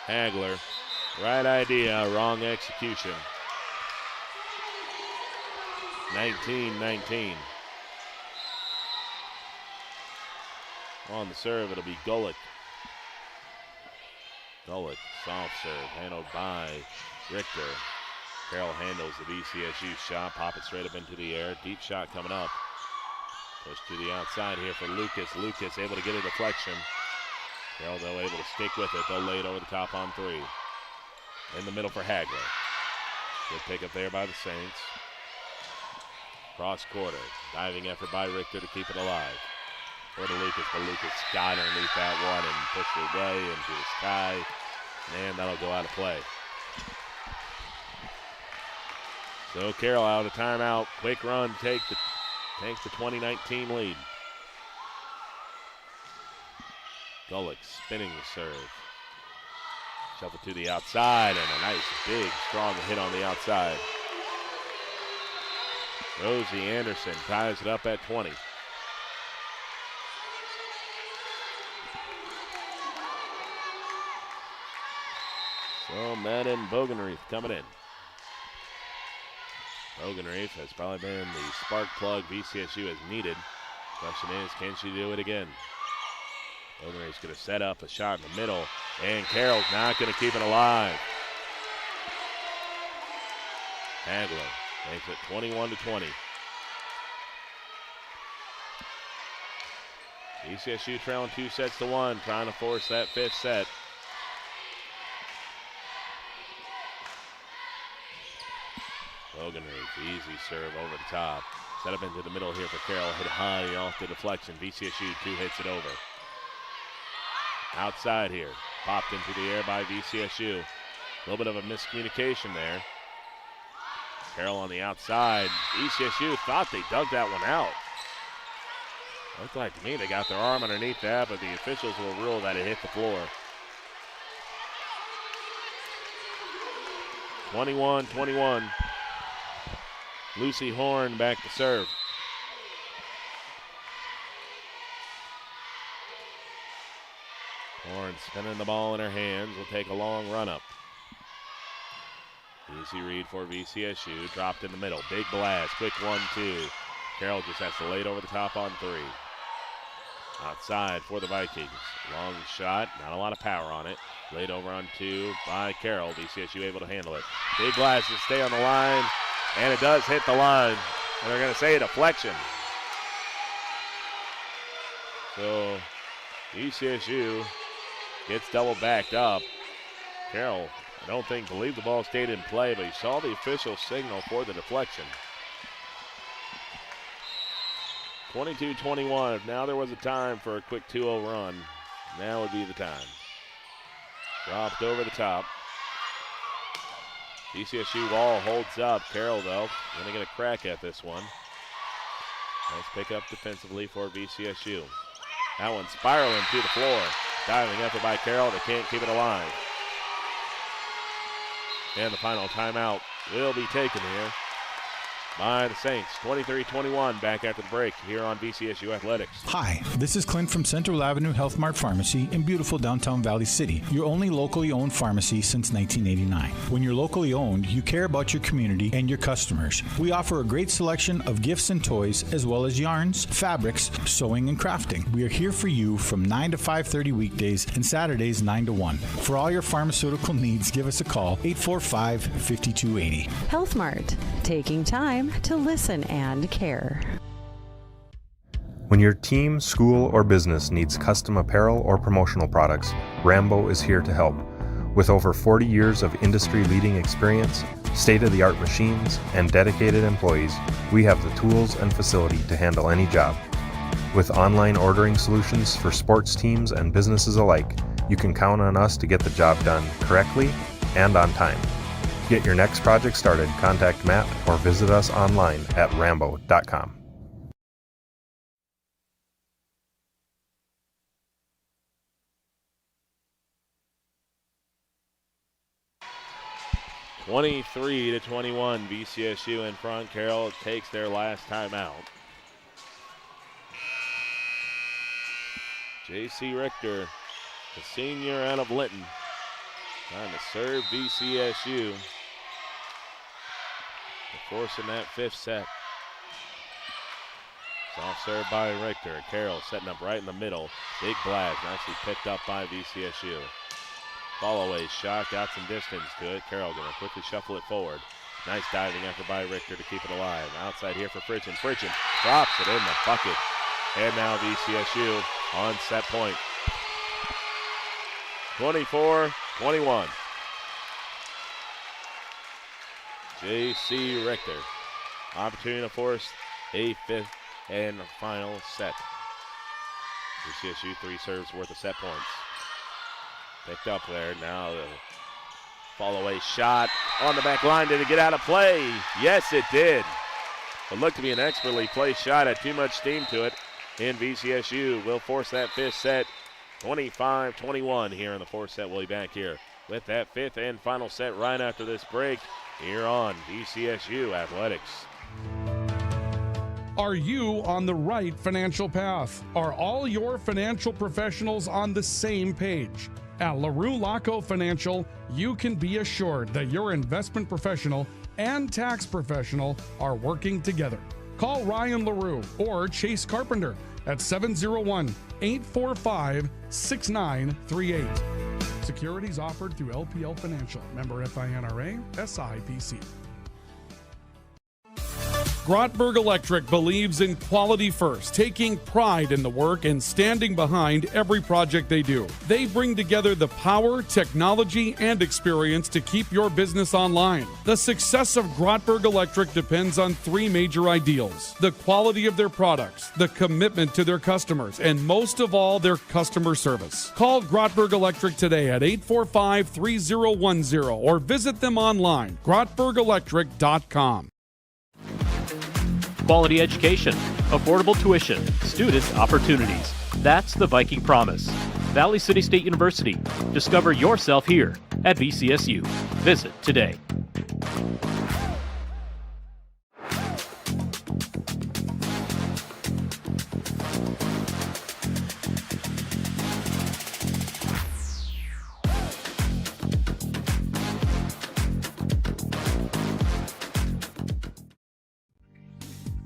Hagler, right idea, wrong execution. 19-19. On the serve, it'll be Golick. Golick, soft serve, handled by Richter. Carroll handles the VCSU shot, pop it straight up into the air. Deep shot coming up. Push to the outside here for Lucas. Lucas able to get a deflection. Carroll, though, able to stick with it. They'll lay it over the top on three. In the middle for Hagler. Good pick up there by the Saints. Cross quarter. Diving effort by Richter to keep it alive. For to Lucas, but Lucas got underneath that one and pushed it way into the sky. And that'll go out of play. So Carroll out of timeout. Quick run takes the 2019 lead. Golick spinning the serve. Shuffle to the outside and a nice big strong hit on the outside. Rosie Anderson ties it up at 20. So Madden Bogenreath coming in. Bogenreath has probably been the spark plug VCSU has needed. Question is, can she do it again? Bogenreath's going to set up a shot in the middle, and Carroll's not going to keep it alive. Hagler makes it 21-20. VCSU trailing 2-1, trying to force that fifth set. Bogenreath, easy serve over the top. Set up into the middle here for Carroll. Hit high off the deflection. VCSU 2 hits it over. Outside here. Popped into the air by VCSU. A little bit of a miscommunication there. Carroll on the outside. VCSU thought they dug that one out. Looked like to me they got their arm underneath that, but the officials will rule that it hit the floor. 21-21. Lucy Horn back to serve. Horn spinning the ball in her hands. Will take a long run up. Easy read for VCSU. Dropped in the middle. Big blast. Quick 1-2. Carroll just has to lay it over the top on three. Outside for the Vikings. Long shot. Not a lot of power on it. Laid over on two by Carroll. VCSU able to handle it. Big blast to stay on the line. And it does hit the line. And they're going to say a deflection. So VCSU gets double backed up. Carroll, I don't believe the ball stayed in play, but he saw the official signal for the deflection. 22-21. If now there was a time for a quick 2-0 run, now would be the time. Dropped over the top. VCSU wall holds up. Carroll, though, going to get a crack at this one. Nice pick up defensively for VCSU. That one spiraling to the floor. Diving effort by Carroll. They can't keep it alive. And the final timeout will be taken here by the Saints. 23-21 back after the break here on VCSU Athletics. Hi, this is Clint from Central Avenue Health Mart Pharmacy in beautiful downtown Valley City, your only locally owned pharmacy since 1989. When you're locally owned, you care about your community and your customers. We offer a great selection of gifts and toys, as well as yarns, fabrics, sewing, and crafting. We are here for you from 9 to 5:30 weekdays and Saturdays 9 to 1. For all your pharmaceutical needs, give us a call, 845-5280. Health Mart, taking time to listen and care. When your team, school, or business needs custom apparel or promotional products, Rambo is here to help. With over 40 years of industry-leading experience, state-of-the-art machines, and dedicated employees, we have the tools and facility to handle any job. With online ordering solutions for sports teams and businesses alike, you can count on us to get the job done correctly and on time. Get your next project started, contact Matt or visit us online at rambo.com. (23-21), VCSU in front. Carroll takes their last timeout. J.C. Richter, the senior out of Linton, trying to serve VCSU. Forcing that fifth set. Soft serve by Richter. Carroll setting up right in the middle. Big blast, nicely picked up by VCSU. Follow-away shot, got some distance to it. Carroll going to quickly shuffle it forward. Nice diving effort by Richter to keep it alive. Outside here for Fridgen. Fridgen drops it in the bucket. And now VCSU on set point. 24-21. J.C. Richter. Opportunity to force a fifth and final set. VCSU 3 serves worth of set points. Picked up there. Now the follow-away shot on the back line. Did it get out of play? Yes, it did. It looked to be an expertly placed shot. Had too much steam to it. And VCSU will force that fifth set. 25-21 here in the fourth set. We'll be back here with that fifth and final set right after this break here on VCSU Athletics. Are you on the right financial path? Are all your financial professionals on the same page? At LaRue Laco Financial, you can be assured that your investment professional and tax professional are working together. Call Ryan LaRue or Chase Carpenter at 701-845-6938. Securities offered through LPL Financial. Member FINRA, SIPC. Grotberg Electric believes in quality first, taking pride in the work and standing behind every project they do. They bring together the power, technology, and experience to keep your business online. The success of Grotberg Electric depends on three major ideals: the quality of their products, the commitment to their customers, and most of all, their customer service. Call Grotberg Electric today at 845-3010 or visit them online, grotbergelectric.com. Quality education, affordable tuition, student opportunities. That's the Viking promise. Valley City State University. Discover yourself here at VCSU. Visit today.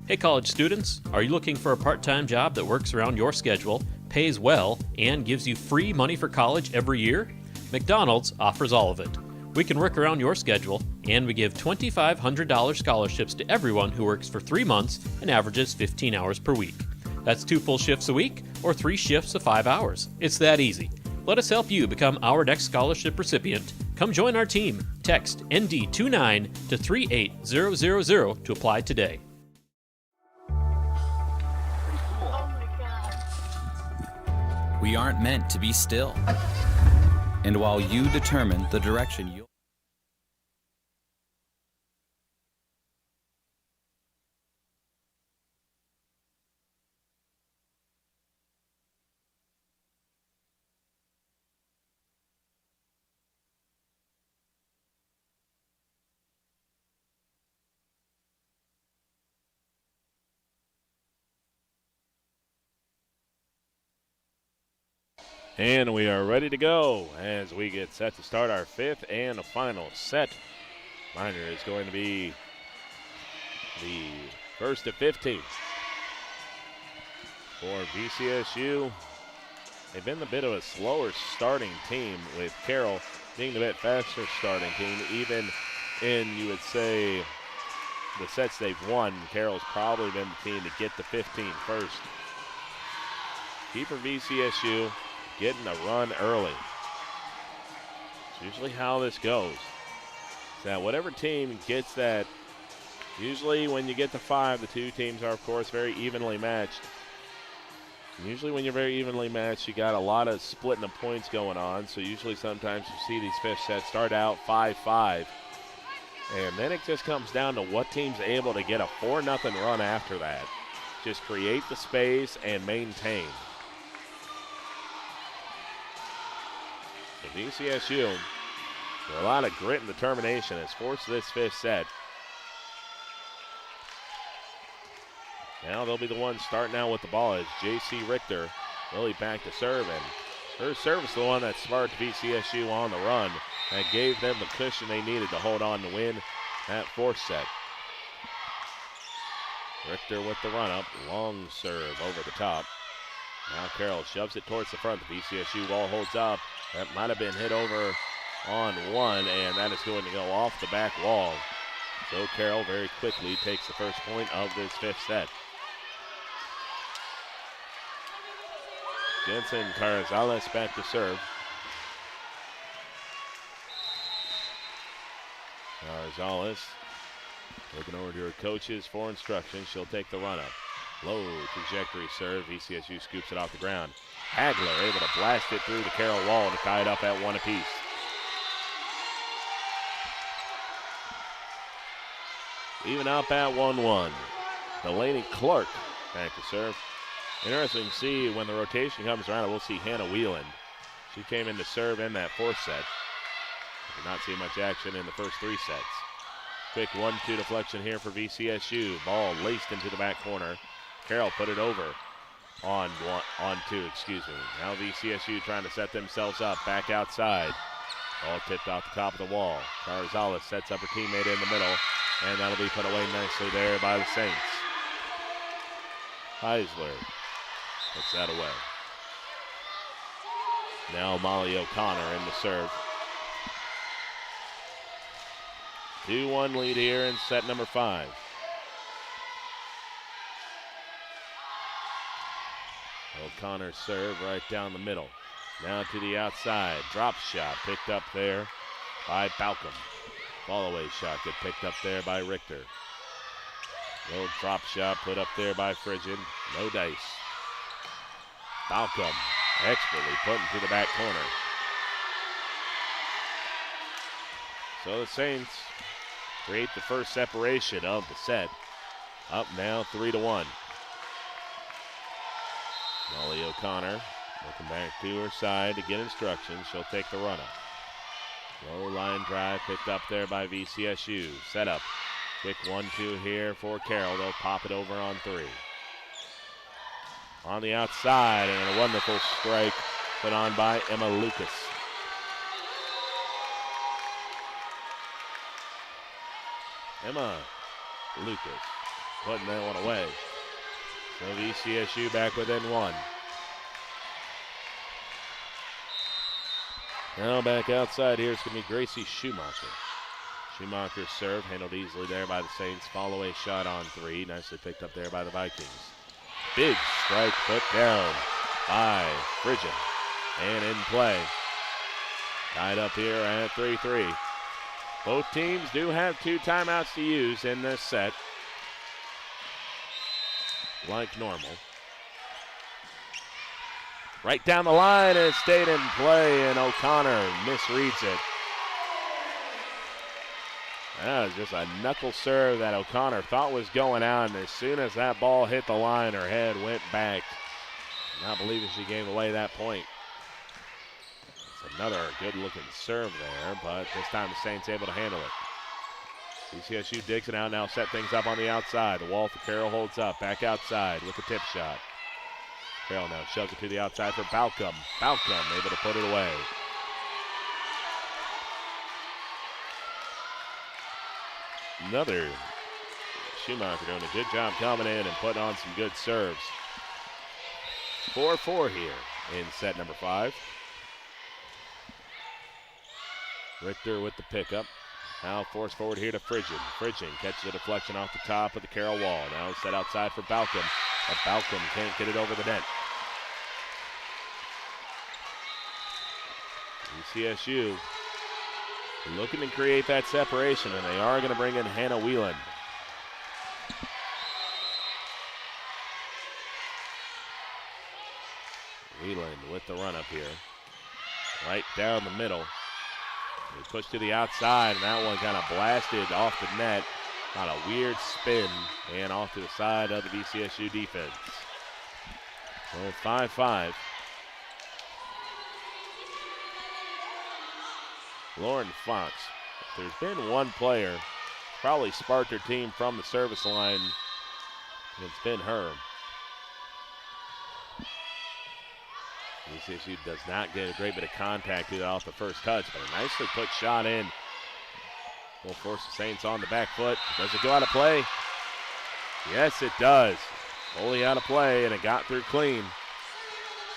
Hey college students, are you looking for a part-time job that works around your schedule, pays well, and gives you free money for college every year? McDonald's offers all of it. We can work around your schedule, and we give $2,500 scholarships to everyone who works for 3 months and averages 15 hours per week. That's 2 full shifts a week or 3 shifts of 5 hours. It's that easy. Let us help you become our next scholarship recipient. Come join our team. Text ND29 to 38000 to apply today. We aren't meant to be still. And while you determine the direction you'll And we are ready to go as we get set to start our fifth and final set. Reminder is going to be the first of 15 for VCSU. They've been a bit of a slower starting team, with Carroll being the bit faster starting team. Even in, you would say, the sets they've won, Carroll's probably been the team to get to 15 first. Key for VCSU, getting a run early. It's usually how this goes. Now, whatever team gets that, usually when you get to 5, the two teams are, of course, very evenly matched. And usually when you're very evenly matched, you got a lot of splitting of points going on. So usually sometimes you see these fifth sets start out 5-5. And then it just comes down to what team's able to get a 4-0 run after that. Just create the space and maintain. VCSU, with a lot of grit and determination, has forced this fifth set. Now they'll be the ones starting out with the ball as J.C. Richter really back to serve, and her service the one that sparked VCSU on the run and gave them the cushion they needed to hold on to win that fourth set. Richter with the run up, long serve over the top. Now Carroll shoves it towards the front. The VCSU wall holds up. That might have been hit over on one, and that is going to go off the back wall. So Carroll very quickly takes the first point of this fifth set. Jensen Carzales back to serve. Carzales looking over to her coaches for instructions. She'll take the run-up. Low trajectory serve. VCSU scoops it off the ground. Hagler able to blast it through the Carroll wall to tie it up at one apiece. Even up at 1-1. Delaney Clark back to serve. Interesting to see when the rotation comes around, we'll see Hannah Wheeland. She came in to serve in that fourth set. Did not see much action in the first three sets. Quick 1-2 deflection here for VCSU. Ball laced into the back corner. Carroll put it over on two. Now VCSU trying to set themselves up back outside. Ball tipped off the top of the wall. Carzales sets up her teammate in the middle, and that'll be put away nicely there by the Saints. Heisler puts that away. Now Molly O'Connor in the serve. 2-1 lead here in set number 5. O'Connor's serve right down the middle. Now to the outside. Drop shot picked up there by Balcom. Fall-away shot get picked up there by Richter. Little drop shot put up there by Frigid. No dice. Balcom expertly put into the back corner. So the Saints create the first separation of the set. Up now 3-1. Molly O'Connor looking back to her side to get instructions. She'll take the run-up. Low line drive picked up there by VCSU. Set up. Quick 1-2 here for Carroll. They'll pop it over on 3. On the outside, and a wonderful strike put on by Emma Lucas. Emma Lucas putting that one away. So VCSU back within 1. Now back outside here, it's going to be Gracie Schumacher. Schumacher's serve handled easily there by the Saints. Follow-away shot on 3. Nicely picked up there by the Vikings. Big strike put down by Frigid. And in play. Tied up here at 3-3. Both teams do have 2 timeouts to use in this set. Like normal. Right down the line, and it stayed in play, and O'Connor misreads it. That was just a knuckle serve that O'Connor thought was going out, and as soon as that ball hit the line, her head went back. Not believing she gave away that point. It's another good-looking serve there, but this time the Saints able to handle it. VCSU digs it out, now set things up on the outside. The wall for Carroll holds up, back outside with the tip shot. Carroll now shoves it to the outside for Balcom. Balcom able to put it away. Another Schumacher doing a good job coming in and putting on some good serves. 4-4 here in set number 5. Richter with the pickup. Now force forward here to Frigid. Frigid catches a deflection off the top of the Carroll wall. Now it's set outside for Balcom. But Balcom can't get it over the net. VCSU looking to create that separation, and they are going to bring in Hannah Wheeland. Wheeland with the run up here. Right down the middle. They push to the outside, and that one kind of blasted off the net on a weird spin and off to the side of the VCSU defense. So 5-5. Lauren Fox. If there's been one player probably sparked her team from the service line, it's been her. VCSU does not get a great bit of contact either off the first touch, but a nicely put shot in. Will force the Saints on the back foot. Does it go out of play? Yes, it does. Fully out of play, and it got through clean.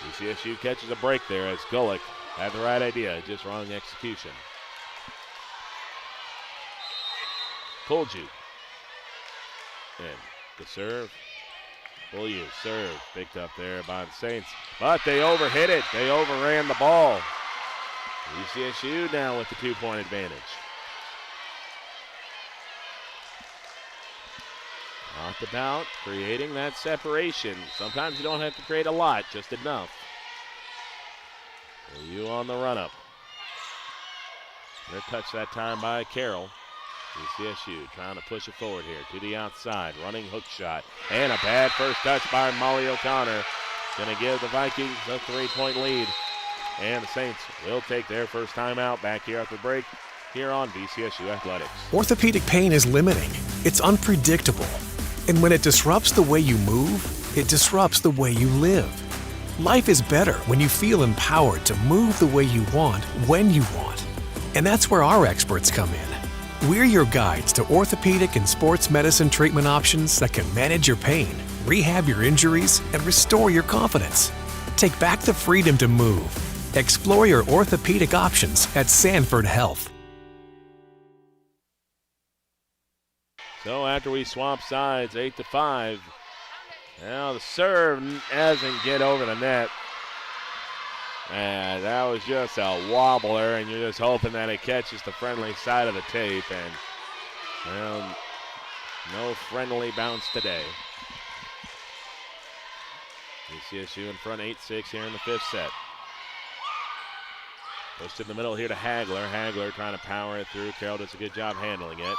VCSU catches a break there as Gulick had the right idea, just wrong execution. Kolju. And the serve. Full use. Serve picked up there by the Saints. But they overhit it. They overran the ball. VCSU now with the 2-point advantage. Talked about creating that separation. Sometimes you don't have to create a lot, just enough. You on the run-up. They're touched that time by Carroll. VCSU trying to push it forward here to the outside. Running hook shot. And a bad first touch by Molly O'Connor. Going to give the Vikings a 3-point lead. And the Saints will take their first time out back here after the break here on VCSU Athletics. Orthopedic pain is limiting. It's unpredictable. And when it disrupts the way you move, it disrupts the way you live. Life is better when you feel empowered to move the way you want, when you want. And that's where our experts come in. We're your guides to orthopedic and sports medicine treatment options that can manage your pain, rehab your injuries, and restore your confidence. Take back the freedom to move. Explore your orthopedic options at Sanford Health. So after we swap sides, 8-5, now the serve doesn't get over the net. And that was just a wobbler, and you're just hoping that it catches the friendly side of the tape. And, well, no friendly bounce today. VCSU in front 8-6 here in the fifth set. Pushed in the middle here to Hagler. Hagler trying to power it through. Carroll does a good job handling it.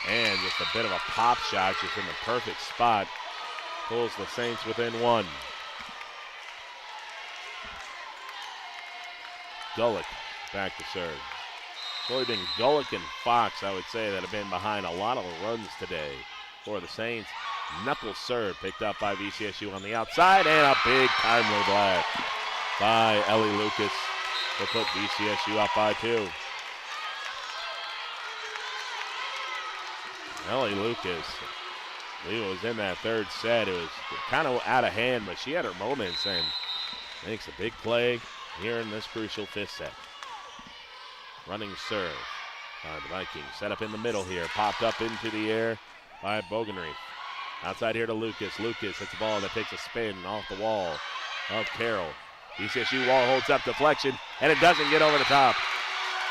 And just a bit of a pop shot just in the perfect spot. Pulls the Saints within one. Gulick back to serve. It's really been Gulick and Fox, I would say, that have been behind a lot of the runs today for the Saints. Knuckle serve picked up by VCSU on the outside, and a big timely block by Ellie Lucas to put VCSU up by 2. Ellie Lucas, I believe it was in that third set. It was kind of out of hand, but she had her moments and makes a big play here in this crucial fifth set. Running serve by the Vikings. Set up in the middle here. Popped up into the air by Bogenreef. Outside here to Lucas. Lucas hits the ball that takes a spin off the wall of Carroll. VCSU wall holds up deflection, and it doesn't get over the top.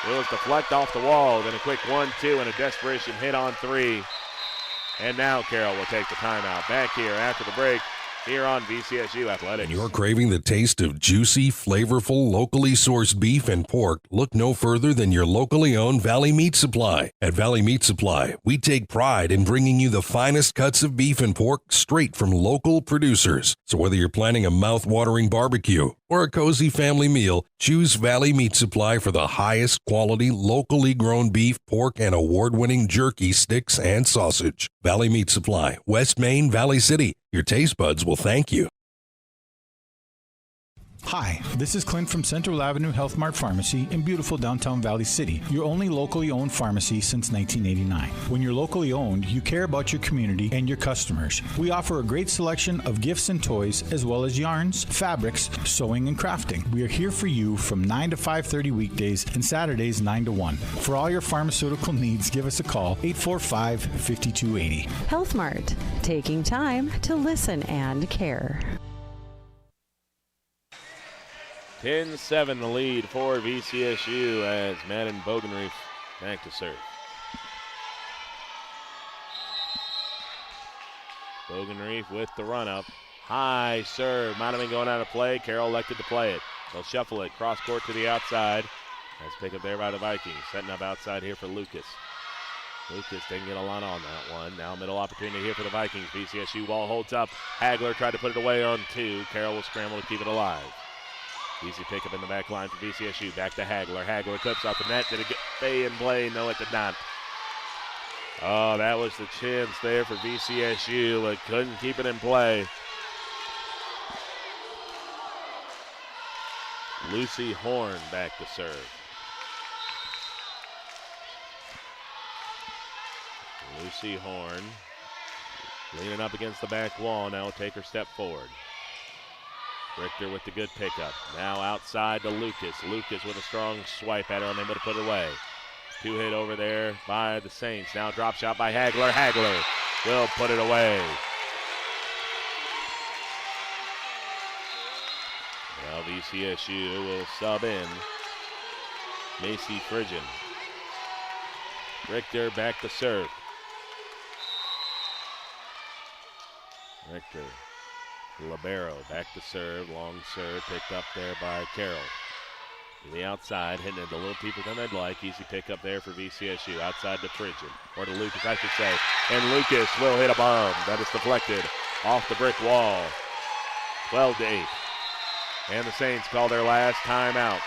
It was deflect off the wall, then a quick 1-2 and a desperation hit on 3. And now Carroll will take the timeout. Back here after the break here on VCSU Athletics. When you're craving the taste of juicy, flavorful, locally sourced beef and pork, look no further than your locally owned Valley Meat Supply. At Valley Meat Supply, we take pride in bringing you the finest cuts of beef and pork straight from local producers. So whether you're planning a mouth-watering barbecue or a cozy family meal, choose Valley Meat Supply for the highest quality, locally grown beef, pork, and award-winning jerky, sticks, and sausage. Valley Meat Supply, West Main, Valley City. Your taste buds will thank you. Hi, this is Clint from Central Avenue Health Mart Pharmacy in beautiful downtown Valley City, your only locally owned pharmacy since 1989. When you're locally owned, you care about your community and your customers. We offer a great selection of gifts and toys, as well as yarns, fabrics, sewing, and crafting. We are here for you from 9 to 5:30 weekdays and Saturdays 9 to 1. For all your pharmaceutical needs, give us a call, 845-5280. Health Mart, taking time to listen and care. 10-7 the lead for VCSU as Madden Bogenreef back to serve. Bogenreef with the run-up. High serve. Might have been going out of play. Carroll elected to play it. They'll shuffle it. Cross court to the outside. That's picked up there by the Vikings. Setting up outside here for Lucas. Lucas didn't get a lot on that one. Now middle opportunity here for the Vikings. VCSU ball holds up. Hagler tried to put it away on 2. Carroll will scramble to keep it alive. Easy pickup in the back line for VCSU. Back to Hagler. Hagler clips off the net. Did it stay in play? No, it did not. Oh, that was the chance there for VCSU, but couldn't keep it in play. Lucy Horn back to serve. Lucy Horn leaning up against the back wall. Now will take her step forward. Richter with the good pickup. Now outside to Lucas. Lucas with a strong swipe at her, unable to put it away. Two hit over there by the Saints. Now drop shot by Hagler. Hagler will put it away. Well, VCSU will sub in Macy Frigian. Richter back to serve. Richter. Libero back to serve. Long serve picked up there by Carroll. To the outside, hitting it a little deeper than they'd like. Easy pick up there for VCSU. Outside to Frigian. Or to Lucas, I should say. And Lucas will hit a bomb. That is deflected off the brick wall. 12-8. And the Saints call their last timeout.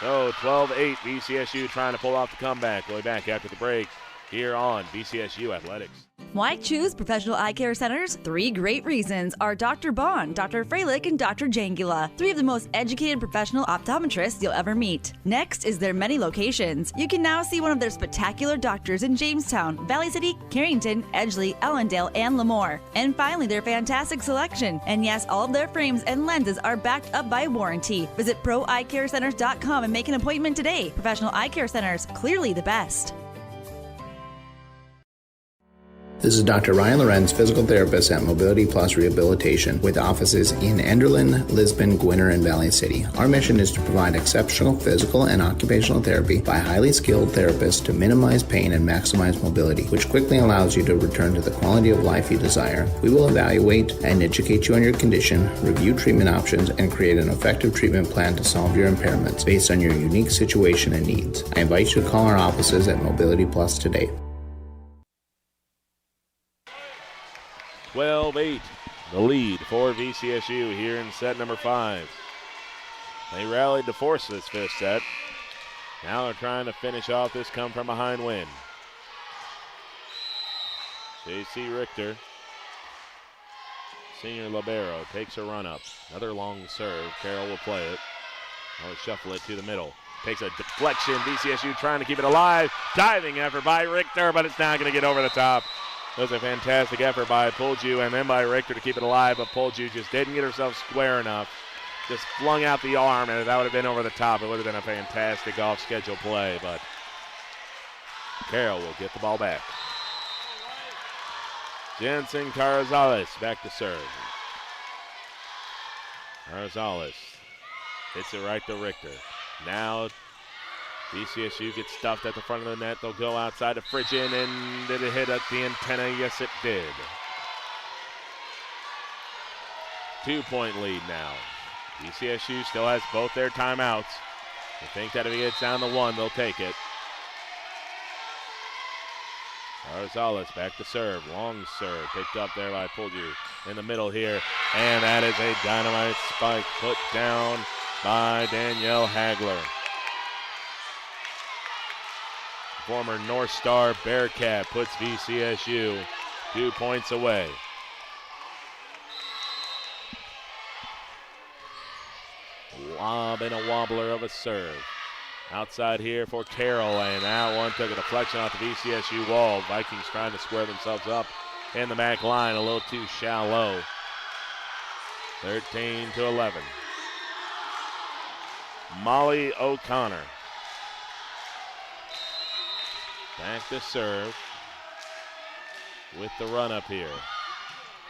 So 12-8, VCSU trying to pull off the comeback. We'll be back after the break here on VCSU Athletics. Why choose Professional Eye Care Centers? 3 great reasons are Dr. Bond, Dr. Freilich, and Dr. Jangula, 3 of the most educated professional optometrists you'll ever meet. Next is their many locations. You can now see one of their spectacular doctors in Jamestown, Valley City, Carrington, Edgeley, Ellendale, and Lemoore. And finally, their fantastic selection. And yes, all of their frames and lenses are backed up by warranty. Visit proeyecarecenters.com and make an appointment today. Professional Eye Care Centers, clearly the best. This is Dr. Ryan Lorenz, physical therapist at Mobility Plus Rehabilitation, with offices in Enderlin, Lisbon, Gwinner, and Valley City. Our mission is to provide exceptional physical and occupational therapy by highly skilled therapists to minimize pain and maximize mobility, which quickly allows you to return to the quality of life you desire. We will evaluate and educate you on your condition, review treatment options, and create an effective treatment plan to solve your impairments based on your unique situation and needs. I invite you to call our offices at Mobility Plus today. 12-8, the lead for VCSU here in set number 5. They rallied to force this 5th set. Now they're trying to finish off this come-from-behind win. J.C. Richter, senior libero, takes a run-up. Another long serve. Carroll will play it. I'll shuffle it to the middle. Takes a deflection. VCSU trying to keep it alive. Diving effort by Richter, but it's not going to get over the top. It was a fantastic effort by Polju and then by Richter to keep it alive, but Polju just didn't get herself square enough. Just flung out the arm, and if that would have been over the top, it would have been a fantastic off-schedule play, but Carroll will get the ball back. Jensen Carrizales back to serve. Carrizales hits it right to Richter. Now VCSU gets stuffed at the front of the net. They'll go outside to Frigian, and did it hit at the antenna? Yes, it did. 2-point lead now. VCSU still has both their timeouts. I think that if it gets down to 1, they'll take it. Carrizales back to serve. Long serve picked up there by Polju in the middle here. And that is a dynamite spike put down by Danielle Hagler. Former North Star Bearcat puts VCSU 2 points away. Lob and a wobbler of a serve. Outside here for Carroll, and that one took a deflection off the VCSU wall. Vikings trying to square themselves up in the back line, a little too shallow. 13-11. Molly O'Connor back to serve with the run up here.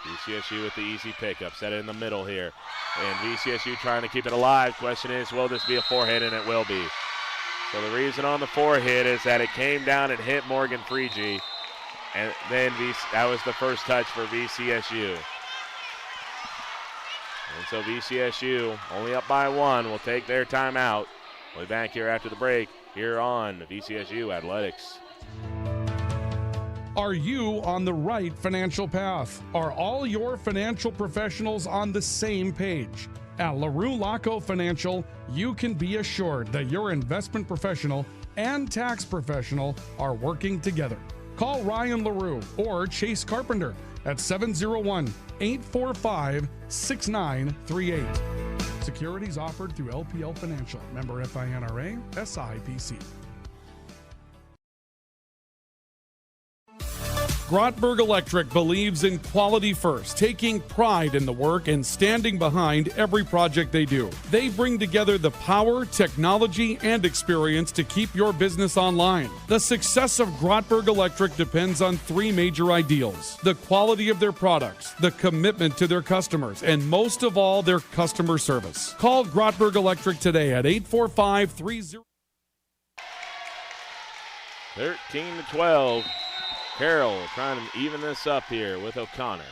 VCSU with the easy pickup, set it in the middle here. And VCSU trying to keep it alive. Question is, will this be a 4-hit? And it will be. So the reason on the 4-hit is that it came down and hit Morgan Freegee. And then that was the first touch for VCSU. And so VCSU, only up by 1, will take their timeout. We'll be back here after the break here on VCSU Athletics. Are you on the right financial path? Are all your financial professionals on the same page? At LaRue Laco Financial, you can be assured that your investment professional and tax professional are working together. Call Ryan LaRue or Chase Carpenter at 701-845-6938. Securities offered through LPL Financial. Member FINRA, SIPC. Grotberg Electric believes in quality first, taking pride in the work and standing behind every project they do. They bring together the power, technology, and experience to keep your business online. The success of Grotberg Electric depends on three major ideals: the quality of their products, the commitment to their customers, and most of all, their customer service. Call Grotberg Electric today at 845-30. 13-12. Carroll trying to even this up here with O'Connor.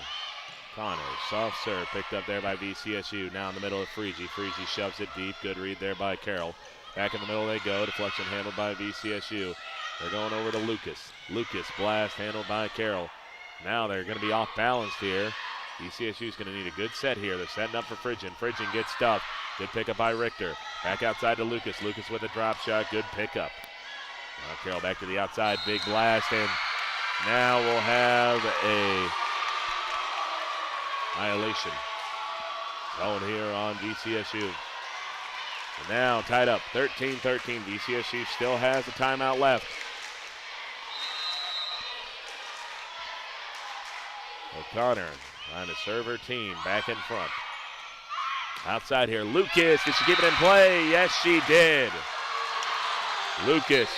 O'Connor, soft serve, picked up there by VCSU. Now in the middle of Freezy. Freezy shoves it deep. Good read there by Carroll. Back in the middle they go. Deflection handled by VCSU. They're going over to Lucas. Lucas, blast handled by Carroll. Now they're going to be off balance here. VCSU is going to need a good set here. They're setting up for Phrygian. Phrygian gets stuffed. Good pickup by Richter. Back outside to Lucas. Lucas with a drop shot. Good pickup. Now Carroll back to the outside. Big blast, and now we'll have a violation going here on VCSU. And now tied up 13-13. VCSU still has a timeout left. O'Connor trying to serve her team back in front. Outside here, Lucas, did she keep it in play? Yes, she did. Lucas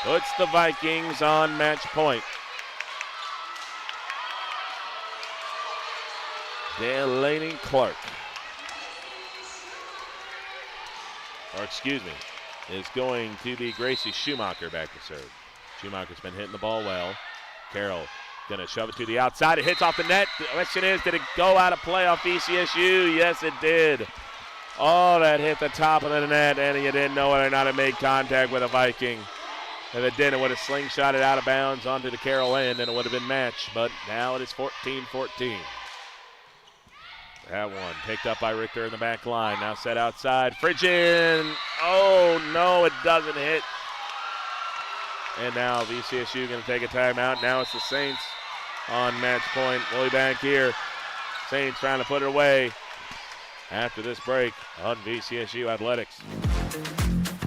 puts the Vikings on match point. Delaney Clark, is going to be Gracie Schumacher back to serve. Schumacher's been hitting the ball well. Carroll gonna shove it to the outside. It hits off the net. The question is, did it go out of play off VCSU? Yes, it did. Oh, that hit the top of the net, and you didn't know whether or not it made contact with a Viking. If it did, it would have slingshotted out of bounds onto the Carroll end, and it would have been matched. But now it is 14-14. That one picked up by Richter in the back line. Now set outside. Phrygian. Oh, no, it doesn't hit. And now VCSU going to take a timeout. Now it's the Saints on match point. We'll be back here. Saints trying to put it away after this break on VCSU Athletics.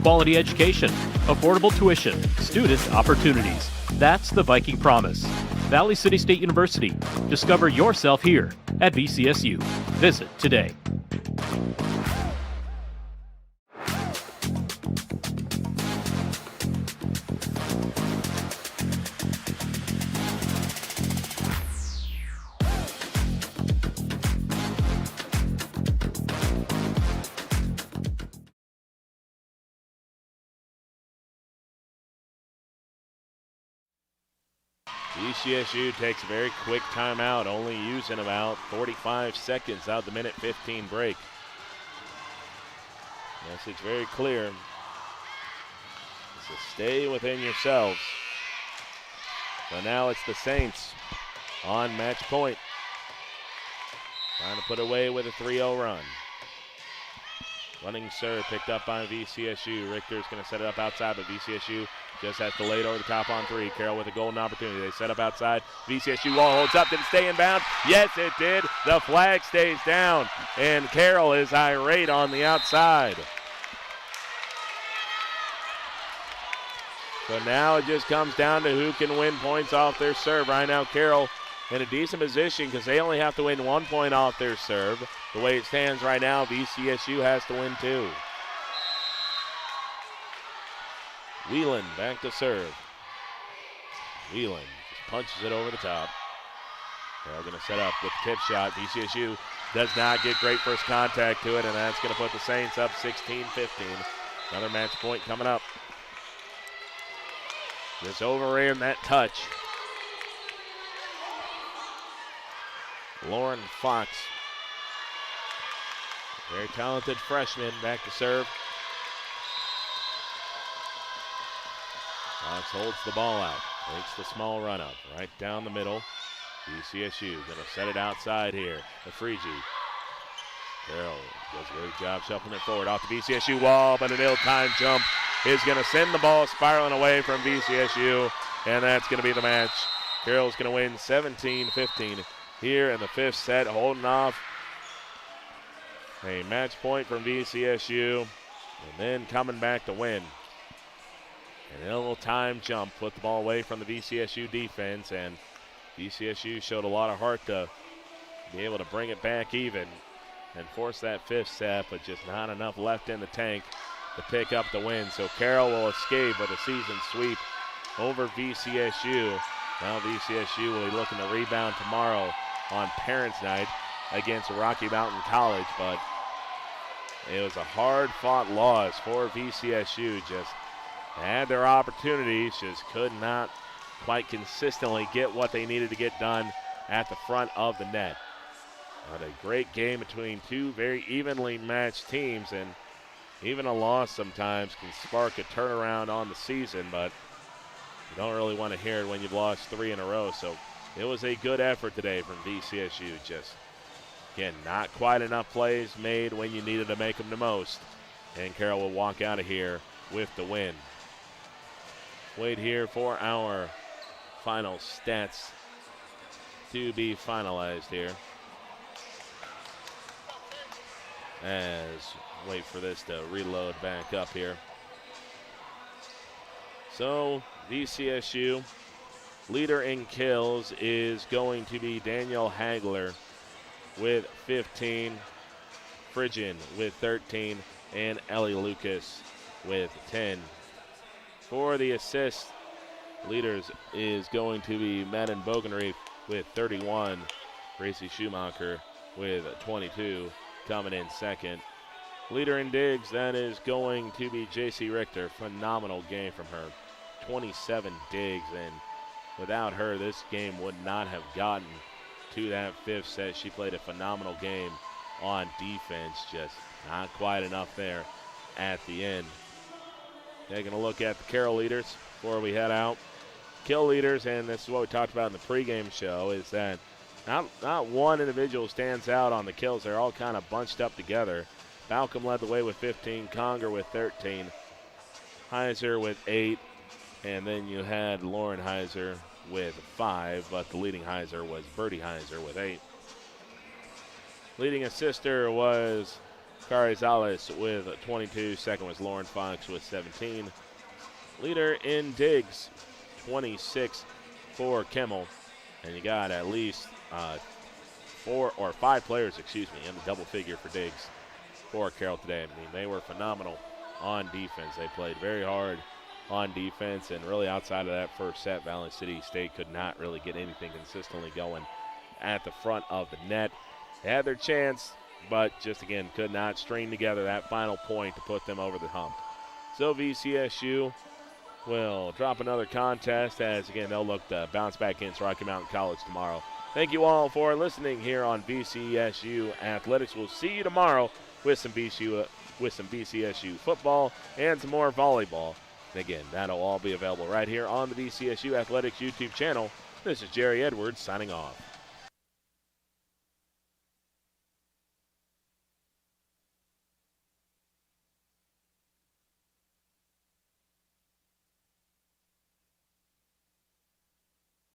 Quality education, affordable tuition, student opportunities. That's the Viking promise. Valley City State University. Discover yourself here at VCSU. Visit today. VCSU takes a very quick timeout, only using about 45 seconds out of the minute 15 break. Message very clear. So stay within yourselves. So now it's the Saints on match point. Trying to put away with a 3-0 run. Running serve picked up by VCSU. Richter's going to set it up outside, but VCSU just has to lay it over the top on three. Carroll with a golden opportunity. They set up outside. VCSU wall holds up. Did it stay in bounds? Yes, it did. The flag stays down, and Carroll is irate on the outside. So now it just comes down to who can win points off their serve. Right now, Carroll in a decent position because they only have to win 1 point off their serve. The way it stands right now, VCSU has to win 2. Whelan back to serve. Whelan just punches it over the top. They're going to set up with the tip shot. VCSU does not get great first contact to it, and that's going to put the Saints up 16-15. Another match point coming up. Just overran that touch. Lauren Fox, very talented freshman, back to serve. Fox holds the ball out, makes the small run up, right down the middle. VCSU going to set it outside here. The Freezy. Carroll does a great job shuffling it forward off the VCSU wall, but an ill-timed jump is going to send the ball spiraling away from VCSU, and that's going to be the match. Carroll's going to win 17-15 here in the 5th set, holding off a match point from VCSU, and then coming back to win. And a little time jump, put the ball away from the VCSU defense, and VCSU showed a lot of heart to be able to bring it back even and force that fifth set, but just not enough left in the tank to pick up the win. So Carroll will escape with a season sweep over VCSU. Now VCSU will be looking to rebound tomorrow on Parents' Night against Rocky Mountain College, but it was a hard-fought loss for VCSU. Just had their opportunities, just could not quite consistently get what they needed to get done at the front of the net. But a great game between two very evenly matched teams, and even a loss sometimes can spark a turnaround on the season, but you don't really want to hear it when you've lost 3 in a row. So it was a good effort today from VCSU. Just, again, not quite enough plays made when you needed to make them the most. And Carroll will walk out of here with the win. Wait here for our final stats to be finalized here. Wait for this to reload back up here. So VCSU leader in kills is going to be Danielle Hagler with 15, Phrygian with 13, and Ellie Lucas with 10. For the assist leaders is going to be Madden Bogenreef with 31, Gracie Schumacher with 22 coming in second. Leader in digs, that is going to be J.C. Richter. Phenomenal game from her. 27 digs, and without her, this game would not have gotten to that fifth set. She played a phenomenal game on defense, just not quite enough there at the end. Taking a look at the Carroll leaders before we head out. Kill leaders, and this is what we talked about in the pregame show, is that not one individual stands out on the kills. They're all kind of bunched up together. Malcolm led the way with 15, Conger with 13, Heiser with 8, and then you had Lauren Heiser with 5, but the leading Heiser was Birdie Heiser with 8. Leading assister was Kari Zales with 22. Second was Lauren Fox with 17. Leader in digs, 26 for Kimmel. And you got at least 4 or 5 players, in the double figure for digs for Carroll today. I mean, they were phenomenal on defense. They played very hard on defense, and really outside of that first set, Valley City State could not really get anything consistently going at the front of the net. They had their chance, but just, again, could not string together that final point to put them over the hump. So VCSU will drop another contest as, again, they'll look to bounce back against Rocky Mountain College tomorrow. Thank you all for listening here on VCSU Athletics. We'll see you tomorrow with some VCSU football and some more volleyball. And again, that'll all be available right here on the VCSU Athletics YouTube channel. This is Jerry Edwards signing off.